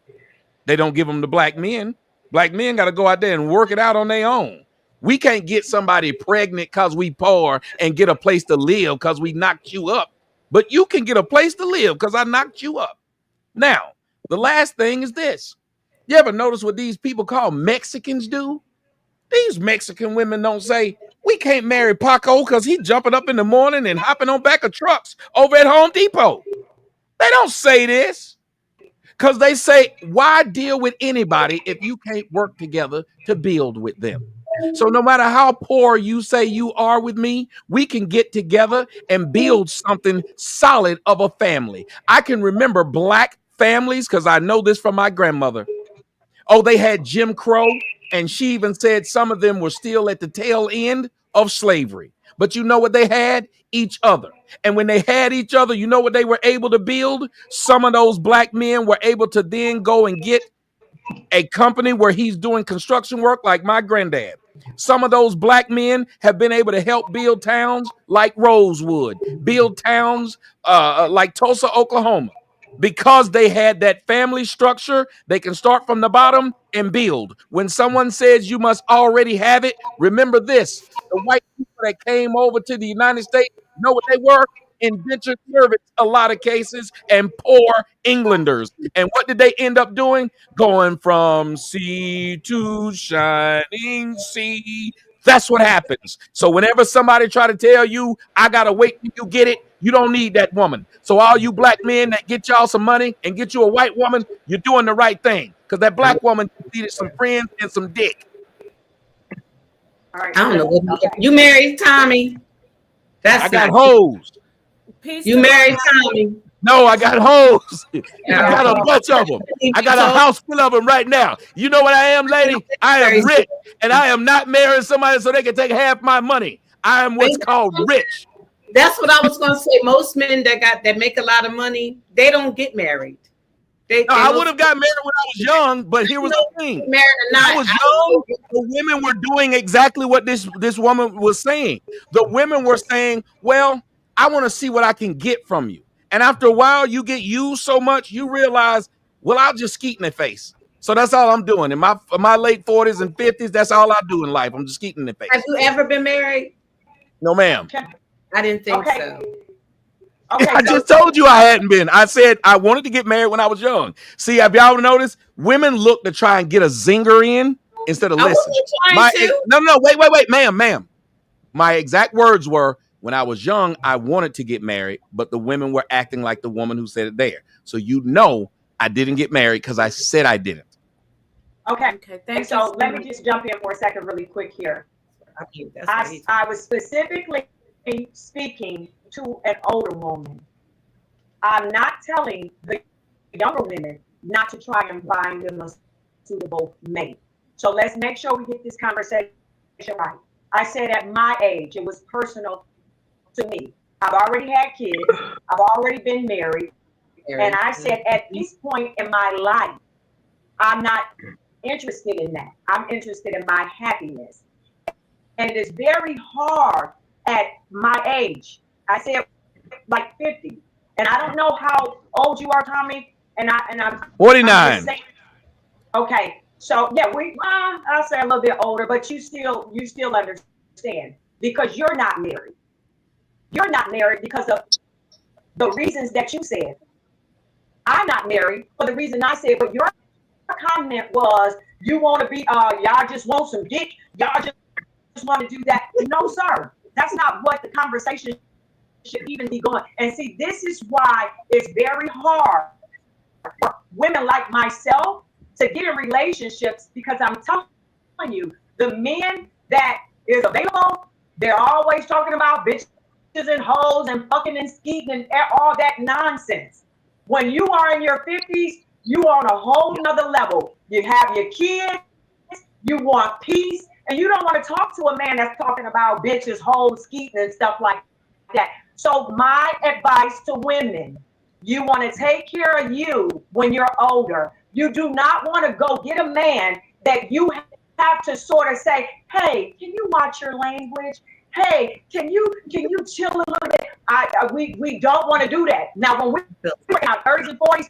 [SPEAKER 9] They don't give them to black men. Black men got to go out there and work it out on their own. We can't get somebody pregnant because we poor and get a place to live because we knocked you up. But you can get a place to live because I knocked you up. Now, the last thing is this. You ever notice what these people call Mexicans do? These Mexican women don't say, we can't marry Paco because he's jumping up in the morning and hopping on back of trucks over at Home Depot. They don't say this because they say, why deal with anybody if you can't work together to build with them? So no matter how poor you say you are with me, we can get together and build something solid of a family. I can remember black families because I know this from my grandmother. Oh, they had Jim Crow, and she even said some of them were still at the tail end of slavery. But you know what they had? Each other. And when they had each other, you know what they were able to build? Some of those black men were able to then go and get a company where he's doing construction work like my granddad. Some of those black men have been able to help build towns like Rosewood, build towns like Tulsa, Oklahoma. Because they had that family structure, they can start from the bottom and build. When someone says you must already have it, remember this. The white people that came over to the United States, you know what they were? Indentured servants, a lot of cases, and poor Englanders. And what did they end up doing? Going from sea to shining sea. That's what happens. So whenever somebody try to tell you, I got to wait till you get it, you don't need that woman. So all you black men that get y'all some money and get you a white woman, you're doing the right thing. Because that black woman needed some friends and some dick.
[SPEAKER 6] All right, I don't know what you married Tommy.
[SPEAKER 9] I got hoes.
[SPEAKER 6] You married Tommy.
[SPEAKER 9] No, I got hoes. I got a bunch of them. I got a house full of them right now. You know what I am, lady? I am rich, and I am not marrying somebody so they can take half my money. I am what's called rich.
[SPEAKER 6] That's what I was going to say. Most men that make a lot of money, they don't get married.
[SPEAKER 9] I would have got married when I was young, but here was the thing.
[SPEAKER 6] Married or
[SPEAKER 9] When
[SPEAKER 6] not,
[SPEAKER 9] I was young, the women were doing exactly what this woman was saying. The women were saying, well, I want to see what I can get from you. And after a while, you get used so much, you realize, well, I'll just skeet in the face. So that's all I'm doing. In my late 40s and 50s, that's all I do in life. I'm just skeeting in the face.
[SPEAKER 6] Have you ever been married?
[SPEAKER 9] No, ma'am.
[SPEAKER 6] I didn't think so.
[SPEAKER 4] Okay,
[SPEAKER 9] I just told you I hadn't been. I said I wanted to get married when I was young. See, have y'all noticed? Women look to try and get a zinger in instead of listen. No, wait, ma'am. My exact words were, when I was young, I wanted to get married, but the women were acting like the woman who said it there. So I didn't get married because I said I didn't.
[SPEAKER 8] Okay. And so let me just jump in for a second really quick here. I was specifically speaking to an older woman. I'm not telling the younger women not to try and find them a suitable mate. So let's make sure we get this conversation right. I said at my age, it was personal to me. I've already had kids. I've already been married. And I said at this point in my life, I'm not interested in that. I'm interested in my happiness. And it is very hard at my age. I said like 50. And I don't know how old you are, Tommy. And I'm
[SPEAKER 9] 49.
[SPEAKER 8] Okay. So yeah, I'll say a little bit older, but you still understand because you're not married. You're not married because of the reasons that you said. I'm not married for the reason I said, but your comment was you want to be y'all just want some dick, y'all just want to do that. No, sir. That's not what the conversation should even be going. And see, this is why it's very hard for women like myself to get in relationships, because I'm telling you, the men that is available, they're always talking about bitches and hoes and fucking and skeeting and all that nonsense. When you are in your 50s, you on a whole nother level. You have your kids, you want peace, and you don't want to talk to a man that's talking about bitches, hoes, skeeting and stuff like that. So my advice to women, you want to take care of you when you're older. You do not want to go get a man that you have to sort of say, hey, can you watch your language? Hey, can you chill a little bit? We don't want to do that. Now, when we're in our 30s and 40s,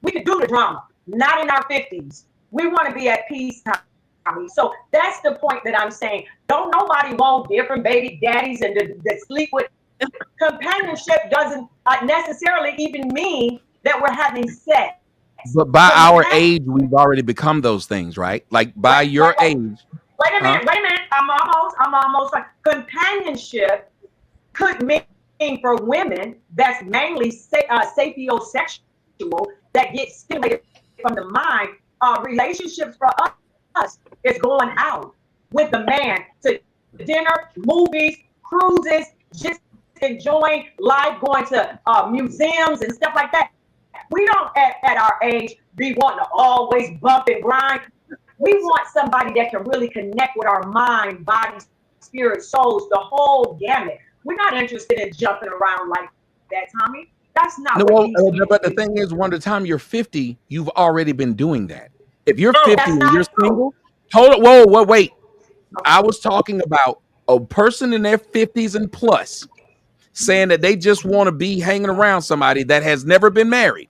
[SPEAKER 8] we can do the drama. Not in our 50s. We want to be at peace, Tommy. So that's the point that I'm saying. Don't nobody want different baby daddies and to sleep with. Companionship doesn't necessarily even mean that we're having sex.
[SPEAKER 9] But by our age, we've already become those things, right? Like by your age.
[SPEAKER 8] Wait a minute. I'm almost like companionship could mean for women that's mainly sapiosexual that gets stimulated from the mind. Relationships for us is going out with the man to dinner, movies, cruises, just enjoying life, going to museums and stuff like that. We don't at our age be wanting to always bump and grind. We want somebody that can really connect with our mind, body, spirit, souls, the whole gamut. We're not interested in jumping around like that, Tommy. That's not
[SPEAKER 9] but the thing is, when the time you're 50, you've already been doing that. If you're 50 and you're single, wait. I was talking about a person in their 50s and plus saying that they just want to be hanging around somebody that has never been married.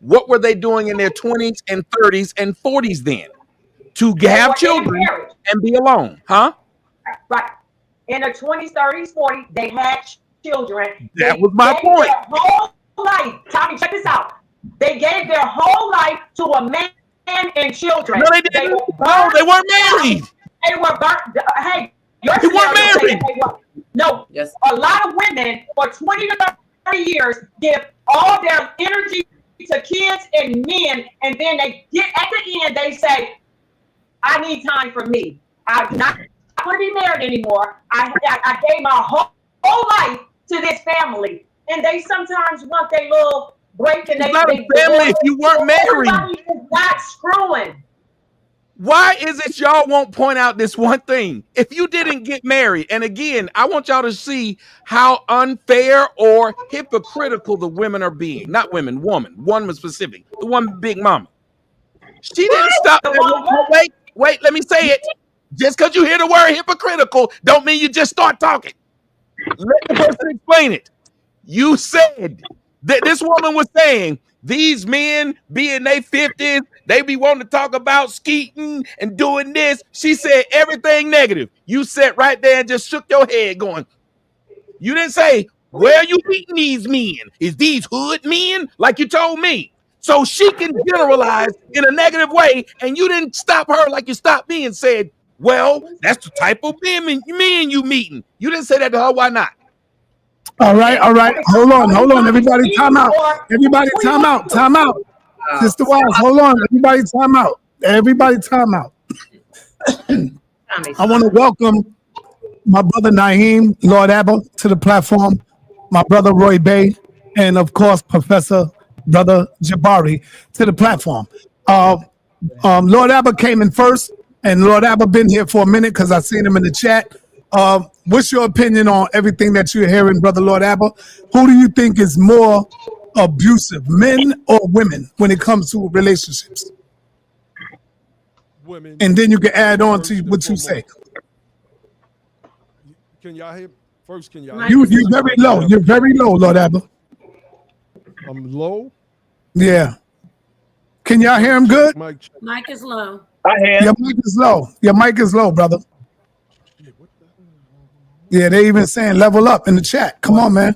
[SPEAKER 9] What were they doing in their 20s and 30s and 40s then? To have children and be alone, huh?
[SPEAKER 8] Right. In their 20s, 30s, 40s, they had children.
[SPEAKER 9] That was my point.
[SPEAKER 8] Their whole life, Tommy, check this out. They gave their whole life to a man and children.
[SPEAKER 9] No, they didn't. They weren't married.
[SPEAKER 8] They were burnt. Hey,
[SPEAKER 9] they weren't married.
[SPEAKER 8] No, yes. A lot of women for 20 to 30 years give all their energy to kids and men, and then they get at the end, they say, I need time for me. I'm not going to be married anymore. I gave my whole life to this family, and they sometimes want their little break. And
[SPEAKER 9] it's not a family if you weren't married.
[SPEAKER 8] Somebody is not screwing.
[SPEAKER 9] Why is it y'all won't point out this one thing? If you didn't get married, and again, I want y'all to see how unfair or hypocritical the women are being. Not women, woman specific. The one big mama. She didn't stop. Wait, let me say it. Just because you hear the word hypocritical don't mean you just start talking. Let the person explain it. You said that this woman was saying these men be in their 50s, they be wanting to talk about skeeting and doing this. She said everything negative. You sat right there and just shook your head going, you didn't say, where are you meeting these men? Is these hood men? Like you told me. So she can generalize in a negative way, and you didn't stop her like you stopped me and said, well, that's the type of men you meeting. You didn't say that to her. Why not?
[SPEAKER 1] All right. Hold on. Everybody time out. Time out. Sister Wize, hold on. Everybody time out. I want to welcome my brother Naeem, Lord Abba, to the platform, my brother Roy Bay, and of course, Professor Brother Jabari to the platform. Lord Abba came in first, and Lord Abba been here for a minute because I seen him in the chat. What's your opinion on everything that you're hearing, Brother Lord Abba? Who do you think is more abusive, men or women, when it comes to relationships?
[SPEAKER 11] Women.
[SPEAKER 1] And then you can add on to what you say.
[SPEAKER 11] Can y'all hear? First, can y'all?
[SPEAKER 1] You're very low. You're very low, Lord Abba.
[SPEAKER 11] I'm low.
[SPEAKER 1] Yeah. Can y'all hear him good?
[SPEAKER 4] Mic is low.
[SPEAKER 1] Your mic is low, brother. Yeah, they even saying level up in the chat. Come on, man.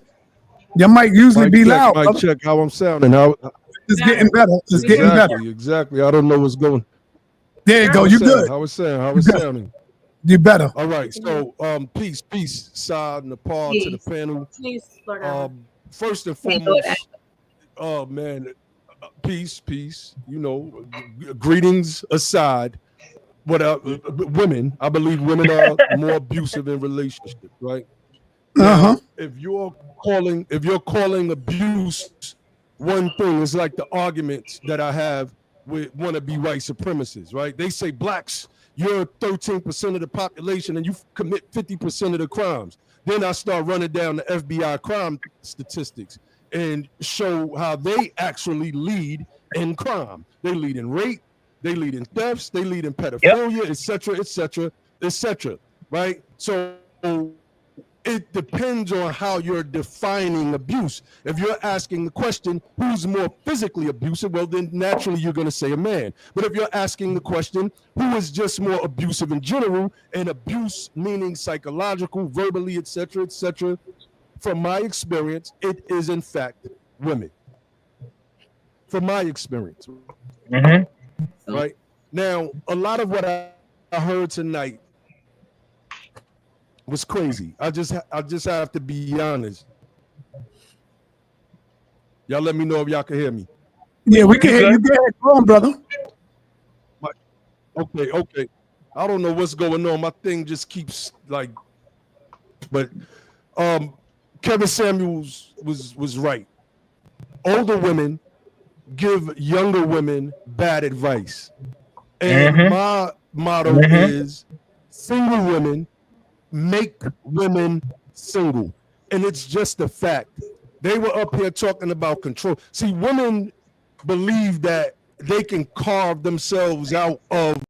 [SPEAKER 1] Your mic usually be loud.
[SPEAKER 11] Mic check how I'm sounding.
[SPEAKER 1] It's getting better. It's getting better.
[SPEAKER 11] Exactly. I don't know what's going.
[SPEAKER 1] There you go. You good.
[SPEAKER 11] How it's sounding.
[SPEAKER 1] You better.
[SPEAKER 11] All right. So, peace, Side, Napah to the panel.
[SPEAKER 4] Please, Lord.
[SPEAKER 11] First and foremost, oh man, peace. You know, greetings aside. Women, I believe women are more abusive in relationships, right? Now, if you're calling abuse one thing, it's like the arguments that I have with wannabe white supremacists, right? They say blacks, you're 13% of the population and you commit 50% of the crimes. Then I start running down the FBI crime statistics and show how they actually lead in crime. They lead in rape, they lead in thefts, they lead in pedophilia, etc., right? So it depends on how you're defining abuse. If you're asking the question, who's more physically abusive, well, then naturally you're going to say a man. But if you're asking the question, who is just more abusive in general, and abuse meaning psychological, verbally, etc., from my experience, it is in fact women. From my experience. Right? Now, a lot of what I heard tonight was crazy. I just have to be honest. Y'all let me know if y'all can hear me.
[SPEAKER 1] Yeah, we can hear you. Go ahead. Go on, brother.
[SPEAKER 11] Okay. I don't know what's going on. My thing just keeps like, but Kevin Samuels was right. Older women give younger women bad advice. And my motto is single women make women single. And it's just a fact. They were up here talking about control. See, women believe that they can carve themselves out of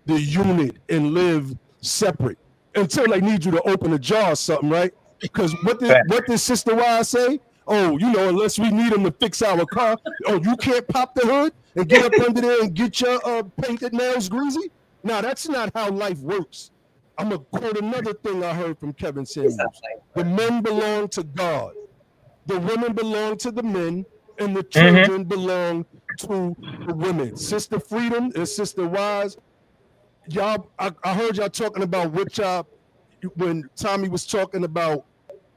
[SPEAKER 11] the unit and live separate until they need you to open a jar or something, right? Because what did Sister Wize say? Oh, you know, unless we need them to fix our car. Oh, you can't pop the hood and get up under there and get your painted nails greasy? No, that's not how life works. I'm going to quote another thing I heard from Kevin Samuels. The men belong to God. The women belong to the men, and the children belong to the women. Sister Freedom and Sister Wize, y'all, I heard y'all talking about what y'all, when Tommy was talking about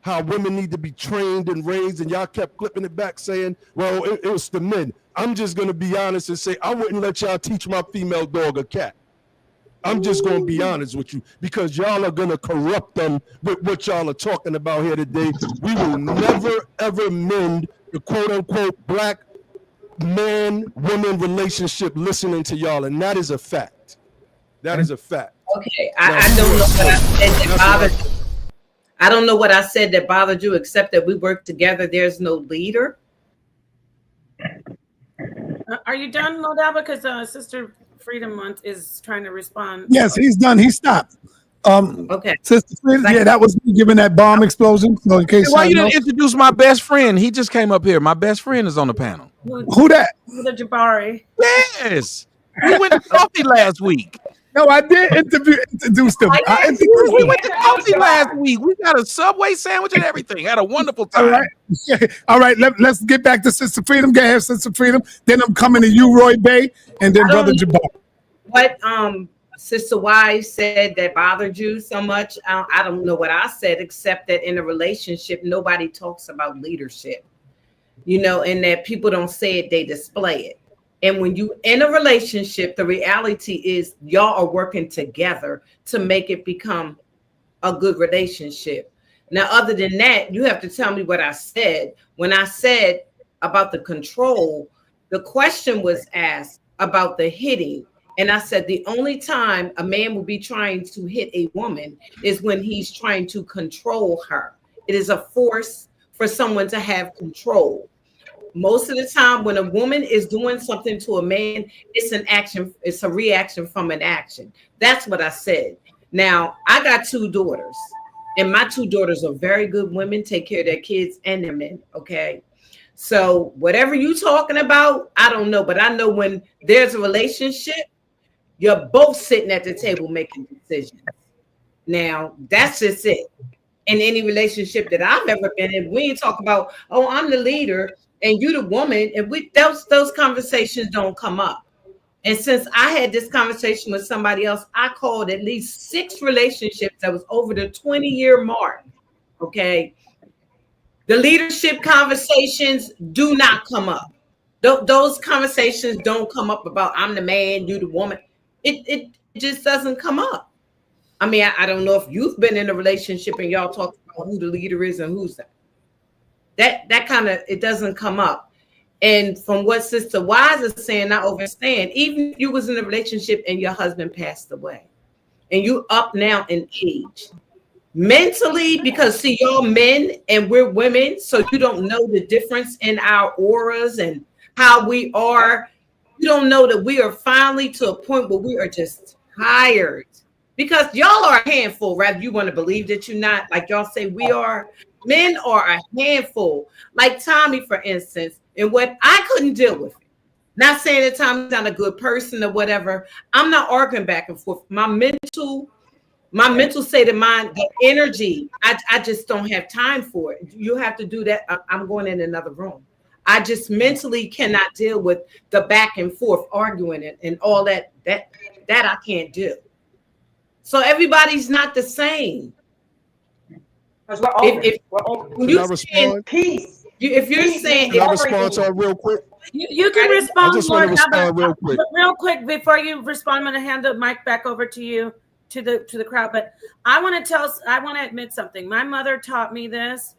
[SPEAKER 11] how women need to be trained and raised, and y'all kept flipping it back saying, well, it was the men. I'm just going to be honest and say, I wouldn't let y'all teach my female dog a cat. I'm just going to be honest with you, because y'all are going to corrupt them with what y'all are talking about here today. We will never, ever mend the quote-unquote black man-woman relationship listening to y'all, and that is a fact. That is a fact.
[SPEAKER 6] Okay, I don't know what I said that bothered you. I don't know what I said that bothered you, except that we work together. There's no leader.
[SPEAKER 4] Are you done, Modaba? Because Sister Freedom is trying to respond.
[SPEAKER 1] Yes, he's done. He stopped.
[SPEAKER 6] Okay.
[SPEAKER 1] Sister Freedom, yeah, that was me giving that bomb explosion. So in case
[SPEAKER 9] Why you didn't introduce my best friend? He just came up here. My best friend is on the panel.
[SPEAKER 1] Who that?
[SPEAKER 4] The Jabari.
[SPEAKER 9] Yes. We went to coffee last week.
[SPEAKER 1] No, I did introduce them.
[SPEAKER 9] We went to coffee last week. We got a Subway sandwich and everything. Had a wonderful time.
[SPEAKER 1] All right. All right. Let's get back to Sister Freedom. Go ahead, Sister Freedom. Then I'm coming to you, Roy Bay, and then Brother Jabbar.
[SPEAKER 6] What Sister Wize said that bothered you so much? I don't know what I said, except that in a relationship, nobody talks about leadership, and that people don't say it, they display it. And when you in a relationship, the reality is y'all are working together to make it become a good relationship. Now, other than that, you have to tell me what I said. When I said about the control, the question was asked about the hitting. And I said the only time a man will be trying to hit a woman is when he's trying to control her. It is a force for someone to have control. Most of the time when a woman is doing something to a man, it's an action. It's a reaction from an action. That's what I said. Now, I got 2 daughters, and my 2 daughters are very good women, take care of their kids and their men, okay? So whatever you talking about, I don't know. But I know when there's a relationship, you're both sitting at the table making decisions. Now, that's just it. In any relationship that I've ever been in, we ain't talk about, oh, I'm the leader and you the woman, and those conversations don't come up. And since I had this conversation with somebody else, I called at least 6 relationships that was over the 20-year mark. Okay. The leadership conversations do not come up. Those conversations don't come up about I'm the man, you the woman. It just doesn't come up. I mean, I don't know if you've been in a relationship and y'all talk about who the leader is and who's that. That kind of, it doesn't come up. And from what Sister Wize is saying, I understand. Even if you was in a relationship and your husband passed away, and you up now in age, mentally, because see, y'all men and we're women, so you don't know the difference in our auras and how we are. You don't know that we are finally to a point where we are just tired. Because y'all are a handful, right? You want to believe that you're not, like y'all say we are. Men are a handful. Like Tommy, for instance, and what I couldn't deal with. Not saying that Tommy's not a good person or whatever. I'm not arguing back and forth. My mental state of mind, the energy, I just don't have time for it. You have to do that. I'm going in another room. I just mentally cannot deal with the back and forth arguing and all that I can't do. So everybody's not the same.
[SPEAKER 8] Because we're open.
[SPEAKER 11] Can I respond?
[SPEAKER 8] Peace.
[SPEAKER 6] If you're saying,
[SPEAKER 11] can I respond to her real quick?
[SPEAKER 4] You can respond.
[SPEAKER 11] I just want to respond real quick.
[SPEAKER 4] Real quick before you respond, I'm going to hand the mic back over to you, to the crowd. But I want to admit something. My mother taught me this.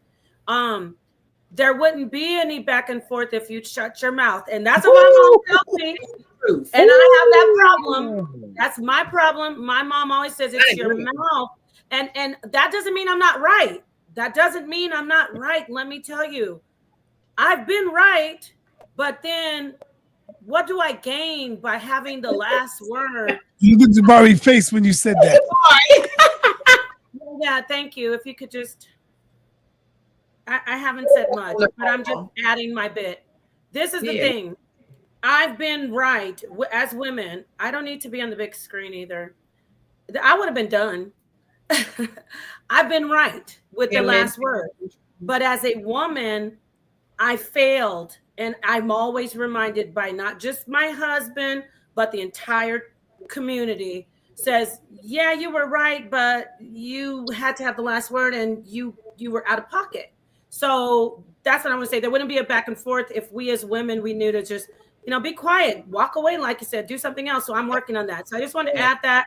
[SPEAKER 4] There wouldn't be any back and forth if you shut your mouth, and that's what my mom tells me. And I have that problem. That's my problem. My mom always says it's your mouth. And that doesn't mean I'm not right. That doesn't mean I'm not right. Let me tell you, I've been right, but then what do I gain by having the last word?
[SPEAKER 1] Look at Jabari's face when you said that.
[SPEAKER 4] Yeah, thank you. If you could just, I haven't said much, but I'm just adding my bit. This is the thing. I've been right as women. I don't need to be on the big screen either. I would have been done. I've been right with the last word. But as a woman, I failed. And I'm always reminded by not just my husband, but the entire community says, yeah, you were right, but you had to have the last word and you were out of pocket. So that's what I want to say. There wouldn't be a back and forth if we as women, we knew to just, be quiet, walk away, like you said, do something else. So I'm working on that. So I just wanted to add that.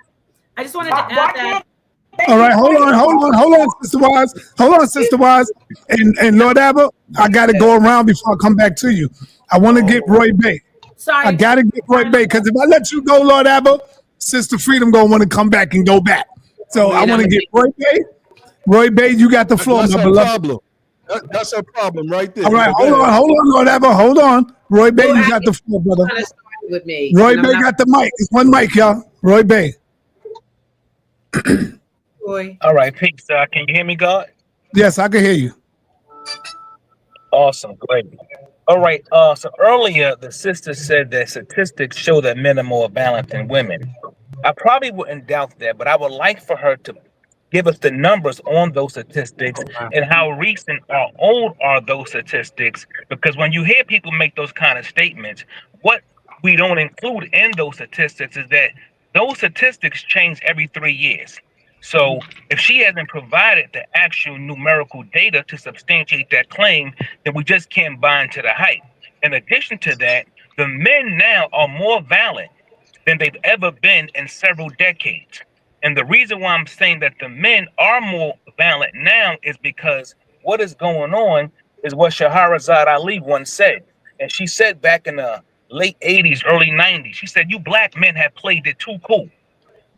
[SPEAKER 1] All right, hold on, Sister Wize. Hold on, Sister Wize. And Lord Abba, I got to go around before I come back to you. I want to get Roy Bay.
[SPEAKER 4] Sorry.
[SPEAKER 1] I got to get Roy Bay, because if I let you go, Lord Abba, Sister Freedom gonna want to come back and go back. So I want to get Roy Bay. Roy Bay, you got the floor,
[SPEAKER 11] That's
[SPEAKER 1] my
[SPEAKER 11] a
[SPEAKER 1] beloved.
[SPEAKER 11] problem. That's a problem right there.
[SPEAKER 1] All right,
[SPEAKER 11] Go ahead.
[SPEAKER 1] hold on, whatever. Hold on. Roy Bay,
[SPEAKER 6] Well,
[SPEAKER 1] you got the floor, brother.
[SPEAKER 6] Kind of started with me.
[SPEAKER 1] Roy
[SPEAKER 6] and I'm
[SPEAKER 1] Bay
[SPEAKER 6] not-
[SPEAKER 1] got the mic. It's one mic, y'all. Roy Bay.
[SPEAKER 6] Roy.
[SPEAKER 12] All right, peace. Can you hear me, God?
[SPEAKER 1] Yes, I can hear you.
[SPEAKER 12] Awesome, great. All right. So earlier, the sister said that statistics show that men are more violent than women. I probably wouldn't doubt that, but I would like for her to give us the numbers on those statistics and how recent or old are those statistics. Because when you hear people make those kind of statements, what we don't include in those statistics is that those statistics change every 3 years. So if she hasn't provided the actual numerical data to substantiate that claim, then we just can't buy into the hype. In addition to that, the men now are more violent than they've ever been in several decades. And the reason why I'm saying that the men are more violent now is because what is going on is what Shahrazad Ali once said. And she said back in the late 80s, early 90s, she said, "You black men have played it too cool.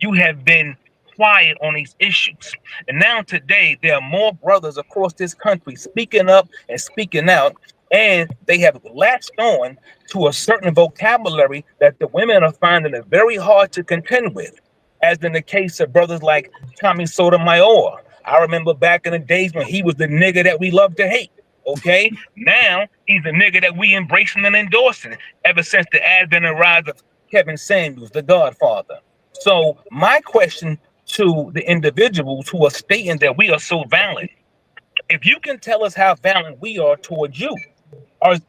[SPEAKER 12] You have been quiet on these issues." And now today, there are more brothers across this country speaking up and speaking out, and they have latched on to a certain vocabulary that the women are finding it very hard to contend with, as in the case of brothers like Tommy Sotomayor. I remember back in the days when he was the nigga that we love to hate. Okay, now he's the nigga that we embracing and endorsing ever since the advent and rise of Kevin Samuels, the Godfather. So my question to the individuals who are stating that we are so violent, if you can tell us how violent we are towards you,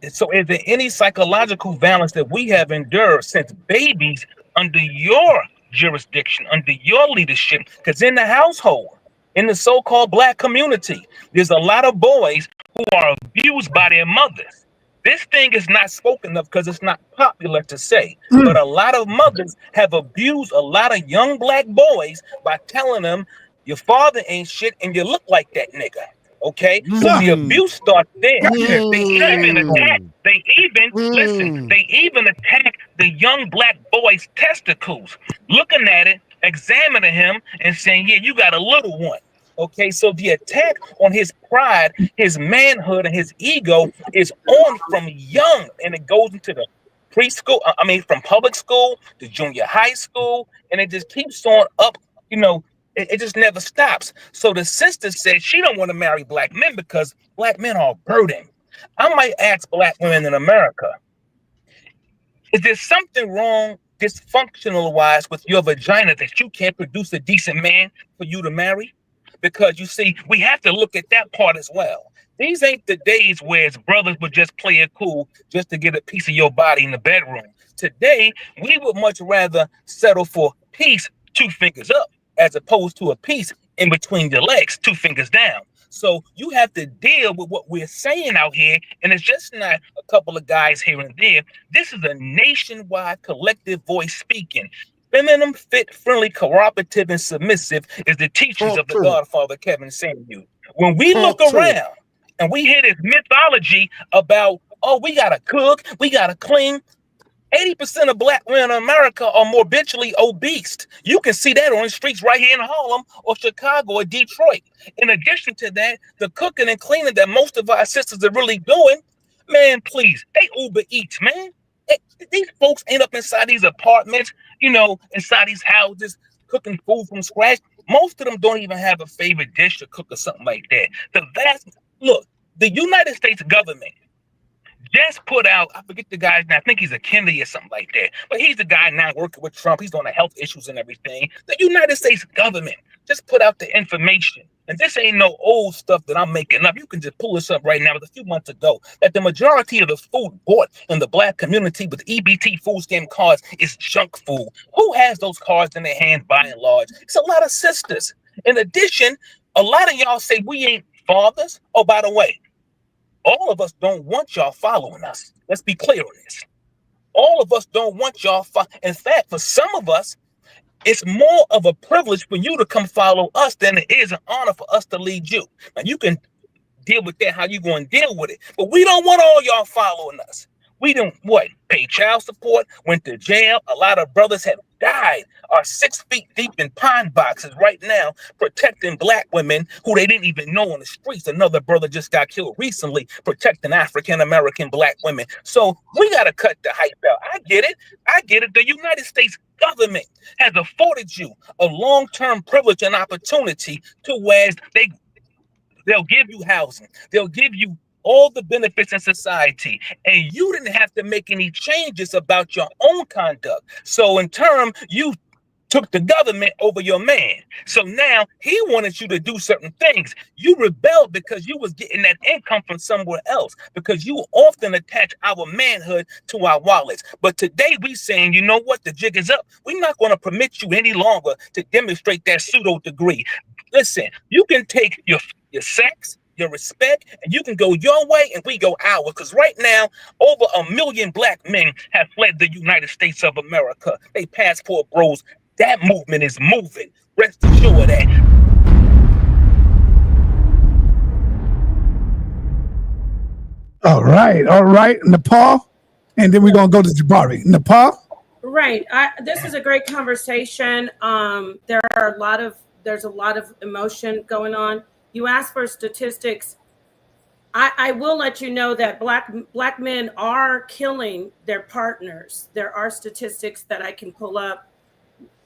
[SPEAKER 12] so is there any psychological violence that we have endured since babies under your jurisdiction, under your leadership? Because in the household, in the so-called black community, there's a lot of boys who are abused by their mothers. This thing is not spoken of because it's not popular to say, but a lot of mothers have abused a lot of young black boys by telling them your father ain't shit and you look like that nigga. Okay, so the abuse starts there. They even attack. They even attack the young black boy's testicles, looking at it, examining him, and saying, "Yeah, you got a little one." Okay, so the attack on his pride, his manhood, and his ego is on from young, and it goes into the preschool. From public school to junior high school, and it just keeps on up. It just never stops. So the sister said she don't want to marry black men because black men are a burden. I might ask black women in America, is there something wrong, dysfunctional wise, with your vagina that you can't produce a decent man for you to marry? Because you see, we have to look at that part as well. These ain't the days where brothers would just play it cool just to get a piece of your body in the bedroom. Today, we would much rather settle for peace 2 fingers up as opposed to a piece in between your legs 2 fingers down. So you have to deal with what we're saying out here, and it's just not a couple of guys here and there. This is a nationwide collective voice speaking. Feminine, fit, friendly, cooperative, and submissive is the teachings of the Godfather Kevin Samuel. When we look around and we hear this mythology about, oh, we gotta cook, we gotta clean. 80% of black women in America are morbidly obese. You can see that on the streets right here in Harlem or Chicago or Detroit. In addition to that, the cooking and cleaning that most of our sisters are really doing, man, please, they Uber Eats, man. These folks end up inside these apartments, inside these houses, cooking food from scratch. Most of them don't even have a favorite dish to cook or something like that. The United States government just put out, I forget the guy's name, I think he's a Kennedy or something like that, but he's the guy now working with Trump. He's on the health issues and everything. The United States government just put out the information. And this ain't no old stuff that I'm making up. You can just pull this up right now. It was a few months ago that the majority of the food bought in the black community with EBT food stamp cards is junk food. Who has those cards in their hands by and large? It's a lot of sisters. In addition, a lot of y'all say we ain't fathers. Oh, by the way, all of us don't want y'all following us. Let's be clear on this. All of us don't want y'all. In fact, for some of us, it's more of a privilege for you to come follow us than it is an honor for us to lead you. Now, you can deal with that how you going to deal with it, but we don't want all y'all following us. We don't pay child support, went to jail. A lot of brothers have died are 6 feet deep in pine boxes right now, protecting black women who they didn't even know on the streets. Another brother just got killed recently protecting African-American black women. So we got to cut the hype out. I get it. I get it. The United States government has afforded you a long-term privilege and opportunity to where they'll give you housing. They'll give you all the benefits in society, and you didn't have to make any changes about your own conduct. So in turn, you took the government over your man. So now he wanted you to do certain things. You rebelled because you was getting that income from somewhere else, because you often attach our manhood to our wallets. But today we saying, you know what, the jig is up. We're not going to permit you any longer to demonstrate that pseudo degree. Listen, you can take your sex, your respect, and you can go your way and we go ours. Because right now, over 1 million black men have fled the United States of America. They passport bros. That movement is moving. Rest assured of that.
[SPEAKER 1] All right, Napah, and then we're gonna go to Jabari. Napah.
[SPEAKER 4] Right. This is a great conversation. There's a lot of emotion going on. You asked for statistics. I will let you know that black men are killing their partners. There are statistics that I can pull up.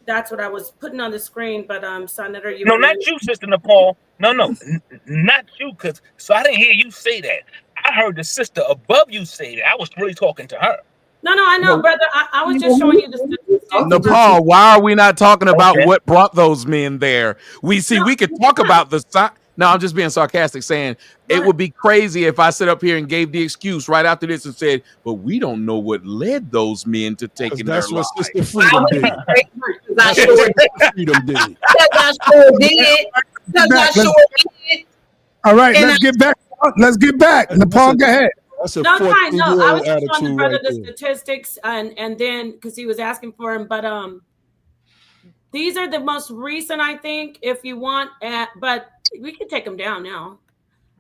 [SPEAKER 4] That's what I was putting on the screen. But Senator,
[SPEAKER 12] No, not you, Sister Nepal. No, not you. So I didn't hear you say that. I heard the sister above you say that. I was really talking to her.
[SPEAKER 4] No, I know, brother. I was just showing you the statistics.
[SPEAKER 9] Nepal, why are we not talking about what brought those men there? We could talk about the side. No, I'm just being sarcastic, saying it would be crazy if I sit up here and gave the excuse right after this and said, but we don't know what led those men to taking their lives.
[SPEAKER 11] That's what Sister Freedom did. That's what Sister Freedom did.
[SPEAKER 1] All right, let's get back. Nepal, go ahead.
[SPEAKER 11] That's a
[SPEAKER 4] no, fine. No, I was just
[SPEAKER 11] attitude
[SPEAKER 4] showing the brother
[SPEAKER 11] right
[SPEAKER 4] the statistics, and then because he was asking for him, but these are the most recent, I think. If you want, but we can take them down now.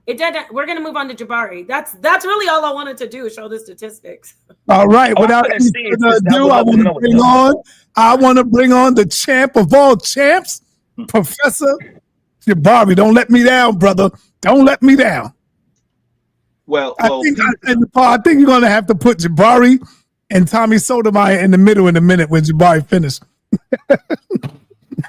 [SPEAKER 4] We're gonna move on to Jabari. That's really all I wanted to do is show the statistics.
[SPEAKER 1] All right. Without any further ado, I want to bring on the champ of all champs, Professor Jabari. Don't let me down, brother. Don't let me down. I think you're going to have to put Jabari and Tommy Sotomayor in the middle in a minute when Jabari finished.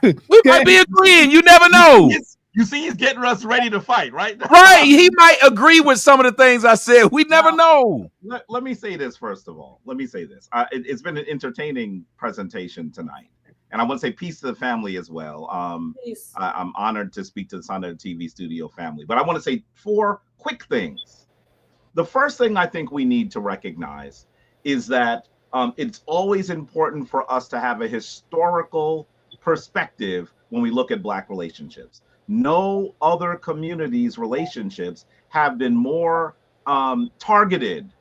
[SPEAKER 9] We might be agreeing. You never know.
[SPEAKER 13] You see, he's getting us ready to fight, right?
[SPEAKER 9] Right. He might agree with some of the things I said. We never know.
[SPEAKER 13] Let me say this, first of all. Let me say this. It's been an entertaining presentation tonight. And I want to say peace to the family as well. I'm honored to speak to the Sound of the TV studio family. But I want to say 4 quick things. The first thing I think we need to recognize is that it's always important for us to have a historical perspective when we look at Black relationships. No other communities' relationships have been more targeted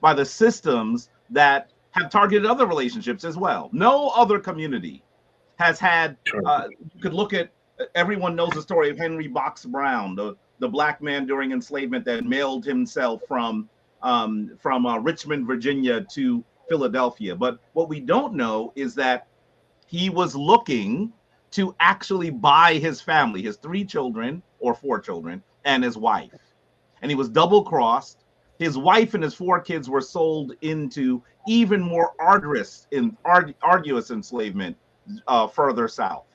[SPEAKER 13] by the systems that have targeted other relationships as well. No other community has had, you could look at, everyone knows the story of Henry Box Brown, the Black man during enslavement that mailed himself from Richmond, Virginia to Philadelphia. But what we don't know is that he was looking to actually buy his family, his 3 children or 4 children, and his wife. And he was double-crossed. His wife and his 4 kids were sold into even more arduous enslavement further south.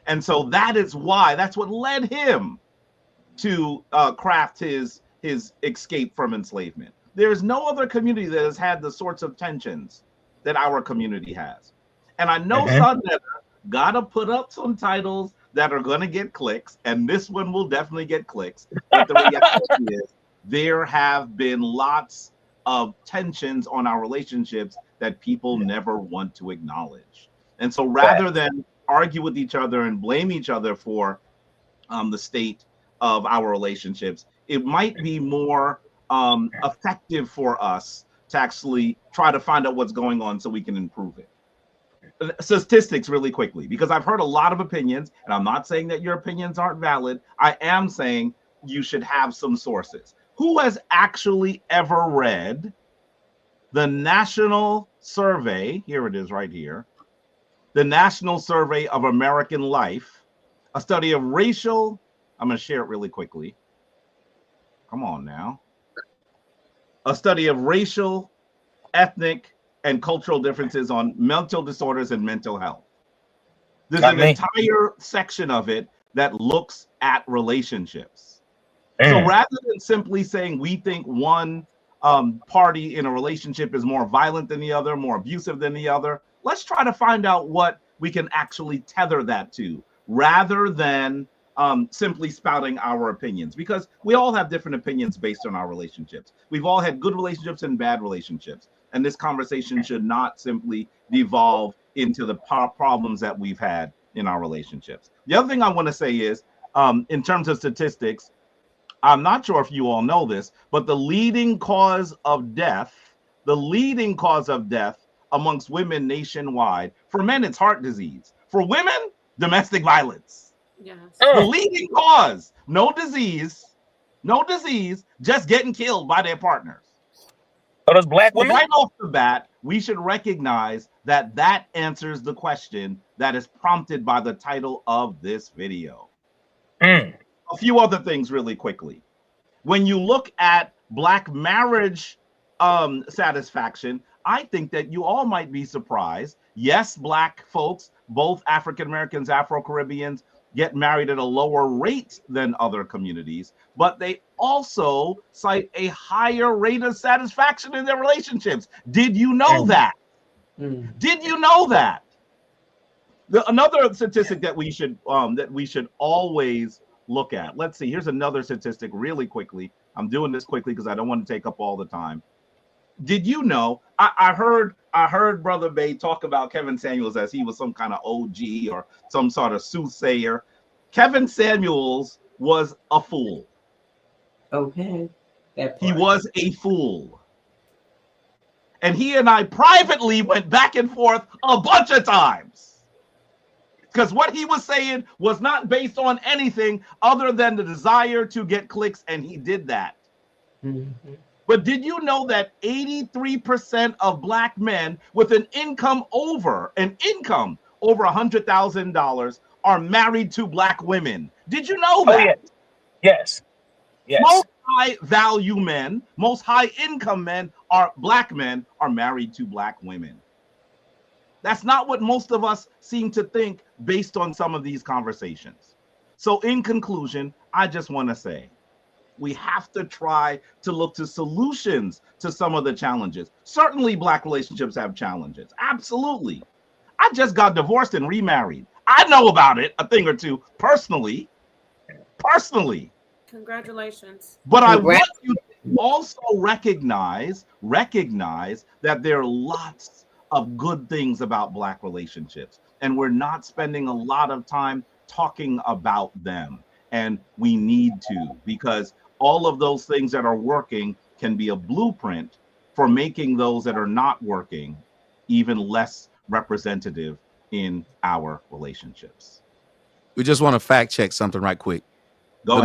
[SPEAKER 13] And so that's what led him to craft his escape from enslavement. There is no other community that has had the sorts of tensions that our community has. And I know Sunnetter gotta put up some titles that are gonna get clicks, and this one will definitely get clicks. But the reality is there have been lots of tensions on our relationships that people never want to acknowledge. And so rather than argue with each other and blame each other for the state of our relationships, it might be more effective for us to actually try to find out what's going on so we can improve it. Statistics really quickly, because I've heard a lot of opinions, and I'm not saying that your opinions aren't valid. I am saying you should have some sources. Who has actually ever read the national survey? Here it is right here. the National Survey of American Life, a study of racial, I'm going to share it really quickly. Come on now. A study of racial, ethnic, and cultural differences on mental disorders and mental health. There's an entire section of it that looks at relationships. So rather than simply saying we think one party in a relationship is more violent than the other, more abusive than the other, let's try to find out what we can actually tether that to, rather than simply spouting our opinions, because we all have different opinions based on our relationships. We've all had good relationships and bad relationships. And this conversation should not simply devolve into the problems that we've had in our relationships. The other thing I want to say is, in terms of statistics, I'm not sure if you all know this, but the leading cause of death amongst women nationwide, for men, it's heart disease. For women, domestic violence.
[SPEAKER 4] Yes.
[SPEAKER 13] The leading cause, no disease, just getting killed by their partners.
[SPEAKER 12] Oh, those black women?
[SPEAKER 13] Right off the bat, we should recognize that answers the question that is prompted by the title of this video. A few other things really quickly. When you look at black marriage satisfaction, I think that you all might be surprised. Yes, black folks, both African Americans, Afro-Caribbeans, get married at a lower rate than other communities, but they also cite a higher rate of satisfaction in their relationships. Did you know that? Did you know that? Another statistic that we should always look at. Let's see. Here's another statistic really quickly. I'm doing this quickly because I don't want to take up all the time. Did you know? I heard Brother Bay talk about Kevin Samuels as he was some kind of OG or some sort of soothsayer. Kevin Samuels was a fool.
[SPEAKER 6] Okay.
[SPEAKER 13] He was a fool. And he and I privately went back and forth a bunch of times. Because what he was saying was not based on anything other than the desire to get clicks, and he did that. But did you know that 83% of black men with an income over $100,000 are married to black women? Did you know that?
[SPEAKER 12] Oh, yes.
[SPEAKER 13] Most high value men, most high income men black men are married to black women. That's not what most of us seem to think based on some of these conversations. So in conclusion, I just want to say, we have to try to look to solutions to some of the challenges. Certainly black relationships have challenges. Absolutely. I just got divorced and remarried. I know about it, a thing or two, personally.
[SPEAKER 4] Congratulations.
[SPEAKER 13] But I want you to also recognize that there are lots of good things about black relationships, and we're not spending a lot of time talking about them. And we need to, because all of those things that are working can be a blueprint for making those that are not working even less representative in our relationships.
[SPEAKER 9] We just want to fact check something right quick.
[SPEAKER 13] Go ahead.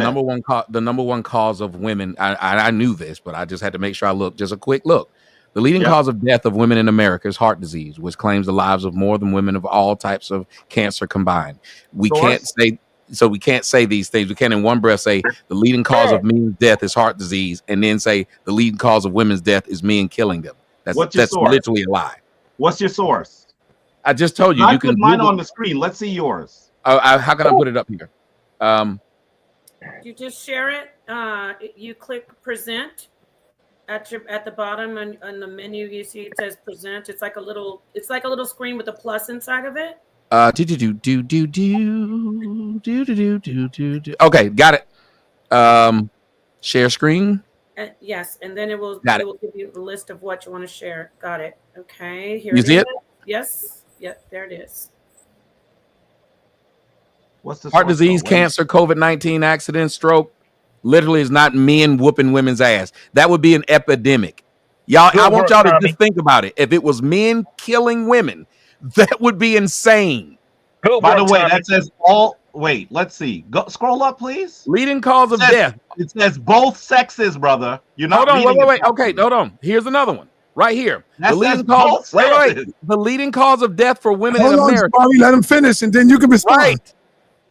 [SPEAKER 9] The number one cause of women, I knew this, but I just had to make sure I looked. Just a quick look. The leading cause of death of women in America is heart disease, which claims the lives of more than women of all types of cancer combined. We can't say these things. We can't in one breath say the leading cause of men's death is heart disease and then say the leading cause of women's death is men killing them. That's literally a lie.
[SPEAKER 13] What's your source?
[SPEAKER 9] I just told you.
[SPEAKER 13] I
[SPEAKER 9] You
[SPEAKER 13] put
[SPEAKER 9] can
[SPEAKER 13] mine
[SPEAKER 9] Google.
[SPEAKER 13] On the screen. Let's see yours.
[SPEAKER 9] How can I put it up here?
[SPEAKER 4] You just share it. You click present at the bottom on the menu. You see it says present. It's like a little screen with a plus inside of it.
[SPEAKER 9] Okay, got it. Share screen.
[SPEAKER 4] Yes, and then it will give you the list of what you want to share. Got it. Okay, here
[SPEAKER 9] You see it?
[SPEAKER 4] Yes. Yep, there it is.
[SPEAKER 13] What's the
[SPEAKER 9] heart disease, cancer, COVID-19, accident, stroke? Literally is not men whooping women's ass. That would be an epidemic. Y'all, I want y'all to just think about it. If it was men killing women, that would be insane.
[SPEAKER 13] By the way, that says all. Wait, let's see. Go scroll up, please.
[SPEAKER 9] Leading cause of death.
[SPEAKER 13] It says both sexes, brother. You're not.
[SPEAKER 9] Hold on. Wait. Okay, hold on. Here's another one. Right here.
[SPEAKER 13] That's
[SPEAKER 9] The leading
[SPEAKER 13] Paul
[SPEAKER 9] cause, right.
[SPEAKER 13] said.
[SPEAKER 9] The leading cause of death for women
[SPEAKER 1] Hold
[SPEAKER 9] in
[SPEAKER 1] on,
[SPEAKER 9] America.
[SPEAKER 1] Jabari, let him finish, and then you can respond.
[SPEAKER 9] Right.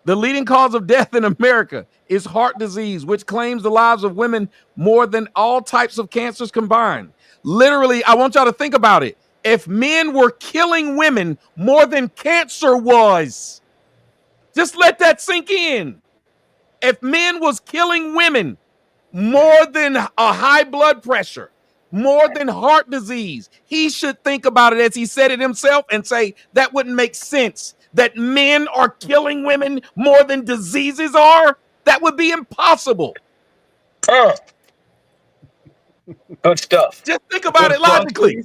[SPEAKER 9] The leading cause of death in America is heart disease, which claims the lives of women more than all types of cancers combined. Literally, I want y'all to think about it. If men were killing women more than cancer was, just let that sink in. If men was killing women more than a high blood pressure, more than heart disease, he should think about it as he said it himself and say that wouldn't make sense. That men are killing women more than diseases are? That would be impossible.
[SPEAKER 12] Good stuff.
[SPEAKER 9] Just think about it logically.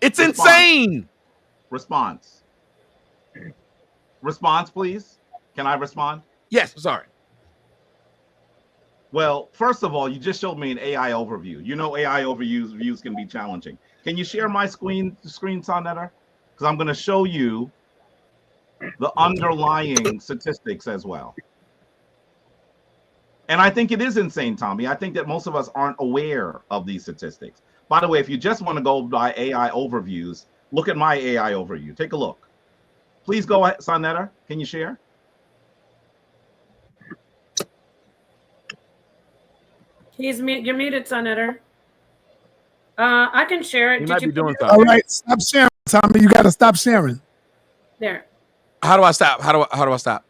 [SPEAKER 9] It's insane.
[SPEAKER 13] Response, please. Can I respond?
[SPEAKER 9] Yes, sorry.
[SPEAKER 13] Well, first of all, you just showed me an AI overview. You know AI overviews can be challenging. Can you share my screen, Sonetter? Because I'm going to show you the underlying statistics as well. And I think it is insane, Tommy. I think that most of us aren't aware of these statistics. By the way, if you just want to go by AI overviews, look at my AI overview. Take a look. Please go ahead, Sonetter. Can you share?
[SPEAKER 4] You're muted, Sonetter. I can share it.
[SPEAKER 9] You
[SPEAKER 4] Did
[SPEAKER 9] might
[SPEAKER 4] you
[SPEAKER 9] be doing
[SPEAKER 1] All
[SPEAKER 9] something.
[SPEAKER 1] right, stop sharing, Tommy. You got to stop sharing.
[SPEAKER 4] There.
[SPEAKER 9] How do I stop? How do I stop?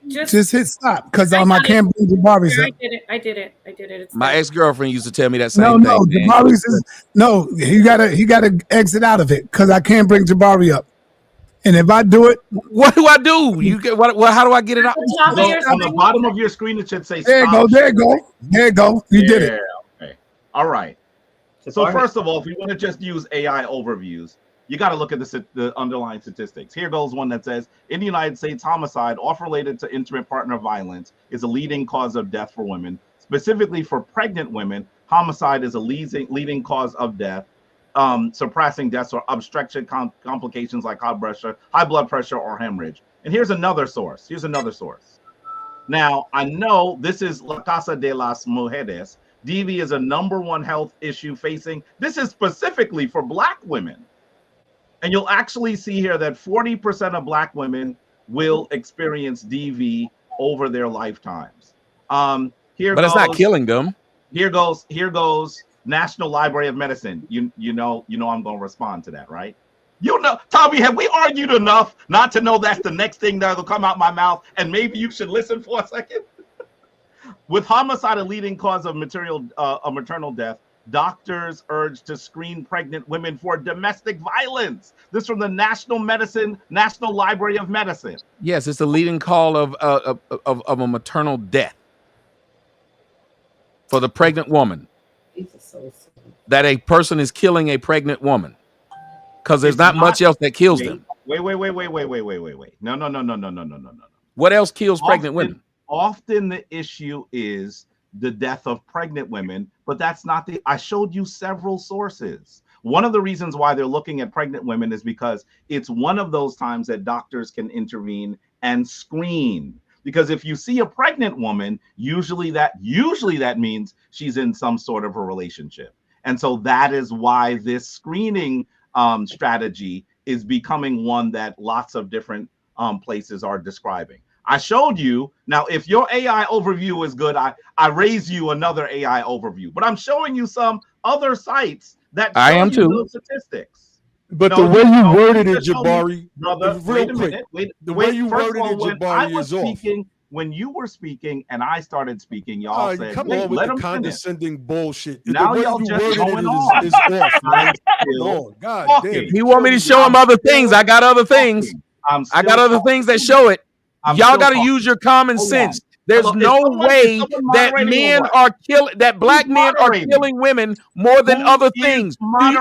[SPEAKER 4] Just
[SPEAKER 1] hit stop because I can't bring Jabari's up.
[SPEAKER 4] I did it. It's
[SPEAKER 9] My
[SPEAKER 4] there.
[SPEAKER 9] ex-girlfriend used to tell me that same
[SPEAKER 1] No,
[SPEAKER 9] thing.
[SPEAKER 1] Jabari's is no. He gotta exit out of it because I can't bring Jabari up. And if I do it,
[SPEAKER 9] what do I do? You get what? How do I get it up?
[SPEAKER 13] On the bottom of your screen, it should say
[SPEAKER 1] there you
[SPEAKER 13] stop.
[SPEAKER 1] There you go. You did it.
[SPEAKER 13] Okay. All right. So first of all, if you want to just use AI overviews, you got to look at the underlying statistics. Here goes one that says, in the United States, homicide, often related to intimate partner violence, is a leading cause of death for women. Specifically for pregnant women, homicide is a leading cause of death, surpassing deaths or obstruction complications like high blood pressure, or hemorrhage. And here's another source. Now, I know this is La Casa de las Mujeres. DV is a #1 health issue facing. This is specifically for Black women. And you'll actually see here that 40% of Black women will experience DV over their lifetimes. But
[SPEAKER 9] it's not killing them.
[SPEAKER 13] Here goes National Library of Medicine. You know I'm going to respond to that, right? You know, Tommy, have we argued enough not to know that's the next thing that'll come out my mouth? And maybe you should listen for a second. With homicide a leading cause of maternal death, doctors urge to screen pregnant women for domestic violence. This from the National Library of Medicine.
[SPEAKER 9] Yes, it's the leading call of a maternal death for the pregnant woman. That a person is killing a pregnant woman because there's not much else that kills them.
[SPEAKER 13] Wait. No.
[SPEAKER 9] What else kills pregnant women?
[SPEAKER 13] Often the issue is the death of pregnant women, but that's not I showed you several sources. One of the reasons why they're looking at pregnant women is because it's one of those times that doctors can intervene and screen. Because if you see a pregnant woman, usually that means she's in some sort of a relationship. And so that is why this screening strategy is becoming one that lots of different places are describing. I showed you. Now, if your AI overview is good, I raise you another AI overview. But I'm showing you some other sites that
[SPEAKER 9] I am too.
[SPEAKER 13] Those statistics.
[SPEAKER 11] But the way you worded it, Jabari,
[SPEAKER 13] brother,
[SPEAKER 11] real quick. The way you worded it, Jabari, is off.
[SPEAKER 13] When you were speaking and I started speaking, y'all said,
[SPEAKER 11] "Come on with the condescending bullshit."
[SPEAKER 13] Now y'all just going on.
[SPEAKER 11] Is off, man. God damn.
[SPEAKER 9] He want me to show him other things. I got other things. I got other things that show it. Y'all got to use your common sense. There's no way that men are killing, that Black men are killing women more than other things. Black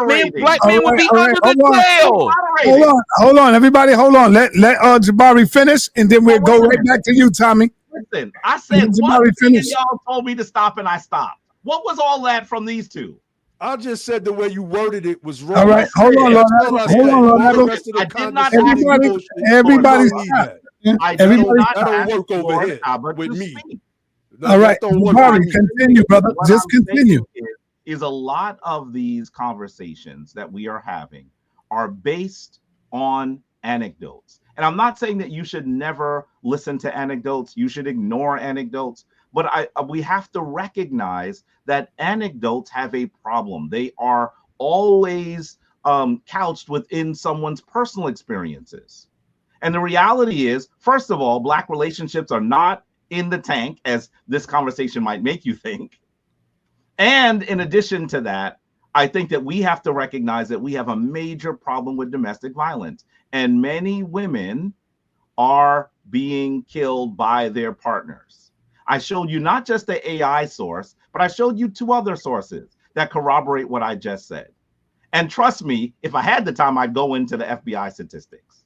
[SPEAKER 9] men would be under the jail.
[SPEAKER 1] Hold on, everybody, hold on. Let Jabari finish, and then we'll go right back to you, Tommy.
[SPEAKER 13] Listen, I said one thing and y'all told me to stop, and I stopped. What was all that from these two?
[SPEAKER 11] I just said the way you worded it was wrong.
[SPEAKER 1] All right, hold on, everybody stop.
[SPEAKER 11] That'll work over here with me.
[SPEAKER 1] All right, Jabari, continue, brother. Just continue.
[SPEAKER 13] is a lot of these conversations that we are having are based on anecdotes. And I'm not saying that you should never listen to anecdotes, you should ignore anecdotes, but we have to recognize that anecdotes have a problem. They are always couched within someone's personal experiences. And the reality is, first of all, Black relationships are not in the tank, as this conversation might make you think. And in addition to that, I think that we have to recognize that we have a major problem with domestic violence. And many women are being killed by their partners. I showed you not just the AI source, but I showed you 2 other sources that corroborate what I just said. And trust me, if I had the time, I'd go into the FBI statistics.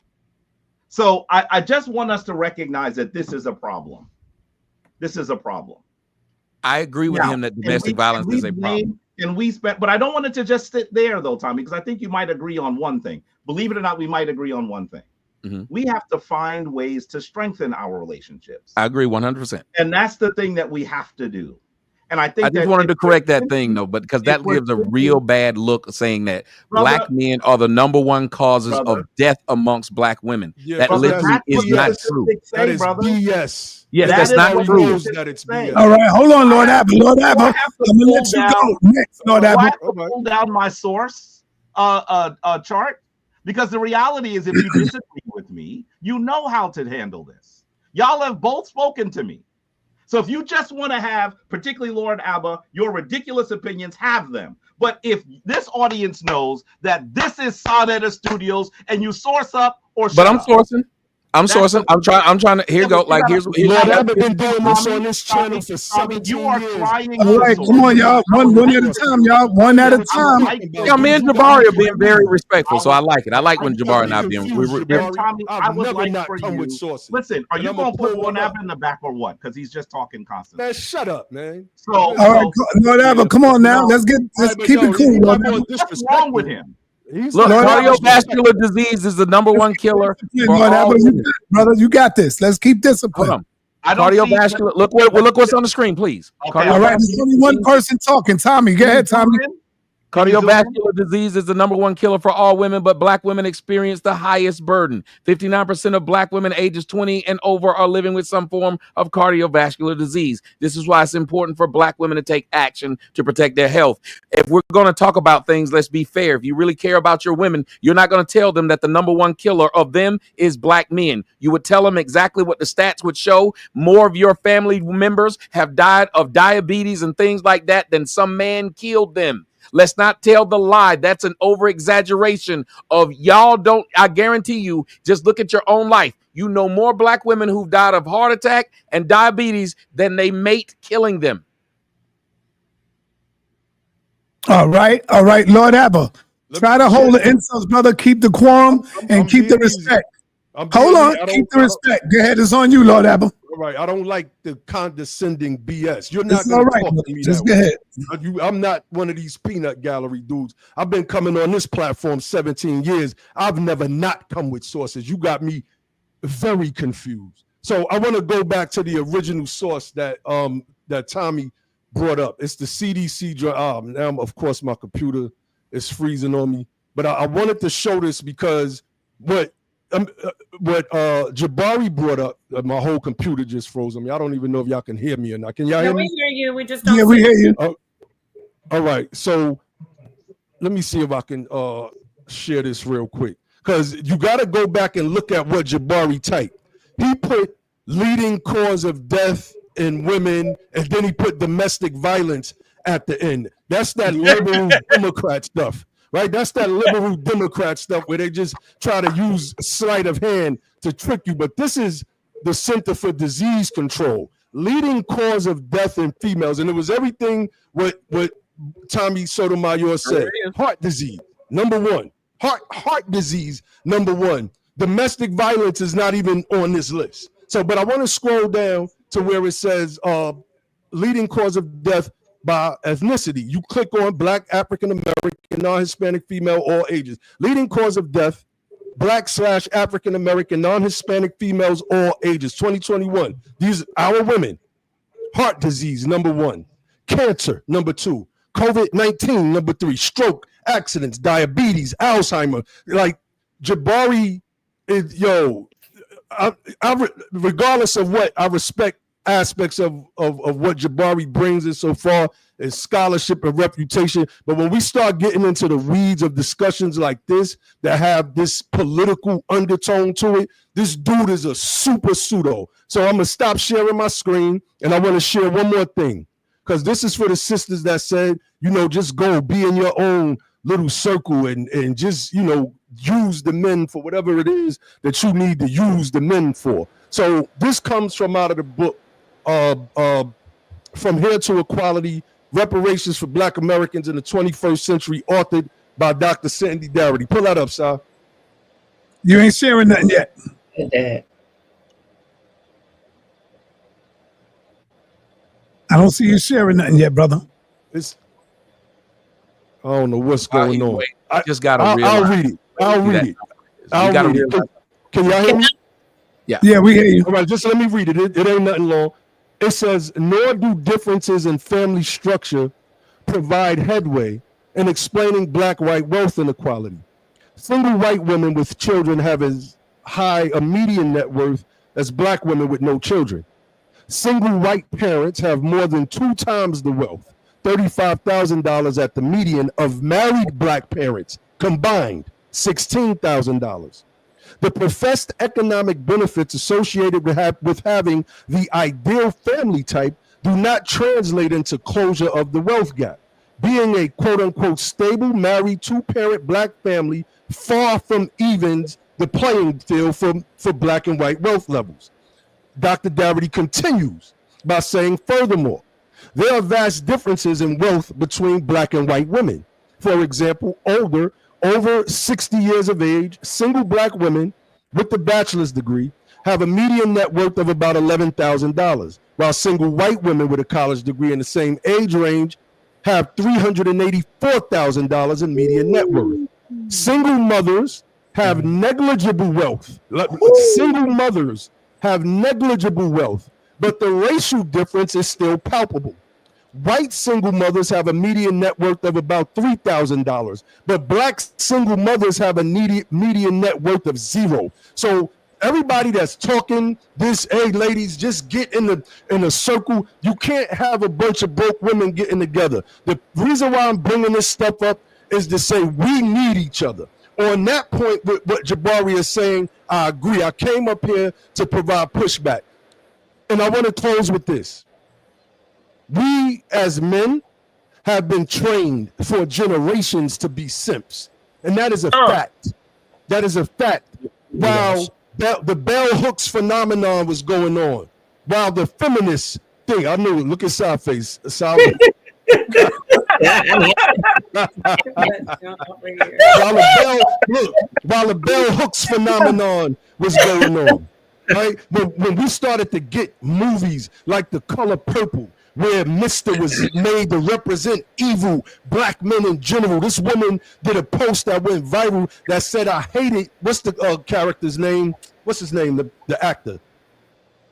[SPEAKER 13] So I just want us to recognize that this is a problem. This is a problem.
[SPEAKER 9] I agree with him that domestic violence is a problem.
[SPEAKER 13] And we spent, but I don't want it to just sit there though, Tommy, because I think you might agree on one thing. Believe it or not, we might agree on one thing.
[SPEAKER 9] Mm-hmm.
[SPEAKER 13] We have to find ways to strengthen our relationships.
[SPEAKER 9] I agree 100%.
[SPEAKER 13] And that's the thing that we have to do. And I think
[SPEAKER 9] I just wanted to correct that thing though, but because that gives a real bad look saying that Black men are the #1 causes of death amongst Black women.
[SPEAKER 11] Yeah,
[SPEAKER 9] that literally is not true.
[SPEAKER 11] That is BS.
[SPEAKER 9] Yes, that's not true.
[SPEAKER 11] That it's BS.
[SPEAKER 1] All right, hold on, Lord Abba. Lord Abba, I'm gonna let you go next, Lord Abba.
[SPEAKER 13] I have to pull down my source chart, because the reality is, if you disagree with me, you know how to handle this. Y'all have both spoken to me. So if you just want to have, particularly Lord Abba, your ridiculous opinions, have them. But if this audience knows that this is Sotomayor Studios and you source up or shut up.
[SPEAKER 9] I'm sourcing. I'm trying to. Here go. Like here's.
[SPEAKER 11] Lord Abba been doing this on this channel for 17
[SPEAKER 13] you are
[SPEAKER 11] years.
[SPEAKER 13] trying.
[SPEAKER 1] All right, come on, y'all. One at a time, y'all. One at a time.
[SPEAKER 9] Yeah, me and Jabari are being very respectful, so I like it. I like when Jabari and I being.
[SPEAKER 13] Tommy, I would
[SPEAKER 11] never
[SPEAKER 13] like
[SPEAKER 11] not
[SPEAKER 13] for
[SPEAKER 11] come
[SPEAKER 13] you.
[SPEAKER 11] with sources.
[SPEAKER 13] Listen, are
[SPEAKER 11] And
[SPEAKER 13] you
[SPEAKER 11] I'm
[SPEAKER 13] going to put
[SPEAKER 11] pull
[SPEAKER 13] Lord
[SPEAKER 11] one
[SPEAKER 13] Abba
[SPEAKER 11] up.
[SPEAKER 13] in the back or what? Because he's just talking constantly.
[SPEAKER 11] Man, shut up, man.
[SPEAKER 13] So,
[SPEAKER 1] All right, Lord Abba, come on now. Let's keep it cool, Lord Abba.
[SPEAKER 13] What's wrong with him?
[SPEAKER 9] Look, cardiovascular disease is the #1 killer for all women.
[SPEAKER 1] Brother, you got this. Let's keep discipline.
[SPEAKER 9] Hold on. Cardiovascular. Look what's on the screen, please.
[SPEAKER 1] Okay, all right, there's only one person talking. Tommy, go ahead, Tommy.
[SPEAKER 9] Cardiovascular disease is the #1 killer for all women, but Black women experience the highest burden. 59% of Black women ages 20 and over are living with some form of cardiovascular disease. This is why it's important for Black women to take action to protect their health. If we're going to talk about things, let's be fair. If you really care about your women, you're not going to tell them that the #1 killer of them is Black men. You would tell them exactly what the stats would show. More of your family members have died of diabetes and things like that than some man killed them. Let's not tell the lie. That's an over exaggeration of y'all don't. I guarantee you, just look at your own life. You know more Black women who've died of heart attack and diabetes than they mate killing them.
[SPEAKER 1] All right, Lord Abba. Try to hold the insults, brother. Keep the quorum and keep the respect. Hold on, keep the respect. Go ahead, it's on you, Lord Abba.
[SPEAKER 11] All right, I don't like the condescending BS. You're not
[SPEAKER 1] all
[SPEAKER 11] going
[SPEAKER 1] right.
[SPEAKER 11] to talk to me
[SPEAKER 1] Just
[SPEAKER 11] that
[SPEAKER 1] go
[SPEAKER 11] way.
[SPEAKER 1] ahead.
[SPEAKER 11] I'm not one of these peanut gallery dudes. I've been coming on this platform 17 years. I've never not come with sources. You got me very confused. So I want to go back to the original source that that Tommy brought up. It's the CDC. Now, of course, my computer is freezing on me. But I wanted to show this because what Jabari brought up, my whole computer just froze on me. I don't even know if y'all can hear me or not. Can y'all hear me?
[SPEAKER 4] We hear you. We just don't.
[SPEAKER 1] Yeah, we hear you.
[SPEAKER 11] All right. So let me see if I can share this real quick, because you got to go back and look at what Jabari typed. He put leading cause of death in women, and then he put domestic violence at the end. That's that liberal Democrat stuff. Right, that's that liberal Democrat stuff where they just try to use sleight of hand to trick you. But this is the Center for Disease Control, leading cause of death in females, and it was everything what Tommy Sotomayor said. Heart disease, #1. Heart disease, #1. Domestic violence is not even on this list. So, but I want to scroll down to where it says leading cause of death by ethnicity. You click on Black, African American, non-Hispanic, female, all ages. Leading cause of death, Black/African American, non-Hispanic, females, all ages. 2021. These are our women. Heart disease, #1. Cancer, #2. COVID-19, number 3, stroke, accidents, diabetes, Alzheimer. Like Jabari is, regardless of what, I respect aspects of what Jabari brings in so far as scholarship and reputation. But when we start getting into the weeds of discussions like this that have this political undertone to it, this dude is a super pseudo. So I'm gonna stop sharing my screen, and I want to share one more thing, because this is for the sisters that said, just go be in your own little circle and just, use the men for whatever it is that you need to use the men for. So this comes from out of the book, From Here to Equality, Reparations for Black Americans in the 21st Century, authored by Dr. Sandy Darity. Pull that up, Sal.
[SPEAKER 1] You ain't sharing nothing yet. I don't see you sharing nothing yet, brother.
[SPEAKER 11] I don't know what's going on.
[SPEAKER 9] I just got to
[SPEAKER 11] I'll read it. I'll read it. Can y'all hear me?
[SPEAKER 1] Yeah, we hear you.
[SPEAKER 11] All right, just let me read it. It ain't nothing long. It says, nor do differences in family structure provide headway in explaining black-white wealth inequality. Single white women with children have as high a median net worth as black women with no children. Single white parents have more than 2 times the wealth, $35,000 at the median, of married black parents combined, $16,000. The professed economic benefits associated with having the ideal family type do not translate into closure of the wealth gap. Being a quote-unquote stable, married, 2-parent black family far from evens the playing field for black and white wealth levels. Dr. Darity continues by saying, furthermore, there are vast differences in wealth between black and white women. For example, over 60 years of age, single black women with a bachelor's degree have a median net worth of about $11,000, while single white women with a college degree in the same age range have $384,000 in median net worth. Single mothers have negligible wealth. Single mothers have negligible wealth, but the racial difference is still palpable. White single mothers have a median net worth of about $3,000, but black single mothers have a median net worth of 0. So everybody that's talking this, hey ladies, just get in a circle. You can't have a bunch of broke women getting together. The reason why I'm bringing this stuff up is to say we need each other. On that point, with what Jabari is saying, I agree. I came up here to provide pushback. And I want to close with this. We as men have been trained for generations to be simps. And that is a fact. That is a fact. While the bell hooks phenomenon was going on, while the feminist thing, I knew it, look at Side face. While the bell hooks phenomenon was going on, right? When we started to get movies like The Color Purple, where Mr. was made to represent evil black men in general. This woman did a post that went viral that said, I hated, what's the character's name? What's his name, the actor?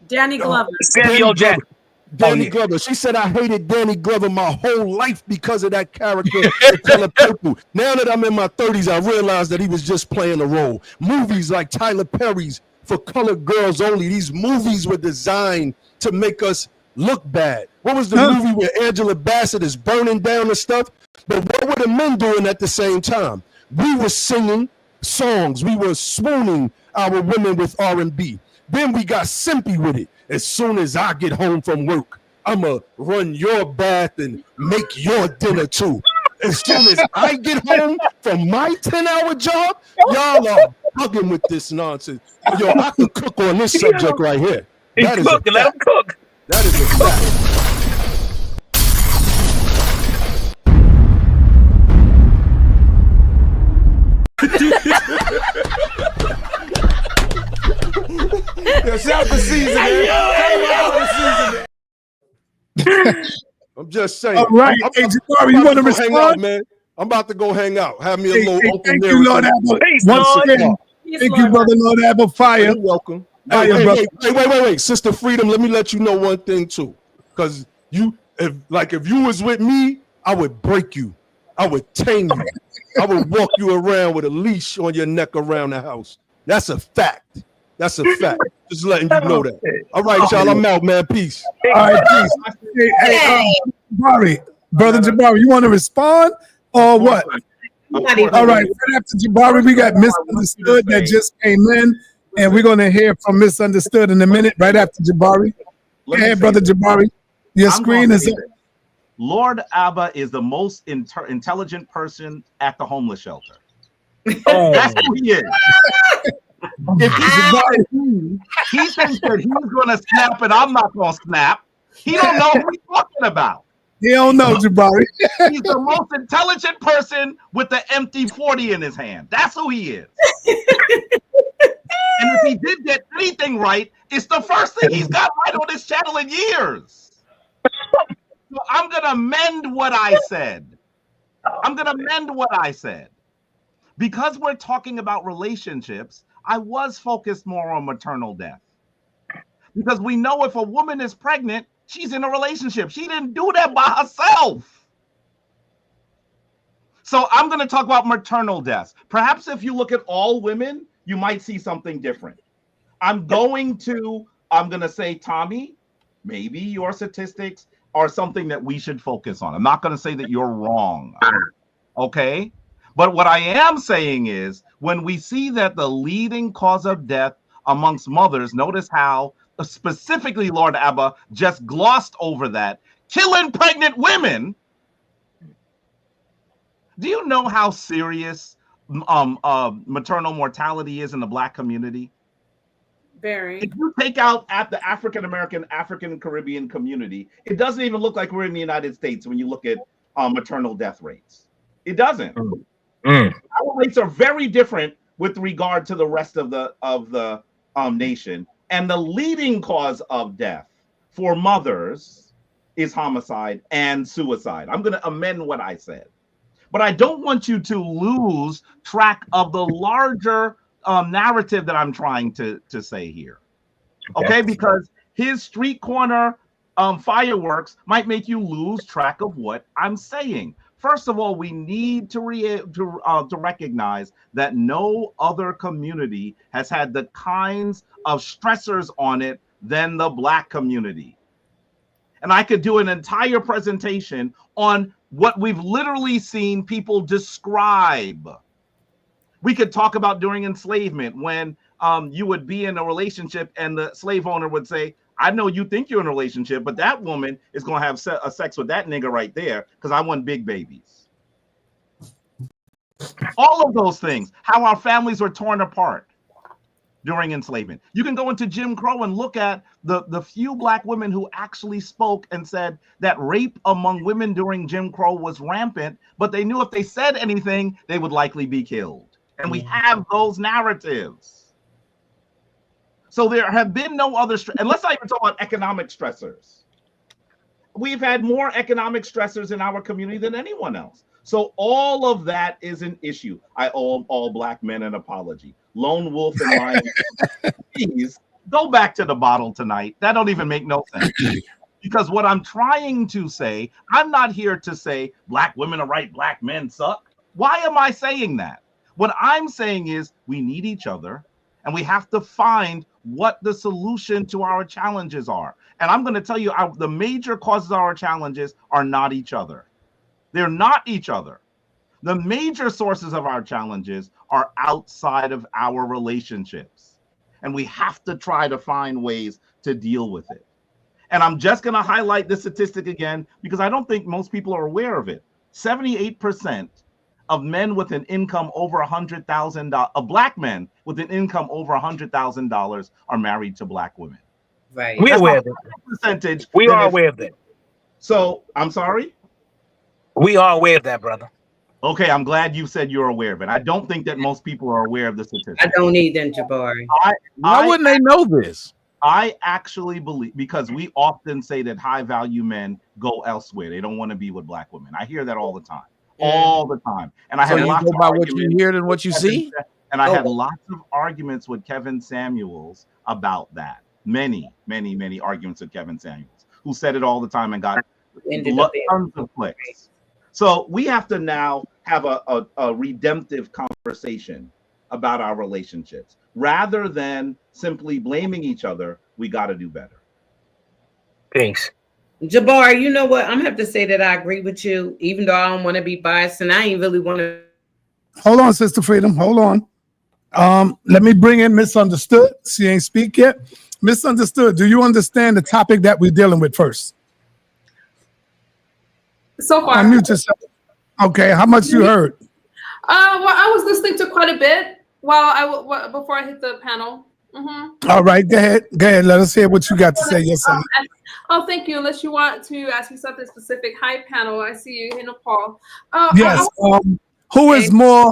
[SPEAKER 4] Danny Glover.
[SPEAKER 12] Samuel Jackson.
[SPEAKER 11] Danny Glover. She said, I hated Danny Glover my whole life because of that character, The Color Purple. Now that I'm in my 30s, I realized that he was just playing a role. Movies like Tyler Perry's For Colored Girls Only, these movies were designed to make us look bad. What was the movie where Angela Bassett is burning down the stuff? But what were the men doing at the same time? We were singing songs. We were swooning our women with R&B. Then we got simpy with it. As soon as I get home from work, I'ma run your bath and make your dinner too. As soon as I get home from my 10-hour job, y'all are bugging with this nonsense. Yo, I could cook on this subject right here.
[SPEAKER 12] That is cook, let him cook.
[SPEAKER 11] That is a fact.
[SPEAKER 10] It's out the season, man.
[SPEAKER 11] I'm just saying.
[SPEAKER 1] All right. Hey, Jabari, you want to respond?
[SPEAKER 11] Hang out, man. I'm about to go hang out. Have me a little open
[SPEAKER 1] thank you, Lord Abba. Once again, thank you, Brother Lord Abba. Fire.
[SPEAKER 11] You're welcome.
[SPEAKER 1] Fire, brother.
[SPEAKER 11] Wait. Sister Freedom, let me let you know one thing too. Because if you was with me, I would break you. I would tame you. I would walk you around with a leash on your neck around the house. That's a fact. That's a fact. Just letting you know that. All right, y'all. I'm out, man. Peace.
[SPEAKER 1] All right, peace. Hey, Jabari, brother Jabari, you want to respond or what? All right, right after Jabari, we got Misunderstood that just came in, and we're going to hear from Misunderstood in a minute, right after Jabari. Go ahead, brother Jabari. Your screen is up.
[SPEAKER 13] Lord Abba is the most intelligent person at the homeless shelter.
[SPEAKER 12] Oh.
[SPEAKER 13] That's who he is. If he thinks that he's going to snap and I'm not going to snap, he don't know who he's talking about.
[SPEAKER 1] He don't know, Jabari.
[SPEAKER 13] He's the most intelligent person with the empty 40 in his hand. That's who he is. And if he did get anything right, it's the first thing he's got right on this channel in years. So I'm going to mend what I said. Because we're talking about relationships, I was focused more on maternal death. Because we know if a woman is pregnant, she's in a relationship. She didn't do that by herself. So I'm going to talk about maternal deaths. Perhaps if you look at all women, you might see something different. I'm going to say, Tommy, maybe your statistics are something that we should focus on. I'm not going to say that you're wrong. Okay? But what I am saying is when we see that the leading cause of death amongst mothers, notice how specifically Lord Abba just glossed over that, killing pregnant women. Do you know how serious maternal mortality is in the Black community?
[SPEAKER 4] Very.
[SPEAKER 13] If you take out at the African American, African Caribbean community, it doesn't even look like we're in the United States when you look at maternal death rates. It doesn't. Our rates are very different with regard to the rest of the nation. And the leading cause of death for mothers is homicide and suicide. I'm going to amend what I said. But I don't want you to lose track of the larger narrative that I'm trying to say here. Okay? Because his street corner fireworks might make you lose track of what I'm saying. First of all, we need to recognize that no other community has had the kinds of stressors on it than the Black community. And I could do an entire presentation on what we've literally seen people describe. We could talk about during enslavement when you would be in a relationship and the slave owner would say, I know you think you're in a relationship, but that woman is going to have sex with that nigga right there because I want big babies. All of those things, how our families were torn apart during enslavement. You can go into Jim Crow and look at the few Black women who actually spoke and said that rape among women during Jim Crow was rampant, but they knew if they said anything, they would likely be killed. And we have those narratives. So there have been no other, and let's not even talk about economic stressors. We've had more economic stressors in our community than anyone else. So all of that is an issue. I owe all Black men an apology. Lone Wolf and Lion, please go back to the bottle tonight. That don't even make no sense. Because what I'm trying to say, I'm not here to say Black women are right, Black men suck. Why am I saying that? What I'm saying is we need each other. And we have to find what the solution to our challenges are. And I'm going to tell you, the major causes of our challenges are not each other. They're not each other. The major sources of our challenges are outside of our relationships. And we have to try to find ways to deal with it. And I'm just going to highlight this statistic again, because I don't think most people are aware of it. 78% of men with an income over $100,000, of Black men with an income over $100,000 are married to Black women.
[SPEAKER 6] Right.
[SPEAKER 12] We're aware of it.
[SPEAKER 13] Percentage.
[SPEAKER 12] We are aware of that.
[SPEAKER 13] So I'm sorry?
[SPEAKER 12] We are aware of that, brother.
[SPEAKER 13] Okay, I'm glad you said you're aware of it. I don't think that most people are aware of the statistic.
[SPEAKER 6] I don't either, Jabari.
[SPEAKER 9] Why wouldn't they know this?
[SPEAKER 13] I actually believe, because we often say that high value men go elsewhere. They don't want to be with Black women. I hear that all the time. All the time. And I had lots of
[SPEAKER 9] about what you hear than what you see.
[SPEAKER 13] And I had lots of arguments with Kevin Samuels about that. Many arguments with Kevin Samuels, who said it all the time and got tons of clicks. So we have to now have a redemptive conversation about our relationships. Rather than simply blaming each other, we got to do better.
[SPEAKER 12] Peace.
[SPEAKER 6] Jabbar, you know what? I'm gonna have to say that I agree with you, even though I don't want to be biased, and I ain't really want to.
[SPEAKER 1] Hold on, Sister Freedom. Hold on. Let me bring in Misunderstood. She ain't speak yet. Misunderstood. Do you understand the topic that we're dealing with first?
[SPEAKER 14] So far,
[SPEAKER 1] Unmute yourself. Okay. How much you heard?
[SPEAKER 14] Well, I was listening to quite a bit before I hit the panel.
[SPEAKER 1] All right. Go ahead. Let us hear what you got to say. Yes, sir.
[SPEAKER 14] Oh, thank you. Unless you want to ask me something specific. Hi, panel. I see you. Hey, Nepal.
[SPEAKER 1] Yes. Who is more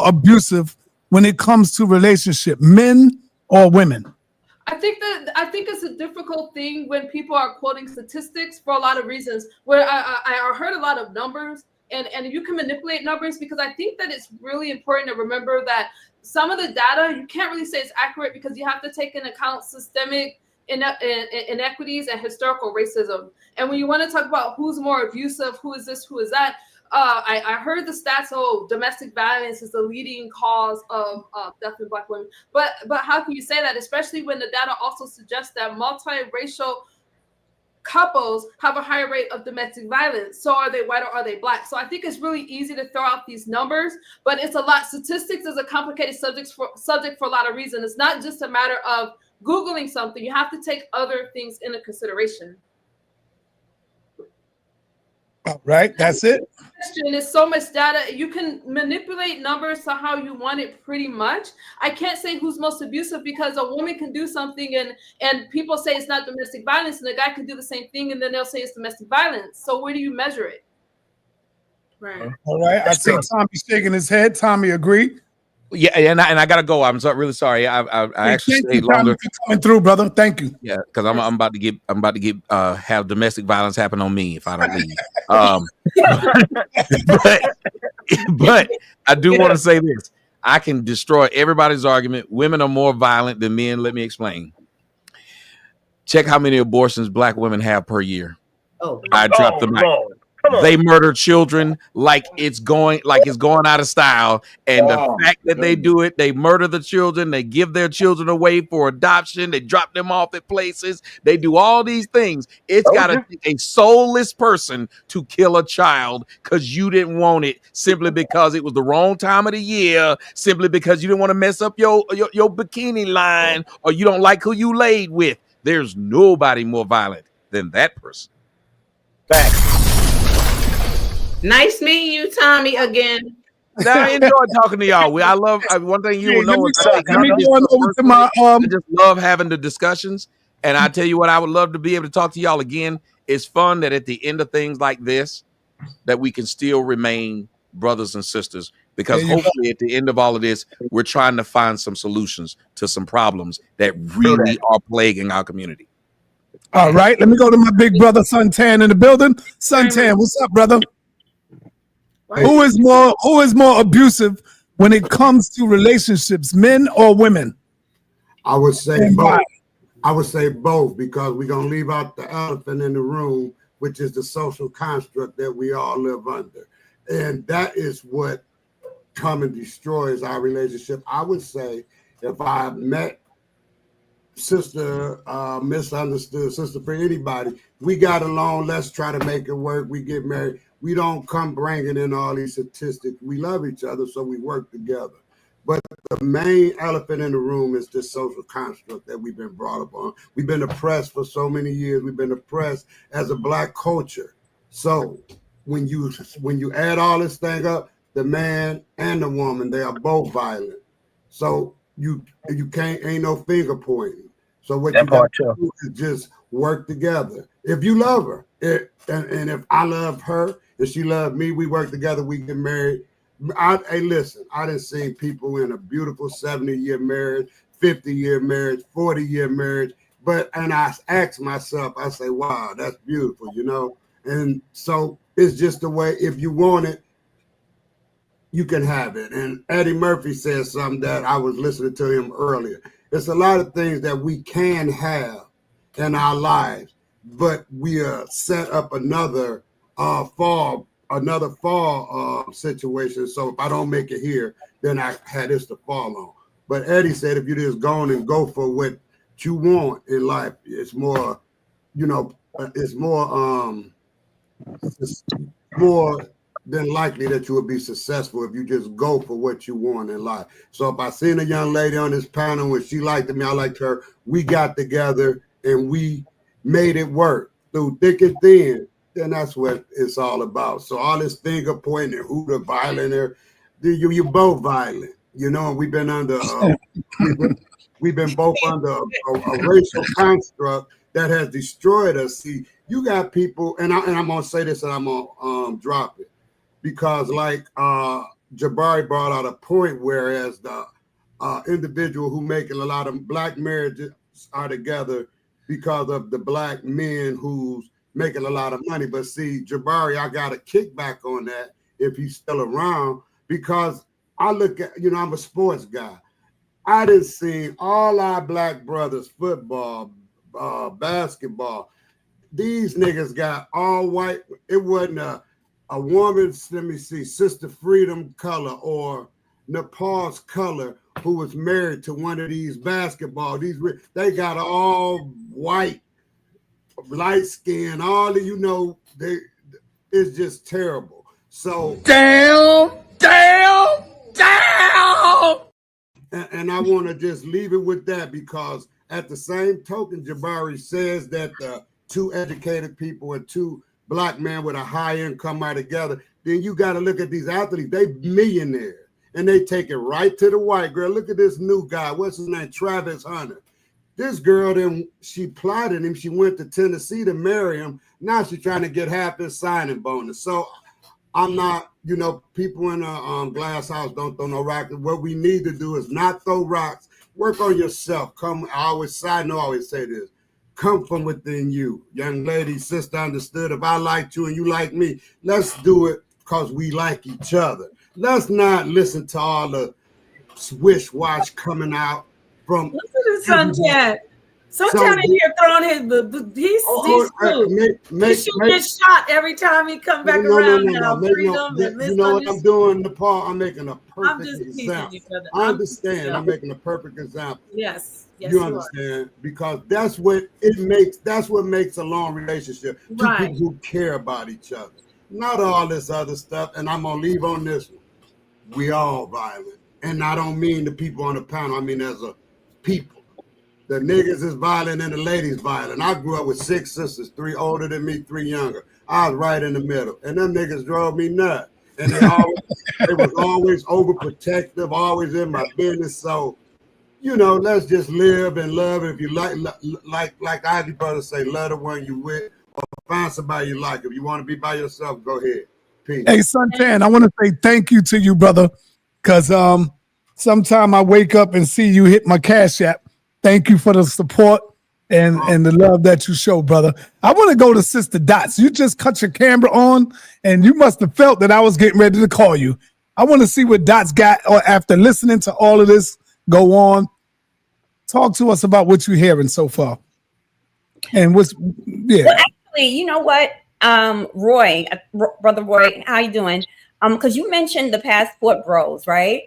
[SPEAKER 1] abusive when it comes to relationship, men or women?
[SPEAKER 14] I think it's a difficult thing when people are quoting statistics for a lot of reasons. Where I heard a lot of numbers, and you can manipulate numbers, because I think that it's really important to remember that some of the data you can't really say is accurate, because you have to take into account systemic inequities and historical racism. And when you want to talk about who's more abusive, who is this, who is that, I heard the stats. Oh, domestic violence is the leading cause of death in Black women. But how can you say that, especially when the data also suggests that multiracial couples have a higher rate of domestic violence? So are they white or are they Black? So I think it's really easy to throw out these numbers, but it's a lot. Statistics is a complicated subject for a lot of reasons. It's not just a matter of Googling something. You have to take other things into consideration.
[SPEAKER 1] All right, that's it.
[SPEAKER 14] There's so much data. You can manipulate numbers to how you want it, pretty much. I can't say who's most abusive, because a woman can do something and people say it's not domestic violence, and the guy can do the same thing and then they'll say it's domestic violence. So where do you measure it? Right.
[SPEAKER 1] All right. I see Tommy shaking his head. Tommy, agree?
[SPEAKER 9] Yeah, and I gotta go. I'm really sorry. I actually stayed longer.
[SPEAKER 1] For coming through, brother. Thank you.
[SPEAKER 9] Yeah, because I'm about to get have domestic violence happen on me if I don't leave. But I do want to say this. I can destroy everybody's argument. Women are more violent than men. Let me explain. Check how many abortions Black women have per year.
[SPEAKER 6] Oh,
[SPEAKER 9] I dropped the mic. They murder children like it's going out of style, and the fact that they do it, they murder the children, they give their children away for adoption, they drop them off at places, they do all these things. It's got to take a soulless person to kill a child because you didn't want it, simply because it was the wrong time of the year, simply because you didn't want to mess up your bikini line, or you don't like who you laid with. There's nobody more violent than that person.
[SPEAKER 12] Facts.
[SPEAKER 6] Nice meeting you, Tommy, again.
[SPEAKER 9] Now, I enjoy talking to y'all. I love one thing you will know.
[SPEAKER 1] I
[SPEAKER 9] just love having the discussions. And I tell you what, I would love to be able to talk to y'all again. It's fun that at the end of things like this, that we can still remain brothers and sisters, because hopefully at the end of all of this, we're trying to find some solutions to some problems that really are plaguing our community.
[SPEAKER 1] All right, let me go to my big brother Suntan in the building. Suntan, what's up, brother? Who is more abusive when it comes to relationships, men or women?
[SPEAKER 15] I would say both. I would say both, because we're gonna leave out the elephant in the room, which is the social construct that we all live under, and that is what comes and destroys our relationship. I would say if I met Sister Misunderstood, Sister for anybody, we got along, let's try to make it work, we get married. We don't come bringing in all these statistics. We love each other, so we work together. But the main elephant in the room is this social construct that we've been brought up on. We've been oppressed for so many years. We've been oppressed as a Black culture. So when you add all this thing up, the man and the woman, they are both violent. So you can't, ain't no finger pointing. So what you got to do is just work together. If you love her, and if I love her, if she loved me, we work together, we get married. Hey, listen, I done seen people in a beautiful 70-year marriage, 50-year marriage, 40-year marriage, and I ask myself, I say, wow, that's beautiful, you know? And so it's just the way, if you want it, you can have it. And Eddie Murphy said something that I was listening to him earlier. It's a lot of things that we can have in our lives, but we set up another fall another fall situation. So if I don't make it here, then I had this to fall on. But Eddie said if you just go on and go for what you want in life, it's more, it's more than likely that you will be successful if you just go for what you want in life. So if I seen a young lady on this panel and she liked me, I liked her, we got together and we made it work through thick and thin, then that's what it's all about. So all this finger pointing, who the violent are, you both violent, and we've been under we've been both under a racial construct that has destroyed us. See, you got people, and I'm gonna say this, and I'm gonna drop it, because like Jabari brought out a point, whereas the individual who making a lot of black marriages are together because of the black men who's making a lot of money. But see, Jabari, I got a kickback on that if he's still around, because I look at, I'm a sports guy. I done seen all our black brothers, football, basketball. These niggas got all white. It wasn't a woman's, let me see, Sister Freedom color or Napah's color who was married to one of these basketball. They got all white, light skin, all of, it's just terrible. So
[SPEAKER 10] Damn.
[SPEAKER 15] And I want to just leave it with that, because at the same token, Jabari says that the two educated people and two black men with a high income are together. Then you got to look at these athletes. They millionaires, and they take it right to the white girl. Look at this new guy. What's his name? Travis Hunter. This girl, then she plotted him. She went to Tennessee to marry him. Now she's trying to get half his signing bonus. So I'm not, people in a glass house don't throw no rocks. What we need to do is not throw rocks. Work on yourself. I always say this. Come from within you. Young lady, sister, understood. If I liked you and you like me, let's do it because we like each other. Let's not listen to all the swish-wash coming out from...
[SPEAKER 4] Look at this Suntan. Suntan in here throwing he's shooting his shot every time he come back around now. Freedom and
[SPEAKER 15] you know what I'm doing, Nepal? I'm making a perfect example. I understand. I'm making a perfect example.
[SPEAKER 4] Yes.
[SPEAKER 15] You understand? Because that's what makes a long relationship. Two people who care about each other. Not all this other stuff. And I'm gonna leave on this one. We all violent. And I don't mean the people on the panel, I mean as a people. The niggas is violent and the ladies violent. I grew up with 6 sisters, 3 older than me, 3 younger. I was right in the middle. And them niggas drove me nuts. And they was always overprotective, always in my business. So, let's just live and love. If you like Ivy Brothers say, love the one you with, or find somebody you like. If you want to be by yourself, go ahead. Peace.
[SPEAKER 1] Hey, Suntan, I want to say thank you to you, brother, because sometime I wake up and see you hit my Cash App. Thank you for the support and the love that you show, brother. I want to go to Sista.Dots. You just cut your camera on, and you must have felt that I was getting ready to call you. I want to see what Dots got, or after listening to all of this go on. Talk to us about what you're hearing so far. And
[SPEAKER 5] Well, actually, you know what, Roy, Brother Roy, how you doing? Because you mentioned the passport bros, right?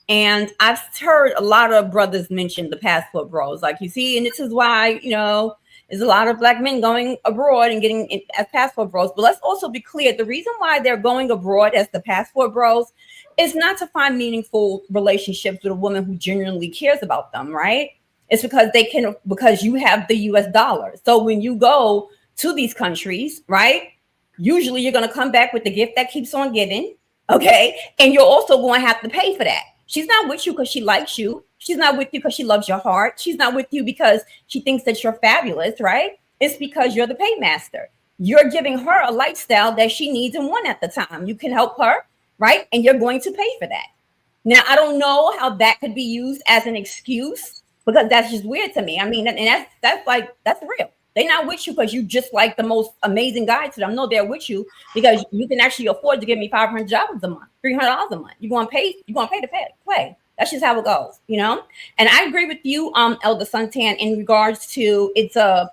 [SPEAKER 5] And I've heard a lot of brothers mention the passport bros, like you see, and this is why, there's a lot of black men going abroad and getting as passport bros. But let's also be clear, the reason why they're going abroad as the passport bros is not to find meaningful relationships with a woman who genuinely cares about them, right? It's because you have the US dollar. So when you go to these countries, right, usually you're going to come back with the gift that keeps on giving, okay? And you're also going to have to pay for that. She's not with you because she likes you. She's not with you because she loves your heart. She's not with you because she thinks that you're fabulous, right? It's because you're the paymaster. You're giving her a lifestyle that she needs and want at the time. You can help her, right? And you're going to pay for that. Now, I don't know how that could be used as an excuse, because that's just weird to me. I mean, and that's real. They're not with you because you just like the most amazing guy to them. No, they're with you because you can actually afford to give me $500 a month, $300 a month. You want to pay to play. That's just how it goes, you know? And I agree with you, Elder Suntan, in regards to because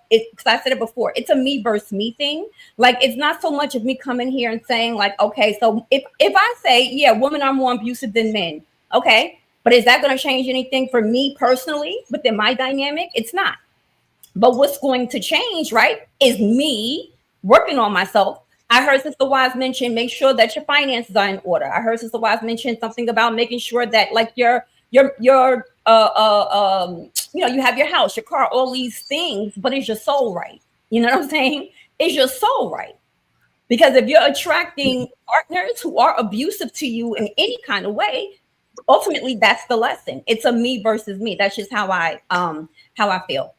[SPEAKER 5] I said it before, it's a me versus me thing. Like, it's not so much of me coming here and saying, like, okay, so if I say, yeah, women are more abusive than men, okay, but is that going to change anything for me personally within my dynamic? It's not. But what's going to change, right, is me working on myself. I heard Sister Wize mention, make sure that your finances are in order. I heard Sister Wize mention something about making sure that, like, you know, you have your house, your car, all these things, but is your soul right? You know what I'm saying? Is your soul right? Because if you're attracting partners who are abusive to you in any kind of way, ultimately that's the lesson. It's a me versus me. That's just how I feel.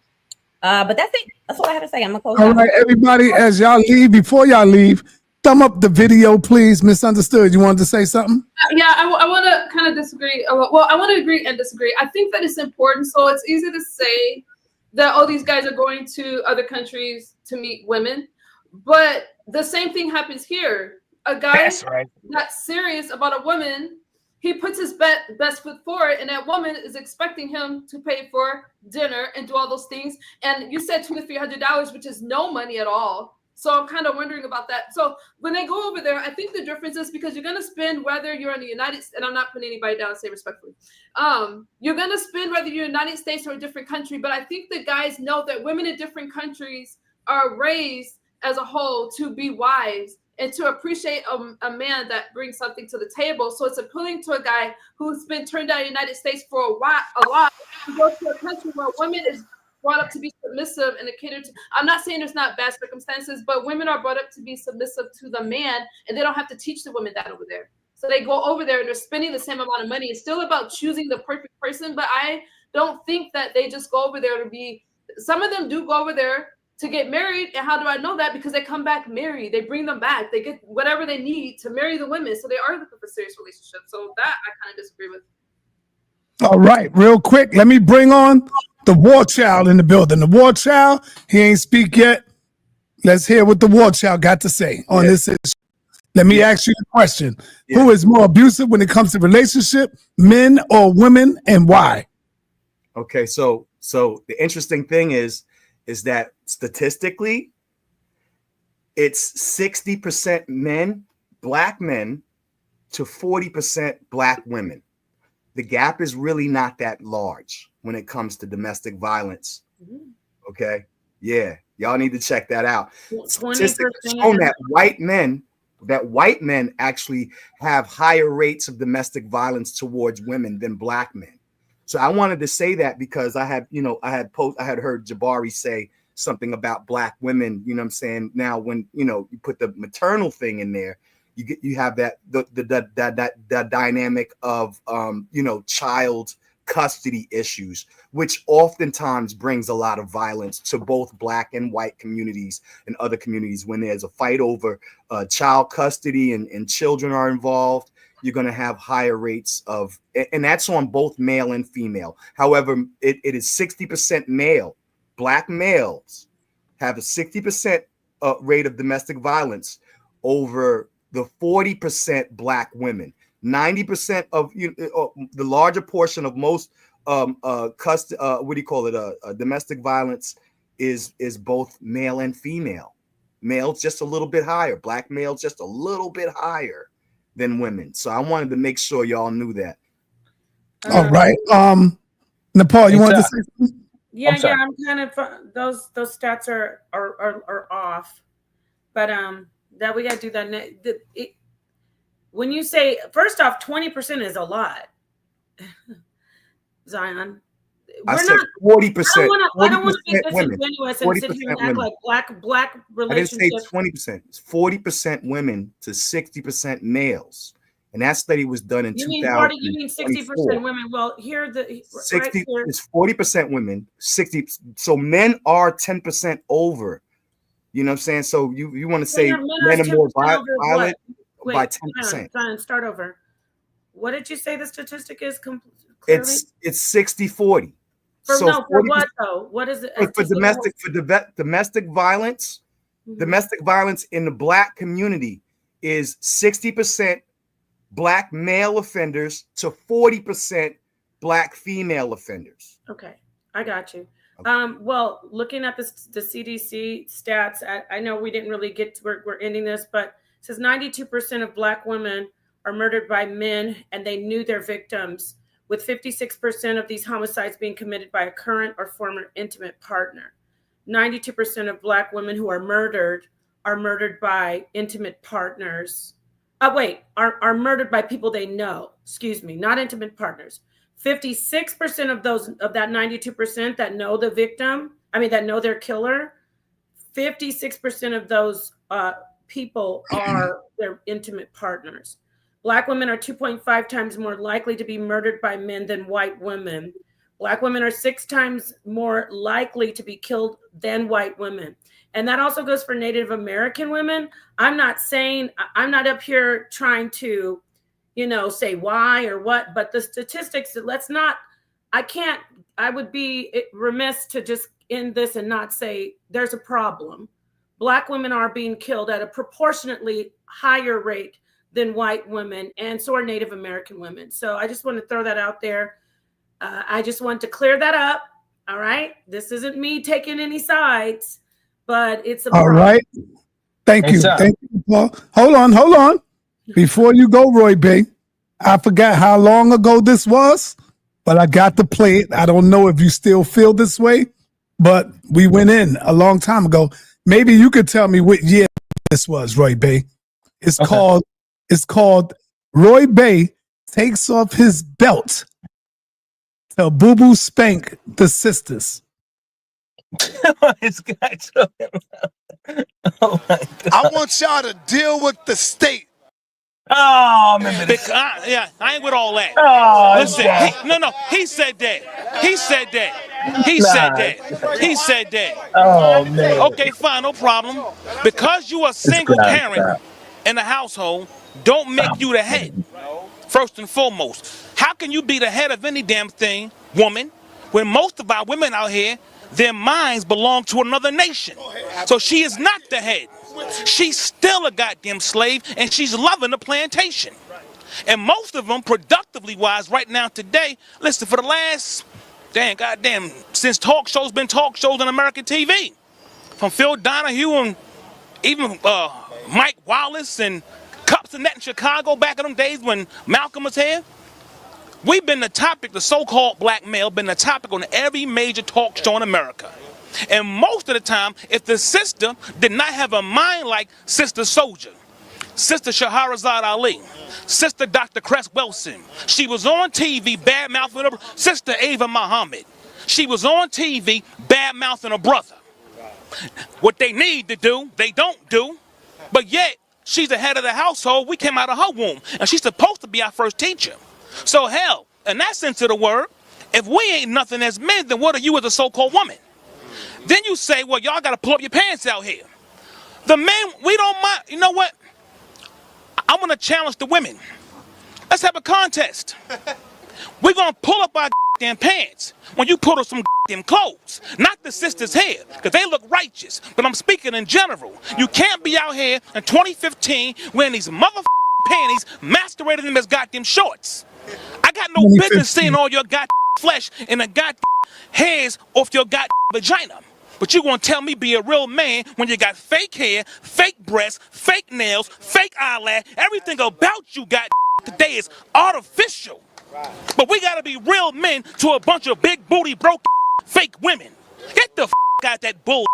[SPEAKER 5] But that's it. That's all I have to say. I'm gonna close.
[SPEAKER 1] All right, everybody, as y'all leave, before y'all leave, thumb up the video, please. Misunderstood. You wanted to say something?
[SPEAKER 14] Yeah, I want to kind of disagree. Well, I want to agree and disagree. I think that it's important. So it's easy to say that all these guys are going to other countries to meet women, but the same thing happens here. A guy that's serious about a woman, he puts his best foot forward, and that woman is expecting him to pay for dinner and do all those things. And you said $200 to $300, which is no money at all. So I'm kind of wondering about that. So when they go over there, I think the difference is because you're going to spend, whether you're in the United States, and I'm not putting anybody down, say respectfully, you're going to spend whether you're in the United States or a different country. But I think the guys know that women in different countries are raised as a whole to be wives and to appreciate a man that brings something to the table. So it's appealing to a guy who's been turned down in the United States for a lot, to go to a country where women is brought up to be submissive and catered to. I'm not saying there's not bad circumstances, but women are brought up to be submissive to the man, and they don't have to teach the women that over there. So they go over there and they're spending the same amount of money. It's still about choosing the perfect person, but I don't think that they just go over there to be. Some of them do go over there to get married. And how do I know that? Because they come back married. They bring them back. They get whatever they need to marry the women. So they are looking for serious relationships. So that I kind of disagree with.
[SPEAKER 1] All right, real quick, let me bring on the war child in the building. The war child, he ain't speak yet. Let's hear what the war child got to say on this issue. Let me ask you the question. Who is more abusive when it comes to relationship, men or women, and why?
[SPEAKER 16] Okay, so the interesting thing is that statistically, it's 60% men, black men, to 40% black women. The gap is really not that large when it comes to domestic violence. Okay, yeah, y'all need to check that out. Statistics show that white men actually have higher rates of domestic violence towards women than black men. So I wanted to say that because I had heard Jabari say something about black women, you know what I'm saying? Now, when, you put the maternal thing in there, you have that the dynamic of, child custody issues, which oftentimes brings a lot of violence to both black and white communities and other communities. When there's a fight over child custody and children are involved, you're going to have higher rates of, and that's on both male and female. However, it is 60% male. Black males have a 60% rate of domestic violence over the 40% black women. 90% of the larger portion of most domestic violence is both male and female. Males just a little bit higher. Black males just a little bit higher than women. So I wanted to make sure y'all knew that.
[SPEAKER 1] All right. Napah, you wanted to say something?
[SPEAKER 4] Yeah, I'm kind of those stats are off, but that we got to do that. When you say, first off, 20% is a lot, Zion.
[SPEAKER 16] I said 40%.
[SPEAKER 4] I don't want to be disingenuous and sit here and act like black relationships.
[SPEAKER 16] I didn't say 20%. It's 40% women to 60% males. And that study was done in 2000.
[SPEAKER 4] You mean 60% women? Well, here the
[SPEAKER 16] 60 is 40% women, 60. So men are 10% over. You know what I'm saying? So you want to say men are more violent by 10%.
[SPEAKER 4] Zion, start over. What did you say the statistic is?
[SPEAKER 16] It's 60-40.
[SPEAKER 4] For what though? What is it?
[SPEAKER 16] For domestic violence, domestic violence in the black community is 60% black male offenders to 40% black female offenders.
[SPEAKER 4] Okay, I got you. Well, looking at the CDC stats, I know we didn't really get to, we're ending this, but it says 92% of black women are murdered by men and they knew their victims, with 56% of these homicides being committed by a current or former intimate partner. 92% of black women who are murdered by intimate partners. Are murdered by people they know. Excuse me, not intimate partners. 56% of that 92% that know the victim, that know their killer, 56% of those people are their intimate partners. Black women are 2.5 times more likely to be murdered by men than white women. Black women are 6 times more likely to be killed than white women. And that also goes for Native American women. I'm not up here trying to, say why or what, but the statistics, I would be remiss to just end this and not say there's a problem. Black women are being killed at a proportionately higher rate than white women, and so are Native American women. So I just want to throw that out there. I just want to clear that up. All right. This isn't me taking any sides, but it's a problem.
[SPEAKER 1] All right. Thank you. Thank you, Paul. Hold on. Before you go, Roy Bay, I forgot how long ago this was, but I got to play it. I don't know if you still feel this way, but we went in a long time ago. Maybe you could tell me what year this was, Roy Bay. It's called Roy Bay Takes Off His Belt to Boo Boo Spank the Sisters.
[SPEAKER 10] I want y'all to deal with the state.
[SPEAKER 12] Oh, man.
[SPEAKER 17] I ain't with all that.
[SPEAKER 12] Oh,
[SPEAKER 17] listen, he said that. He said that.
[SPEAKER 12] Oh, man.
[SPEAKER 17] Okay, fine, no problem. Because you a single parent in the household, don't make you the head. First and foremost, how can you be the head of any damn thing, woman, when most of our women out here, their minds belong to another nation? So she is not the head. She's still a goddamn slave, and she's loving the plantation. And most of them, productively wise, right now today, listen, for the last, since talk shows been talk shows on American TV, from Phil Donahue and even Mike Wallace and Cups and Net in Chicago back in them days when Malcolm was here, we've been the topic, the so-called black male, been the topic on every major talk show in America. And most of the time, if the sister did not have a mind like Sister Soldier, Sister Shahrazad Ali, Sister Dr. Cress Wilson, she was on TV bad-mouthing her Sister Ava Muhammad. She was on TV bad-mouthing her brother. What they need to do, they don't do, but yet she's the head of the household. We came out of her womb, and she's supposed to be our first teacher. So hell, in that sense of the word, if we ain't nothing as men, then what are you as a so-called woman? Then you say, well, y'all got to pull up your pants out here. The men, we don't mind. You know what? I'm going to challenge the women. Let's have a contest. We're going to pull up our damn pants when you put on some damn clothes. Not the sisters here, because they look righteous. But I'm speaking in general. You can't be out here in 2015 wearing these motherfucking panties masquerading them as goddamn shorts. I got no business seeing all your goddamn flesh and the goddamn hairs off your goddamn vagina. But you gonna tell me be a real man when you got fake hair, fake breasts, fake nails, fake eyelash, everything about you got today is artificial. But we gotta be real men to a bunch of big booty broke fake women. Get the out that bull.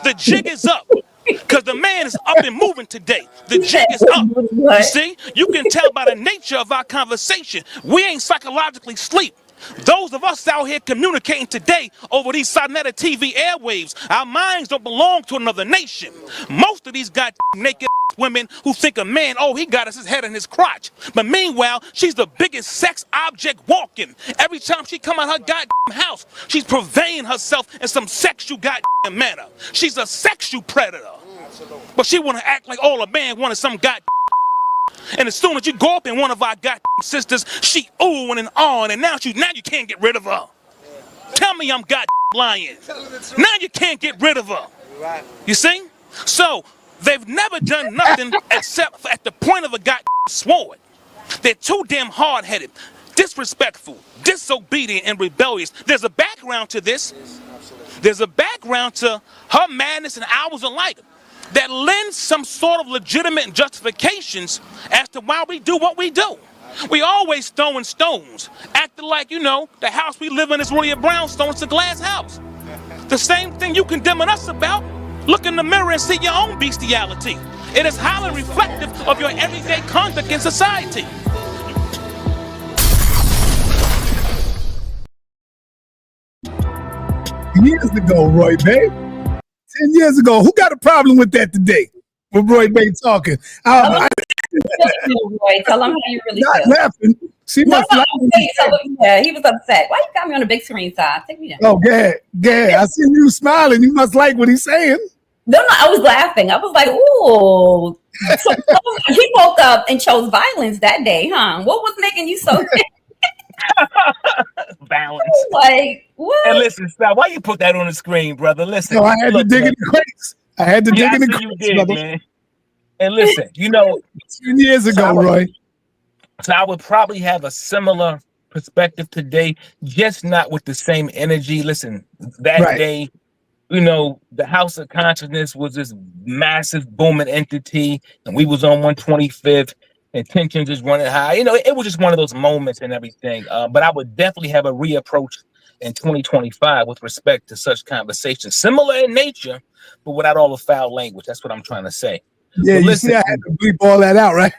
[SPEAKER 17] The jig is up. Because the man is up and moving today. The jig is up. You see? You can tell by the nature of our conversation. We ain't psychologically asleep. Those of us out here communicating today over these Sotomayor TV airwaves, our minds don't belong to another nation. Most of these goddamn naked women who think a man, oh, he got his head in his crotch. But meanwhile, she's the biggest sex object walking. Every time she come out her goddamn house, she's purveying herself in some sexual goddamn manner. She's a sexual predator. But she want to act like all a man wanted some goddamn. And as soon as you go up in one of our goddamn sisters, she oohing and on, and now you can't get rid of her. Tell me I'm goddamn lying. Now you can't get rid of her. You see? So they've never done nothing except at the point of a goddamn sword. They're too damn hard-headed. disrespectful, disobedient, and rebellious. There's a background to this. There's a background to her madness and ours alike that lends some sort of legitimate justifications as to why we do what we do. We always throwing stones, acting like, you know, the house we live in is really a brownstone, it's a glass house. The same thing you condemning us about. Look in the mirror and see your own bestiality. It is highly reflective of your everyday conduct in society.
[SPEAKER 1] Years ago, Roy Bay. 10 years ago. Who got a problem with that today? With Roy Bay talking.
[SPEAKER 5] Roy, tell him how you really
[SPEAKER 1] not
[SPEAKER 5] feel.
[SPEAKER 1] laughing. She must laugh.
[SPEAKER 5] Yeah, he was upset. Why you got me on the big screen side? Take me down.
[SPEAKER 1] Oh, go ahead. I see you smiling. You must like what he's saying.
[SPEAKER 5] No, I was laughing. I was like, ooh. So, he woke up and chose violence that day, huh? What was making you so
[SPEAKER 12] balance?
[SPEAKER 5] Like, what?
[SPEAKER 12] And listen, stop. Why you put that on the screen, brother? Listen.
[SPEAKER 1] No, I had to dig in the crates. I had to dig in the
[SPEAKER 12] you
[SPEAKER 1] crates,
[SPEAKER 12] did,
[SPEAKER 1] brother.
[SPEAKER 12] man. And listen, you know,
[SPEAKER 1] 10 years ago, Roy.
[SPEAKER 12] So I would probably have a similar perspective today, just not with the same energy. Listen, that day, you know, the House of Consciousness was this massive booming entity, and we was on 125th, and tensions just running high. You know, it was just one of those moments and everything. But I would definitely have a reapproach in 2025 with respect to such conversations, similar in nature, but without all the foul language. That's what I'm trying to say.
[SPEAKER 1] Yeah,
[SPEAKER 12] But
[SPEAKER 1] you
[SPEAKER 12] listen,
[SPEAKER 1] see, I had to bleep all that out, right?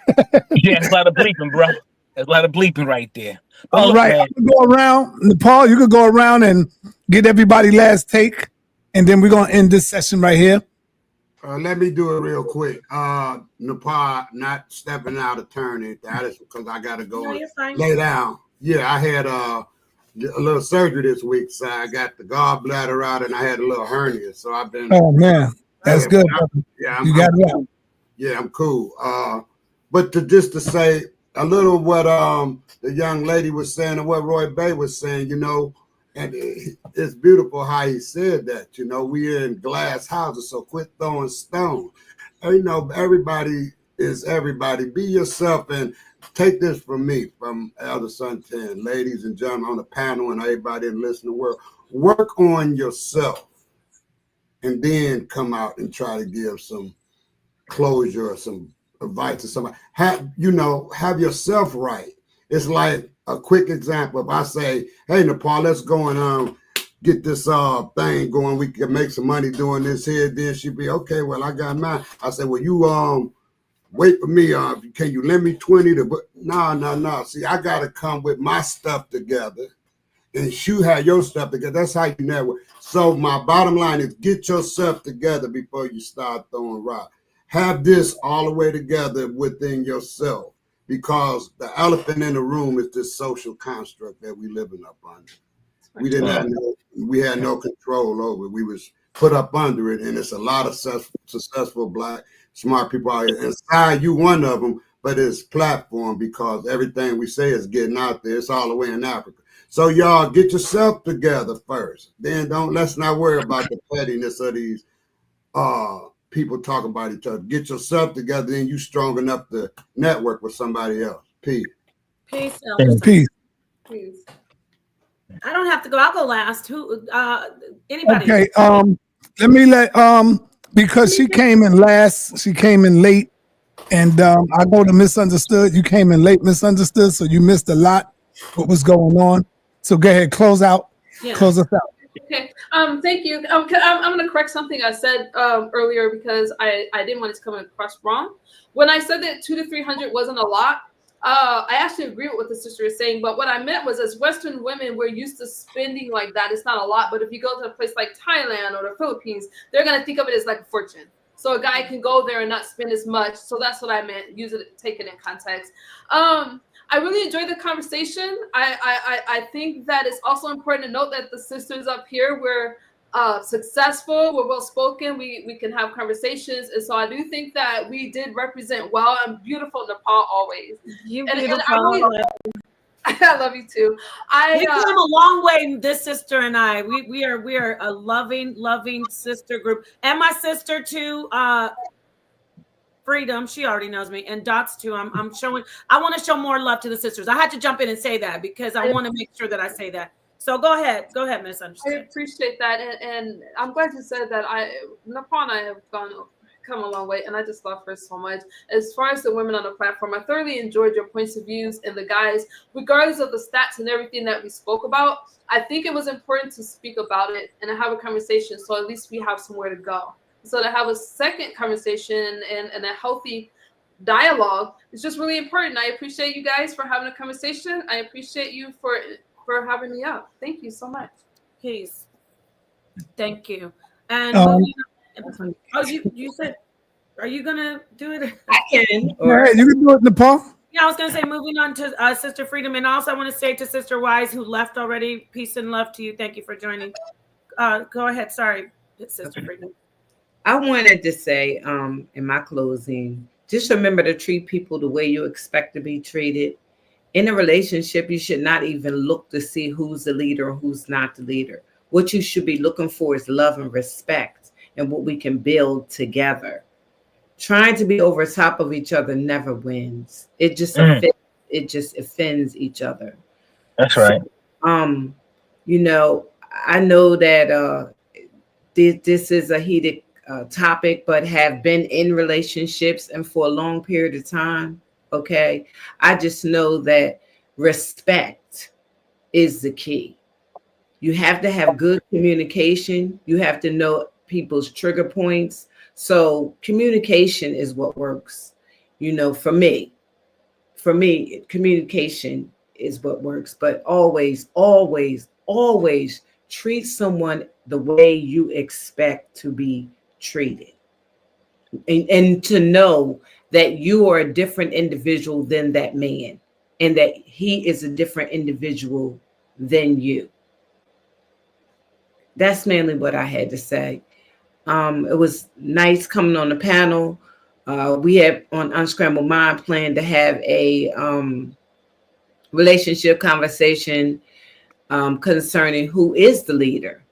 [SPEAKER 12] yeah, there's a lot of bleeping, bro. There's a lot of bleeping right there. But
[SPEAKER 1] All
[SPEAKER 12] look,
[SPEAKER 1] right,
[SPEAKER 12] man,
[SPEAKER 1] I'm gonna go around. Nepal, you could go around and get everybody last take, and then we're gonna end this session right here.
[SPEAKER 15] Let me do it real quick. Napah, not stepping out of turn. That is because I got to go lay down. Yeah, I had a little surgery this week, so I got the gallbladder out and I had a little hernia. So I've been.
[SPEAKER 1] Oh man, that's good. You got it out.
[SPEAKER 15] Yeah, I'm cool. But to say a little what the young lady was saying and what Roy Bay was saying, you know, and it's beautiful how he said that. You know, we're in glass houses, so quit throwing stones. You know, everybody is everybody. Be yourself, and take this from me, from Elder Sun 10, ladies and gentlemen on the panel and everybody in the listening world. Work on yourself, and then come out and try to give some closure or some advice to somebody. Have yourself right. It's like a quick example. If I say, hey, Nepal, let's go and get this thing going. We can make some money doing this here. Then she'd be, okay, well, I got mine. I said, well, you wait for me. Can you lend me 20 to? No. See, I got to come with my stuff together, and you have your stuff together. That's how you network. So my bottom line is get yourself together before you start throwing rocks. Have this all the way together within yourself, because the elephant in the room is this social construct that we living up under. We had no control over it. We was put up under it, and it's a lot of successful black smart people out here. Inside you one of them, but it's platform because everything we say is getting out there. It's all the way in Africa. So y'all get yourself together first. Then let's not worry about the pettiness of these people talking about each other. Get yourself together, then you strong enough to network with somebody else. Peace.
[SPEAKER 4] Peace.
[SPEAKER 1] Peace.
[SPEAKER 4] Peace. I don't have to go. I'll go last. Who? Anybody?
[SPEAKER 1] Okay. Let me because she came in last. She came in late, and I go to misunderstood. You came in late, misunderstood. So you missed a lot. What was going on? So go ahead, close out.
[SPEAKER 14] Yeah.
[SPEAKER 1] Close us out.
[SPEAKER 14] Okay. Thank you. I'm going to correct something I said earlier because I didn't want it to come across wrong. When I said that 200 to 300 wasn't a lot, I actually agree with what the sister is saying. But what I meant was, as Western women, we're used to spending like that. It's not a lot. But if you go to a place like Thailand or the Philippines, they're going to think of it as like a fortune. So a guy can go there and not spend as much. So that's what I meant. Use it, take it in context. I really enjoyed the conversation. I think that it's also important to note that the sisters up here were successful, we're well spoken, we can have conversations, and so I do think that we did represent well. And beautiful Nepal always.
[SPEAKER 4] You
[SPEAKER 14] and
[SPEAKER 4] beautiful.
[SPEAKER 14] I love you too.
[SPEAKER 4] We've come a long way, this sister and I. We are a loving sister group, and my sister too. Freedom, she already knows me, and Dots too. I'm showing. I want to show more love to the sisters. I had to jump in and say that because I want to make sure that I say that. So go ahead, Miss Understood.
[SPEAKER 14] I appreciate that, and I'm glad you said that. Napah and I have come a long way, and I just love her so much. As far as the women on the platform, I thoroughly enjoyed your points of views, and the guys, regardless of the stats and everything that we spoke about, I think it was important to speak about it and have a conversation, so at least we have somewhere to go. So to have a second conversation and a healthy dialogue is just really important. I appreciate you guys for having a conversation. I appreciate you for having me up. Thank you so much.
[SPEAKER 4] Peace. Thank you. And you said, are you gonna do it?
[SPEAKER 6] I can.
[SPEAKER 1] All right, you can do it, Napah.
[SPEAKER 4] Yeah, I was gonna say, moving on to Sister Freedom, and also I want to say to Sister Wize, who left already, peace and love to you. Thank you for joining. Go ahead. Sorry, Sister Freedom.
[SPEAKER 6] I wanted to say, in my closing, just remember to treat people the way you expect to be treated. In a relationship, you should not even look to see who's the leader or who's not the leader. What you should be looking for is love and respect and what we can build together. Trying to be over top of each other never wins. It just offends each other.
[SPEAKER 12] That's right.
[SPEAKER 6] So, you know, I know that this is a heated topic, but have been in relationships and for a long period of time. Okay. I just know that respect is the key. You have to have good communication. You have to know people's trigger points. So communication is what works. You know, for me, communication is what works, but always, always, always treat someone the way you expect to be treated. And to know that you are a different individual than that man and that he is a different individual than you. That's mainly what I had to say. It was nice coming on the panel. We have on Unscrambled Mind planned to have a relationship conversation concerning who is the leader.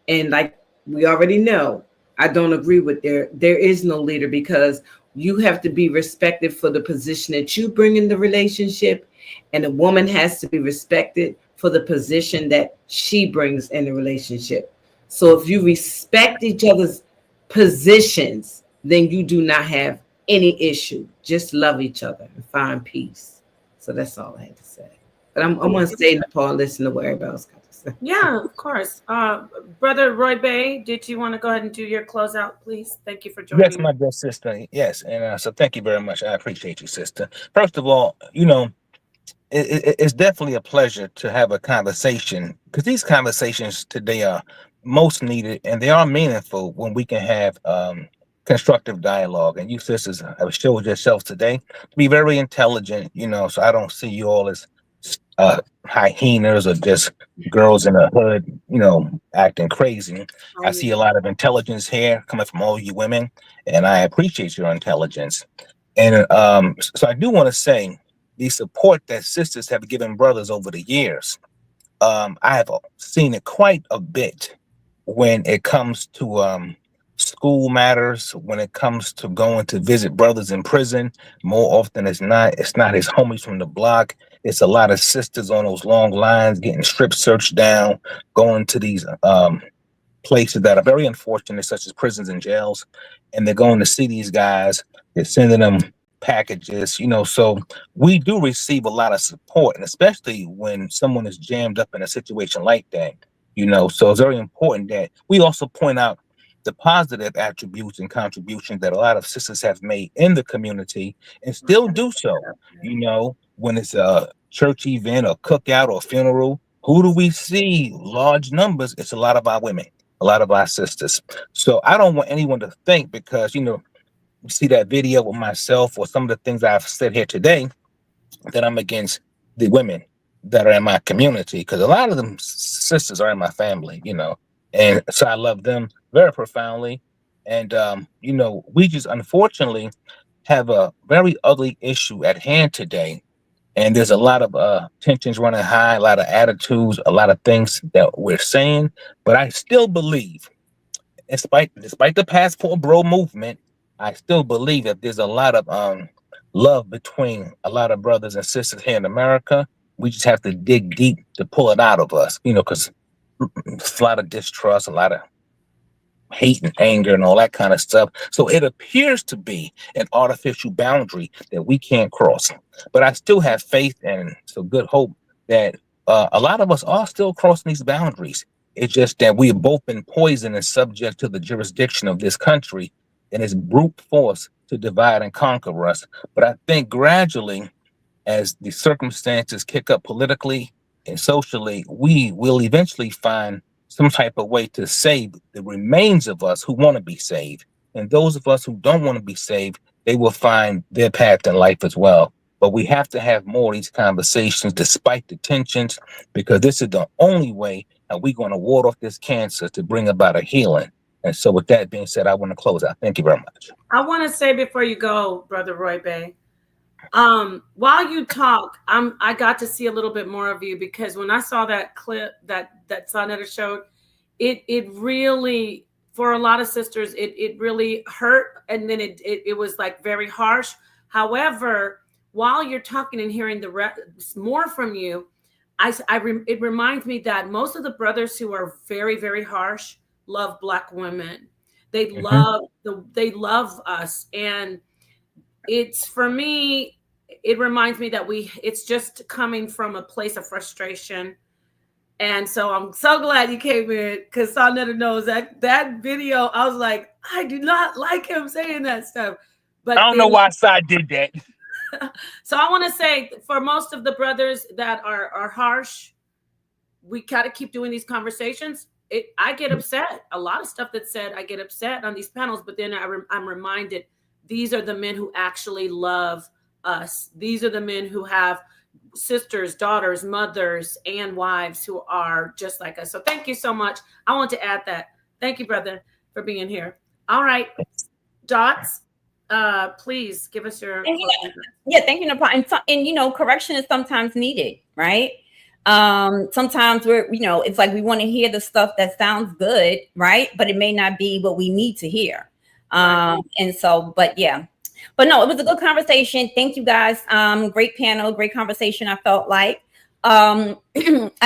[SPEAKER 6] And like we already know, I don't agree with there is no leader, because you have to be respected for the position that you bring in the relationship, and a woman has to be respected for the position that she brings in the relationship. So if you respect each other's positions, then you do not have any issue. Just love each other and find peace. So that's all I had to say. But I'm going to stay, Napah, listen to what everybody else got to say.
[SPEAKER 4] Yeah, of course. Brother Roy Bay, did you want to go ahead and do your closeout, please? Thank you for joining.
[SPEAKER 12] Yes, my dear sister. Yes, and so thank you very much. I appreciate you, sister. First of all, you know, it's definitely a pleasure to have a conversation, because these conversations today are most needed, and they are meaningful when we can have constructive dialogue. And you sisters have showed yourselves today to be very intelligent, you know, so I don't see you all as hyenas or just girls in the hood, you know, acting crazy. I see a lot of intelligence here coming from all you women, and I appreciate your intelligence. And so I do want to say, the support that sisters have given brothers over the years, I have seen it quite a bit when it comes to school matters, when it comes to going to visit brothers in prison. More often as not, it's not his homies from the block. It's a lot of sisters on those long lines getting strip searched down, going to these places that are very unfortunate, such as prisons and jails, and they're going to see these guys. They're sending them packages, you know, so we do receive a lot of support, and especially when someone is jammed up in a situation like that, you know, so it's very important that we also point out the positive attributes and contributions that a lot of sisters have made in the community and still do so. You know, when it's a church event or cookout or funeral, who do we see? Large numbers. It's a lot of our women, a lot of our sisters. So I don't want anyone to think, because, you know, see that video with myself or some of the things I've said here today, that I'm against the women that are in my community, because a lot of them sisters are in my family, you know, and so I love them very profoundly. And you know, we just unfortunately have a very ugly issue at hand today, and there's a lot of tensions running high, a lot of attitudes, a lot of things that we're saying. But I still believe, despite the Passport Bro movement, I still believe that there's a lot of love between a lot of brothers and sisters here in America. We just have to dig deep to pull it out of us, because it's a lot of distrust, a lot of hate and anger and all that kind of stuff. So it appears to be an artificial boundary that we can't cross. But I still have faith and some good hope that a lot of us are still crossing these boundaries. It's just that we have both been poisoned and subject to the jurisdiction of this country and its brute force to divide and conquer us. But I think gradually, as the circumstances kick up politically and socially, we will eventually find some type of way to save the remains of us who want to be saved. And those of us who don't want to be saved, they will find their path in life as well. But we have to have more of these conversations despite the tensions, because this is the only way that we're going to ward off this cancer to bring about a healing. And so with that being said, I want to close out. Thank you very much.
[SPEAKER 4] I want to say before you go, Brother Roy Bay, while you talk, I got to see a little bit more of you, because when I saw that clip that Sonetta showed, it really, for a lot of sisters, it really hurt, and then it was like very harsh. However, while you're talking and hearing more from you, it reminds me that most of the brothers who are very, very harsh love Black women. They love us, and it's, for me, it reminds me that it's just coming from a place of frustration. And so I'm so glad you came in, because Sonetta knows that video, I was like, I do not like him saying that stuff. But
[SPEAKER 12] I don't know why Side did that.
[SPEAKER 4] So I want to say, for most of the brothers that are harsh, we gotta keep doing these conversations. I get upset. A lot of stuff that's said, I get upset on these panels, but then I'm reminded, these are the men who actually love us. These are the men who have sisters, daughters, mothers, and wives who are just like us. So thank you so much. I want to add that. Thank you, brother, for being here. All right, Dots, please give us your.
[SPEAKER 5] Thank you, Napah. And correction is sometimes needed, right? Sometimes it's like we want to hear the stuff that sounds good, right? But it may not be what we need to hear. And so, but no, it was a good conversation. Thank you guys. Great panel, great conversation. I felt like, I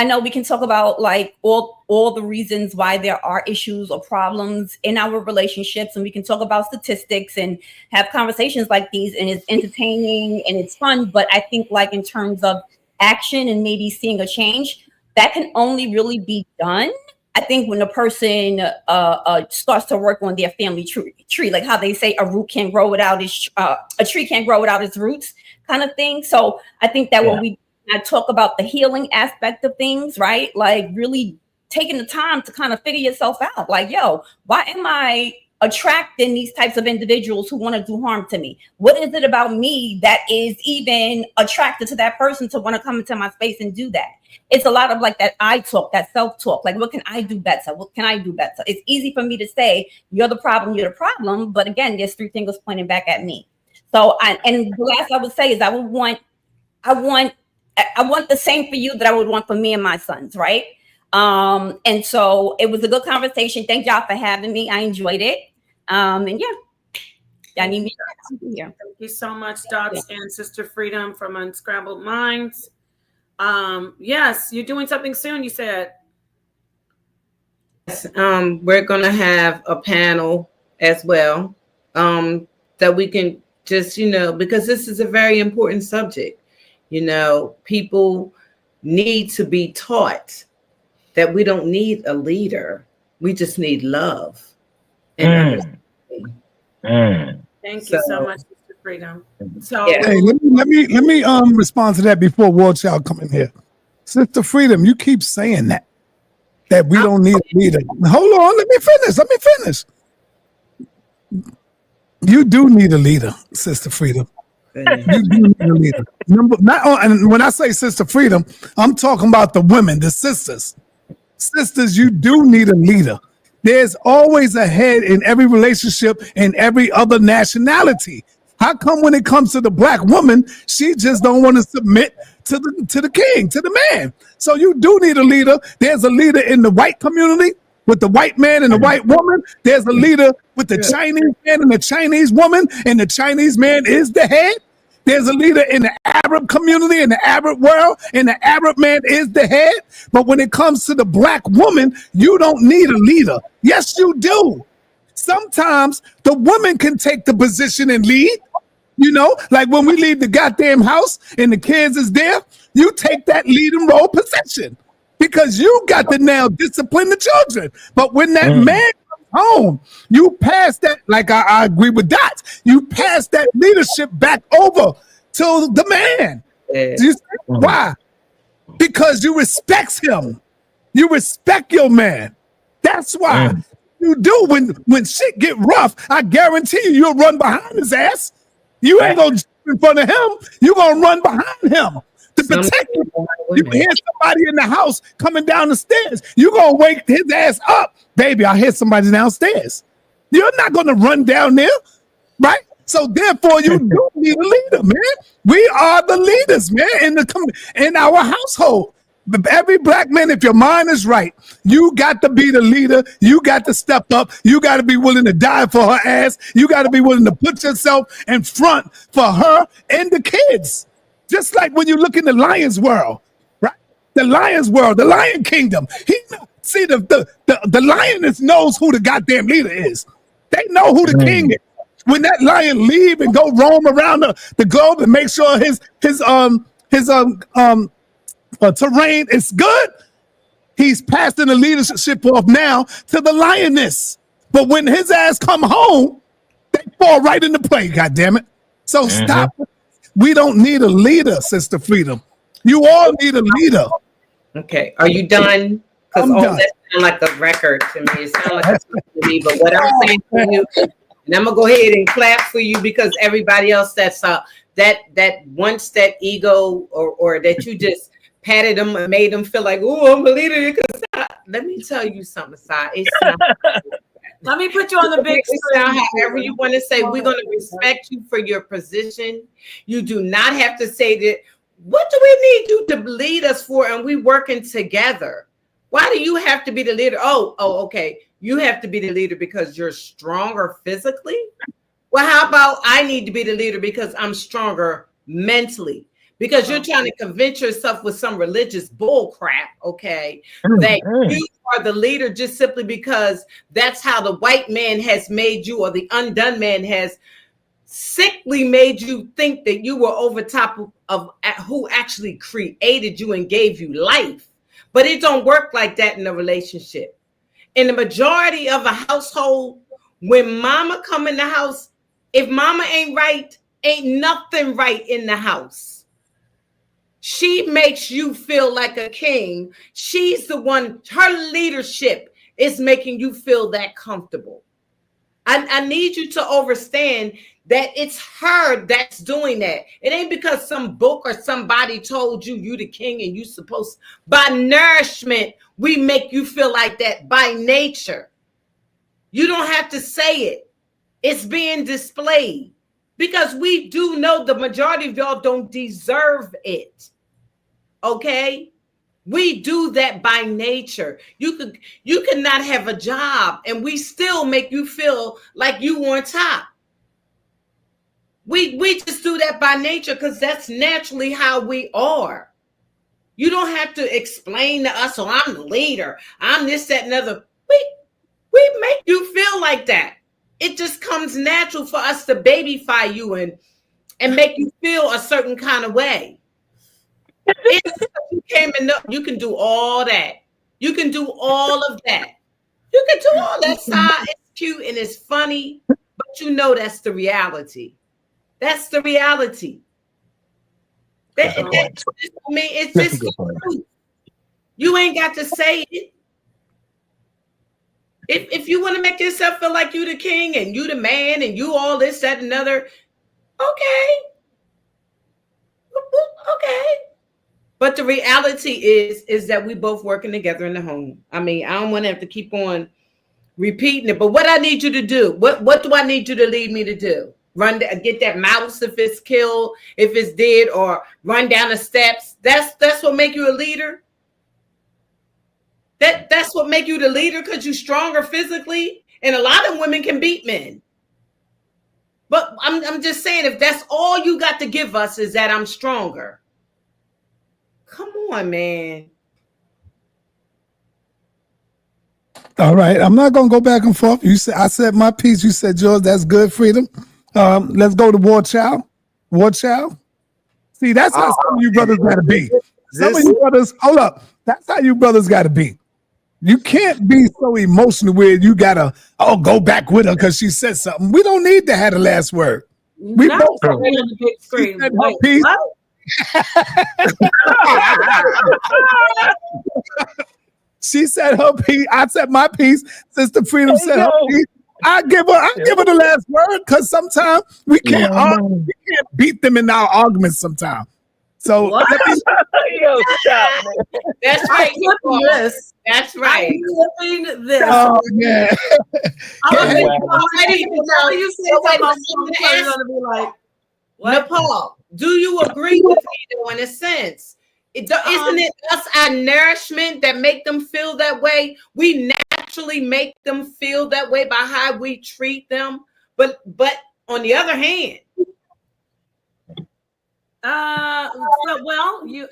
[SPEAKER 5] know we can talk about like all the reasons why there are issues or problems in our relationships, and we can talk about statistics and have conversations like these, and it's entertaining and it's fun. But I think, like, in terms of action and maybe seeing a change, that can only really be done, I think, when a person starts to work on their family tree, like how they say a root can't grow without a tree can't grow without its roots, kind of thing. So I think that when we talk about the healing aspect of things, right? Like really taking the time to kind of figure yourself out. Like, yo, why am I attracting these types of individuals who want to do harm to me? What is it about me that is even attracted to that person to want to come into my space and do that? It's a lot of like that I talk, that self-talk. Like, what can I do better? What can I do better? It's easy for me to say, you're the problem, you're the problem. But again, there's three fingers pointing back at me. So, and the last I would say is I want the same for you that I would want for me and my sons, right? And so it was a good conversation. Thank y'all for having me. I enjoyed it. And y'all need me here.
[SPEAKER 4] Thank you so much, Dots and Sister Freedom from Unscrambled Minds. Yes, you're doing something soon, you said.
[SPEAKER 6] Yes, we're going to have a panel as well, that we can just, because this is a very important subject. People need to be taught that we don't need a leader. We just need love.
[SPEAKER 4] Thank you so much, Sister Freedom. So
[SPEAKER 1] hey, let me respond to that before War Child come in here. Sister Freedom, you keep saying that we don't need a leader. Hold on, let me finish. You do need a leader, Sister Freedom. You do need a leader. And when I say Sister Freedom, I'm talking about the women, the sisters. Sisters, you do need a leader. There's always a head in every relationship in every other nationality. How come when it comes to the Black woman, she just don't want to submit to the king, to the man? So you do need a leader. There's a leader in the white community. with the white man and the white woman. There's a leader with the Chinese man and the Chinese woman, and the Chinese man is the head. There's a leader in the Arab community, in the Arab world, and the Arab man is the head. But when it comes to the black woman, you don't need a leader. Yes, you do. Sometimes the woman can take the position and lead. You know, like when we leave the goddamn house and the kids is there, you take that leading role position because you got to now discipline the children. But when that man comes home, you pass that, like I agree with Dots, you pass that leadership back over to the man. Do you see? Why? Because you respect him. You respect your man. That's why. You do. When shit get rough, I guarantee you'll run behind his ass. You ain't gonna jump in front of him. You're gonna run behind him to protect him. You hear somebody in the house coming down the stairs. You're gonna wake his ass up. Baby, I hear somebody downstairs. You're not gonna run down there, right? So therefore, you do need a leader, man. We are the leaders, man, in our household. Every black man, if your mind is right, you got to be the leader. You got to step up. You got to be willing to die for her ass. You got to be willing to put yourself in front for her and the kids. Just like when you look in the lion's world, right? The lion's world, the lion kingdom. See, the lioness knows who the goddamn leader is. They know who the king is. When that lion leave and go roam around the globe and make sure his terrain is good, he's passing the leadership off now to the lioness. But when his ass come home, they fall right into play, goddammit. So stop. We don't need a leader, Sister Freedom. You all need a leader.
[SPEAKER 6] Okay, are you done? Because all
[SPEAKER 1] done.
[SPEAKER 6] that sounds like a record to me. It sounds like a to me, but what I'm saying to you, and I'm gonna go ahead and clap for you because everybody else that's that wants that ego or that you just patted them and made them feel like, oh, I'm a leader. Let me tell you something, Sai. It's not.
[SPEAKER 4] Let me put you on the big
[SPEAKER 6] screen. However you want to say, we're going to respect you for your position. You do not have to say that. What do we need you to lead us for? And we working together. Why do you have to be the leader? Oh, okay. You have to be the leader because you're stronger physically. Well, how about I need to be the leader because I'm stronger mentally? Because you're trying to convince yourself with some religious bull crap, okay, that you are the leader just simply because that's how the white man has made you, or the undone man has sickly made you think that you were over top of who actually created you and gave you life. But it don't work like that in a relationship. In the majority of a household, when mama come in the house, if mama ain't right, ain't nothing right in the house. She makes you feel like a king. She's the one, her leadership is making you feel that comfortable. I need you to understand that it's her that's doing that. It ain't because some book or somebody told you the king and you supposed, by nourishment, we make you feel like that by nature. You don't have to say it. It's being displayed. Because we do know the majority of y'all don't deserve it. Okay? We do that by nature. You cannot have a job and we still make you feel like you on top. We just do that by nature because that's naturally how we are. You don't have to explain to us, oh, I'm the leader. I'm this, that, and other. We make you feel like that. It just comes natural for us to babyfy you and make you feel a certain kind of way. You came in, you can do all that. You can do all of that. You can do all that side. It's cute and it's funny, but you know that's the reality. That's the reality. It's just the truth. You ain't got to say it. If you want to make yourself feel like you the king and you the man and you all this, that, and another, okay. But the reality is that we both working together in the home. I mean, I don't want to have to keep on repeating it. But what I need you to do, what do I need you to lead me to do? Get that mouse if it's killed, if it's dead, or run down the steps. That's what make you a leader. That's what make you the leader, because you're stronger physically, and a lot of women can beat men. But I'm just saying, if that's all you got to give us is that I'm stronger, come on, man.
[SPEAKER 1] All right, I'm not gonna go back and forth. You said I said my piece. You said yours. That's good, Freedom. Let's go to War Child. War Child. See, that's how some of you brothers gotta be. Some of you brothers, hold up. That's how you brothers gotta be. You can't be so emotional where you gotta go back with her because she said something. We don't need to have the last word. We
[SPEAKER 4] Now
[SPEAKER 1] both
[SPEAKER 4] it's on the big screen.
[SPEAKER 1] said her
[SPEAKER 4] Wait,
[SPEAKER 1] piece. She said her piece. I said my piece. Sister Freedom said her piece. I give her the last word because sometimes we can't argue, we can't beat them in our arguments sometimes. So
[SPEAKER 12] Yo, stop, man.
[SPEAKER 6] That's right.
[SPEAKER 4] This.
[SPEAKER 6] That's right.
[SPEAKER 4] I'm flipping this.
[SPEAKER 1] Oh yeah.
[SPEAKER 6] Napah, do you agree with me though, in a sense? Isn't it us, our nourishment, that make them feel that way? We naturally make them feel that way by how we treat them. But on the other hand,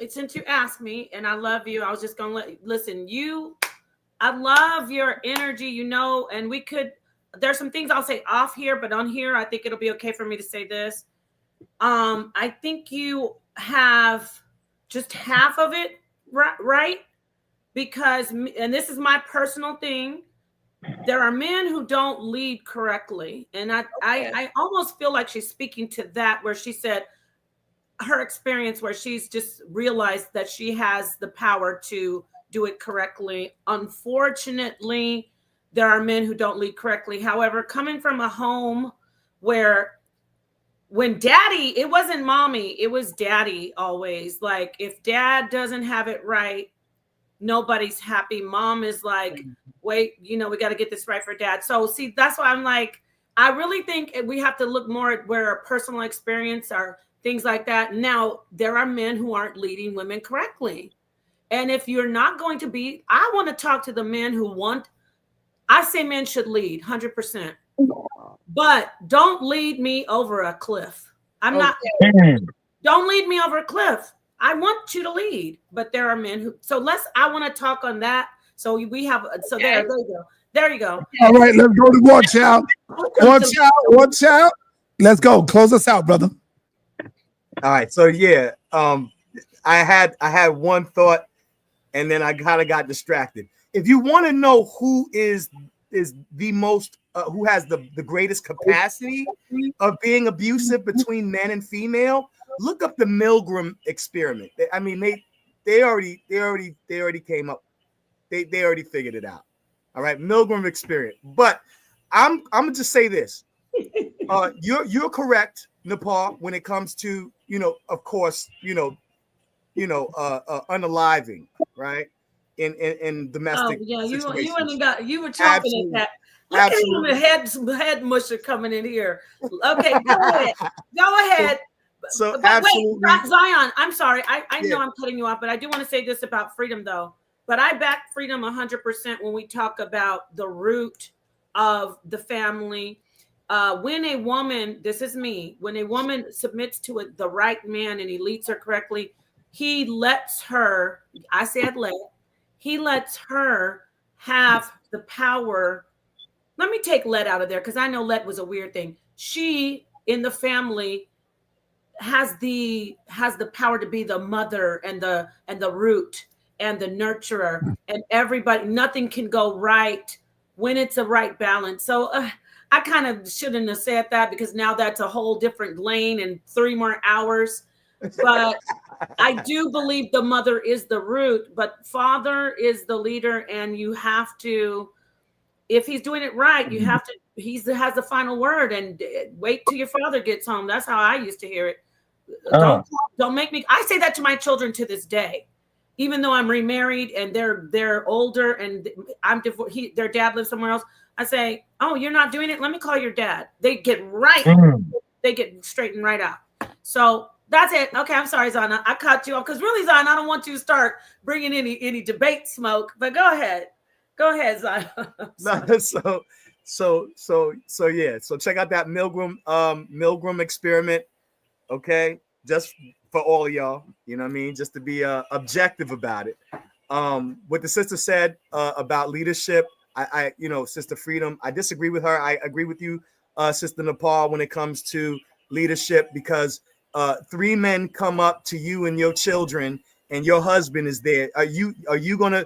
[SPEAKER 4] since you asked me, and I love you, I was just gonna listen. I love your energy, and there's some things I'll say off here, but on here, I think it'll be okay for me to say this. I think you have just half of it right, because, and this is my personal thing, there are men who don't lead correctly, and I almost feel like she's speaking to that, where she said her experience where she's just realized that she has the power to do it correctly. Unfortunately, there are men who don't lead correctly. However, coming from a home where when daddy, it wasn't mommy, it was daddy always. Like, if dad doesn't have it right, nobody's happy. Mom is like, wait, we got to get this right for dad. So see, that's why I'm like, I really think we have to look more at where our personal experience are, things like that. Now, there are men who aren't leading women correctly. And if you're not going to be, I want to talk to the men who I say men should lead 100%, but don't lead me over a cliff. Don't lead me over a cliff. I want you to lead, but there are men who, I want to talk on that. So there you go. There you go.
[SPEAKER 1] All right, let's go to War Child. War Child. Let's go. Close us out, brother.
[SPEAKER 16] All right, so yeah, I had one thought, and then I kind of got distracted. If you want to know who is the most, who has the greatest capacity of being abusive between men and female, look up the Milgram experiment. I mean, they already came up, they already figured it out. All right, Milgram experiment. But I'm gonna just say this. You're correct, Napah, when it comes to, of course, unaliving, right? In domestic situations.
[SPEAKER 4] You were chopping at that. Look
[SPEAKER 16] Absolutely.
[SPEAKER 4] at him, head musher coming in here. Okay, go ahead.
[SPEAKER 16] So
[SPEAKER 4] but
[SPEAKER 16] absolutely.
[SPEAKER 4] Wait, Zion, I'm sorry. I know I'm cutting you off, but I do want to say this about freedom, though. But I back freedom 100% when we talk about the root of the family. When a woman, this is me, when a woman submits to the right man and he leads her correctly, he lets her, I said he lets her have the power. Let me take let out of there, because I know let was a weird thing. She, in the family, has the power to be the mother and the root and the nurturer, and everybody, nothing can go right when it's a right balance. So I kind of shouldn't have said that, because now that's a whole different lane and 3 more hours. But I do believe the mother is the root, but father is the leader, and you have to, if he's doing it right, you have to, he has the final word, and wait till your father gets home. That's how I used to hear it. Don't make me, I say that to my children to this day, even though I'm remarried and they're older and I'm divorced, their dad lives somewhere else. I say, oh, you're not doing it? Let me call your dad. They get right. They get straightened right out. So That's it. Okay, I'm sorry, Zana. I cut you off because really, Zana, I don't want you to start bringing any debate smoke. But go ahead, Zana.
[SPEAKER 16] So yeah. So check out that Milgram experiment. Okay, just for all of y'all. You know what I mean? Just to be objective about it. What the sister said about leadership, I Sister Freedom, I disagree with her. I agree with you, Sister Napah, when it comes to leadership, because 3 men come up to you and your children, and your husband is there. Are you gonna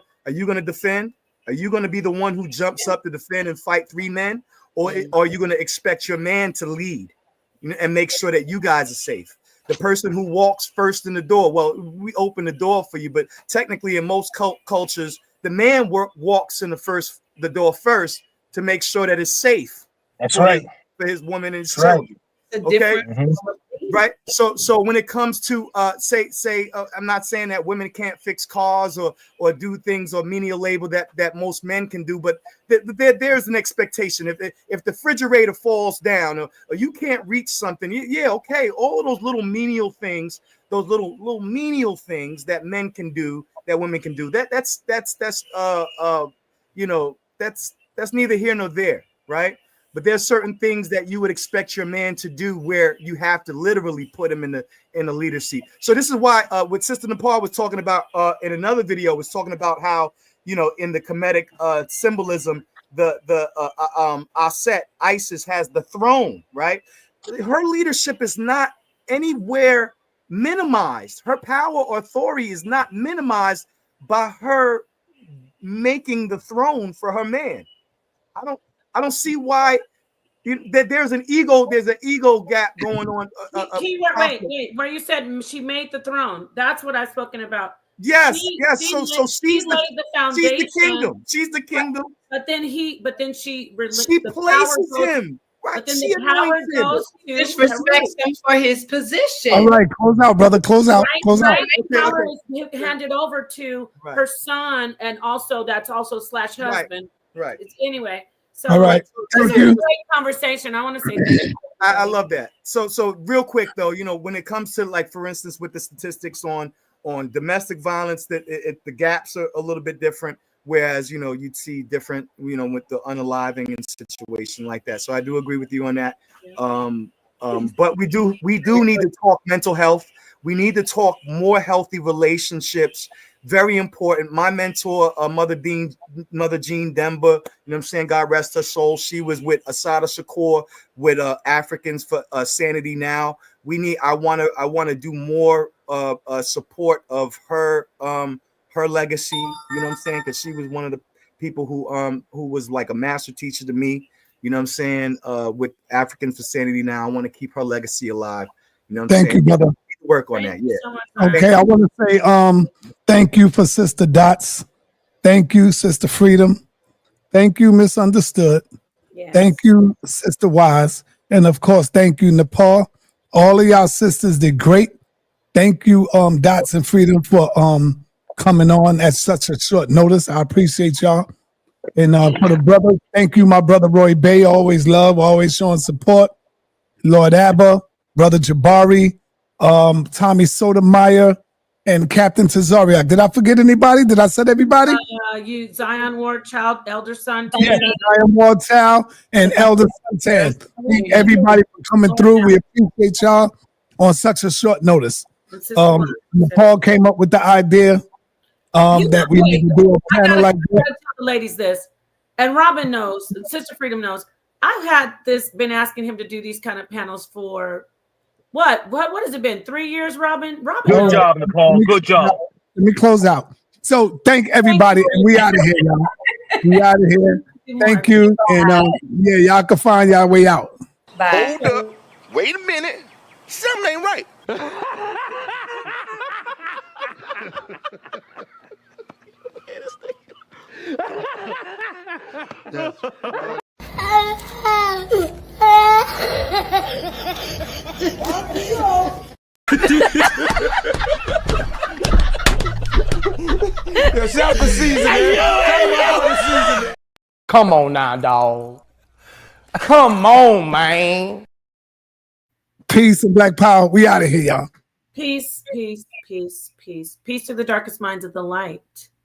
[SPEAKER 16] defend? Are you gonna be the one who jumps up to defend and fight 3 men, or are you gonna expect your man to lead, and make sure that you guys are safe? The person who walks first in the door, well, we open the door for you, but technically in most cultures, the man walks in the door first to make sure that it's safe.
[SPEAKER 12] That's right.
[SPEAKER 16] For his woman and his
[SPEAKER 12] That's right.
[SPEAKER 16] children. Okay. Right. So when it comes to say I'm not saying that women can't fix cars or do things or menial labor that most men can do, but there's an expectation. If the refrigerator falls down or you can't reach something, yeah, okay, all of those little menial things, those little menial things that men can do that women can do, that's neither here nor there, right? But there's certain things that you would expect your man to do where you have to literally put him in the leader seat. So this is why what Sister Napah was talking about in another video, was talking about how, in the Kemetic symbolism, the Aset, Isis, has the throne, right? Her leadership is not anywhere minimized. Her power or authority is not minimized by her making the throne for her man. I don't see why that there's an ego gap going on.
[SPEAKER 4] Wait, where you said she made the throne. That's what I've spoken about.
[SPEAKER 16] Yes.
[SPEAKER 4] She
[SPEAKER 16] She
[SPEAKER 4] laid the foundation.
[SPEAKER 16] She's the kingdom.
[SPEAKER 4] But then she
[SPEAKER 16] places him. Right.
[SPEAKER 4] But then the power goes to
[SPEAKER 6] disrespects him for his position.
[SPEAKER 1] All right, close out, brother. Close out. Close out.
[SPEAKER 4] The power is handed over to her son, and also that's also / husband.
[SPEAKER 16] Right.
[SPEAKER 4] Anyway. So
[SPEAKER 1] all right.
[SPEAKER 4] This is a great conversation. I want to say thank you.
[SPEAKER 16] I love that. So real quick though, when it comes to, like, for instance, with the statistics on domestic violence, that the gaps are a little bit different. Whereas, you'd see different, with the unaliving and situation like that. So I do agree with you on that. But we do need to talk mental health. We need to talk more healthy relationships. Very important. My mentor, Mother Jean Denver, you know what I'm saying? God rest her soul. She was with Assata Shakur, with Africans for Sanity Now. I want to do more support of her legacy. You know what I'm saying? Because she was one of the people who was like a master teacher to me. You know what I'm saying? With Africans for Sanity Now, I want to keep her legacy alive. You know what I'm saying?
[SPEAKER 1] Thank you, brother.
[SPEAKER 16] Work on that. Yeah.
[SPEAKER 1] Okay, I want to say thank you for Sista.Dots. Thank you, Sister Freedom. Thank you, Misunderstood. Yes. Thank you, Sister Wize. And of course, thank you, Napah. All of y'all sisters did great. Thank you, Dots and Freedom, for coming on at such a short notice. I appreciate y'all. And for the brother, thank you, my brother Roy Bay. Always love, always showing support. Lord Abba, Brother Jabari, Tommy Sotomayor, and Captain Tazaryach. Did I forget anybody? Did I say everybody?
[SPEAKER 4] You, Zion Ward Child, Elder Son.
[SPEAKER 1] Yeah, Zion Ward Child and Elder Son. Thank everybody for coming through. We appreciate y'all on such a short notice. Paul came up with the idea that we need to do a panel like that.
[SPEAKER 4] Tell the ladies this, and Robin knows, Sister Freedom knows. I've been asking him to do these kind of panels for what has it been? 3 years, Robin?
[SPEAKER 12] Good job, Napah. Good job.
[SPEAKER 1] Let me close out. So thank everybody, and we out of here, y'all. We out of here. Thank you, and yeah, y'all can find y'all way out.
[SPEAKER 5] Bye.
[SPEAKER 10] Hold up. Wait a minute. Something ain't right.
[SPEAKER 11] Shout the season,
[SPEAKER 18] Come on now, dog. Come on, man.
[SPEAKER 1] Peace and black power. We out of here, y'all.
[SPEAKER 4] Peace, peace, peace, peace, peace to the darkest minds of the light.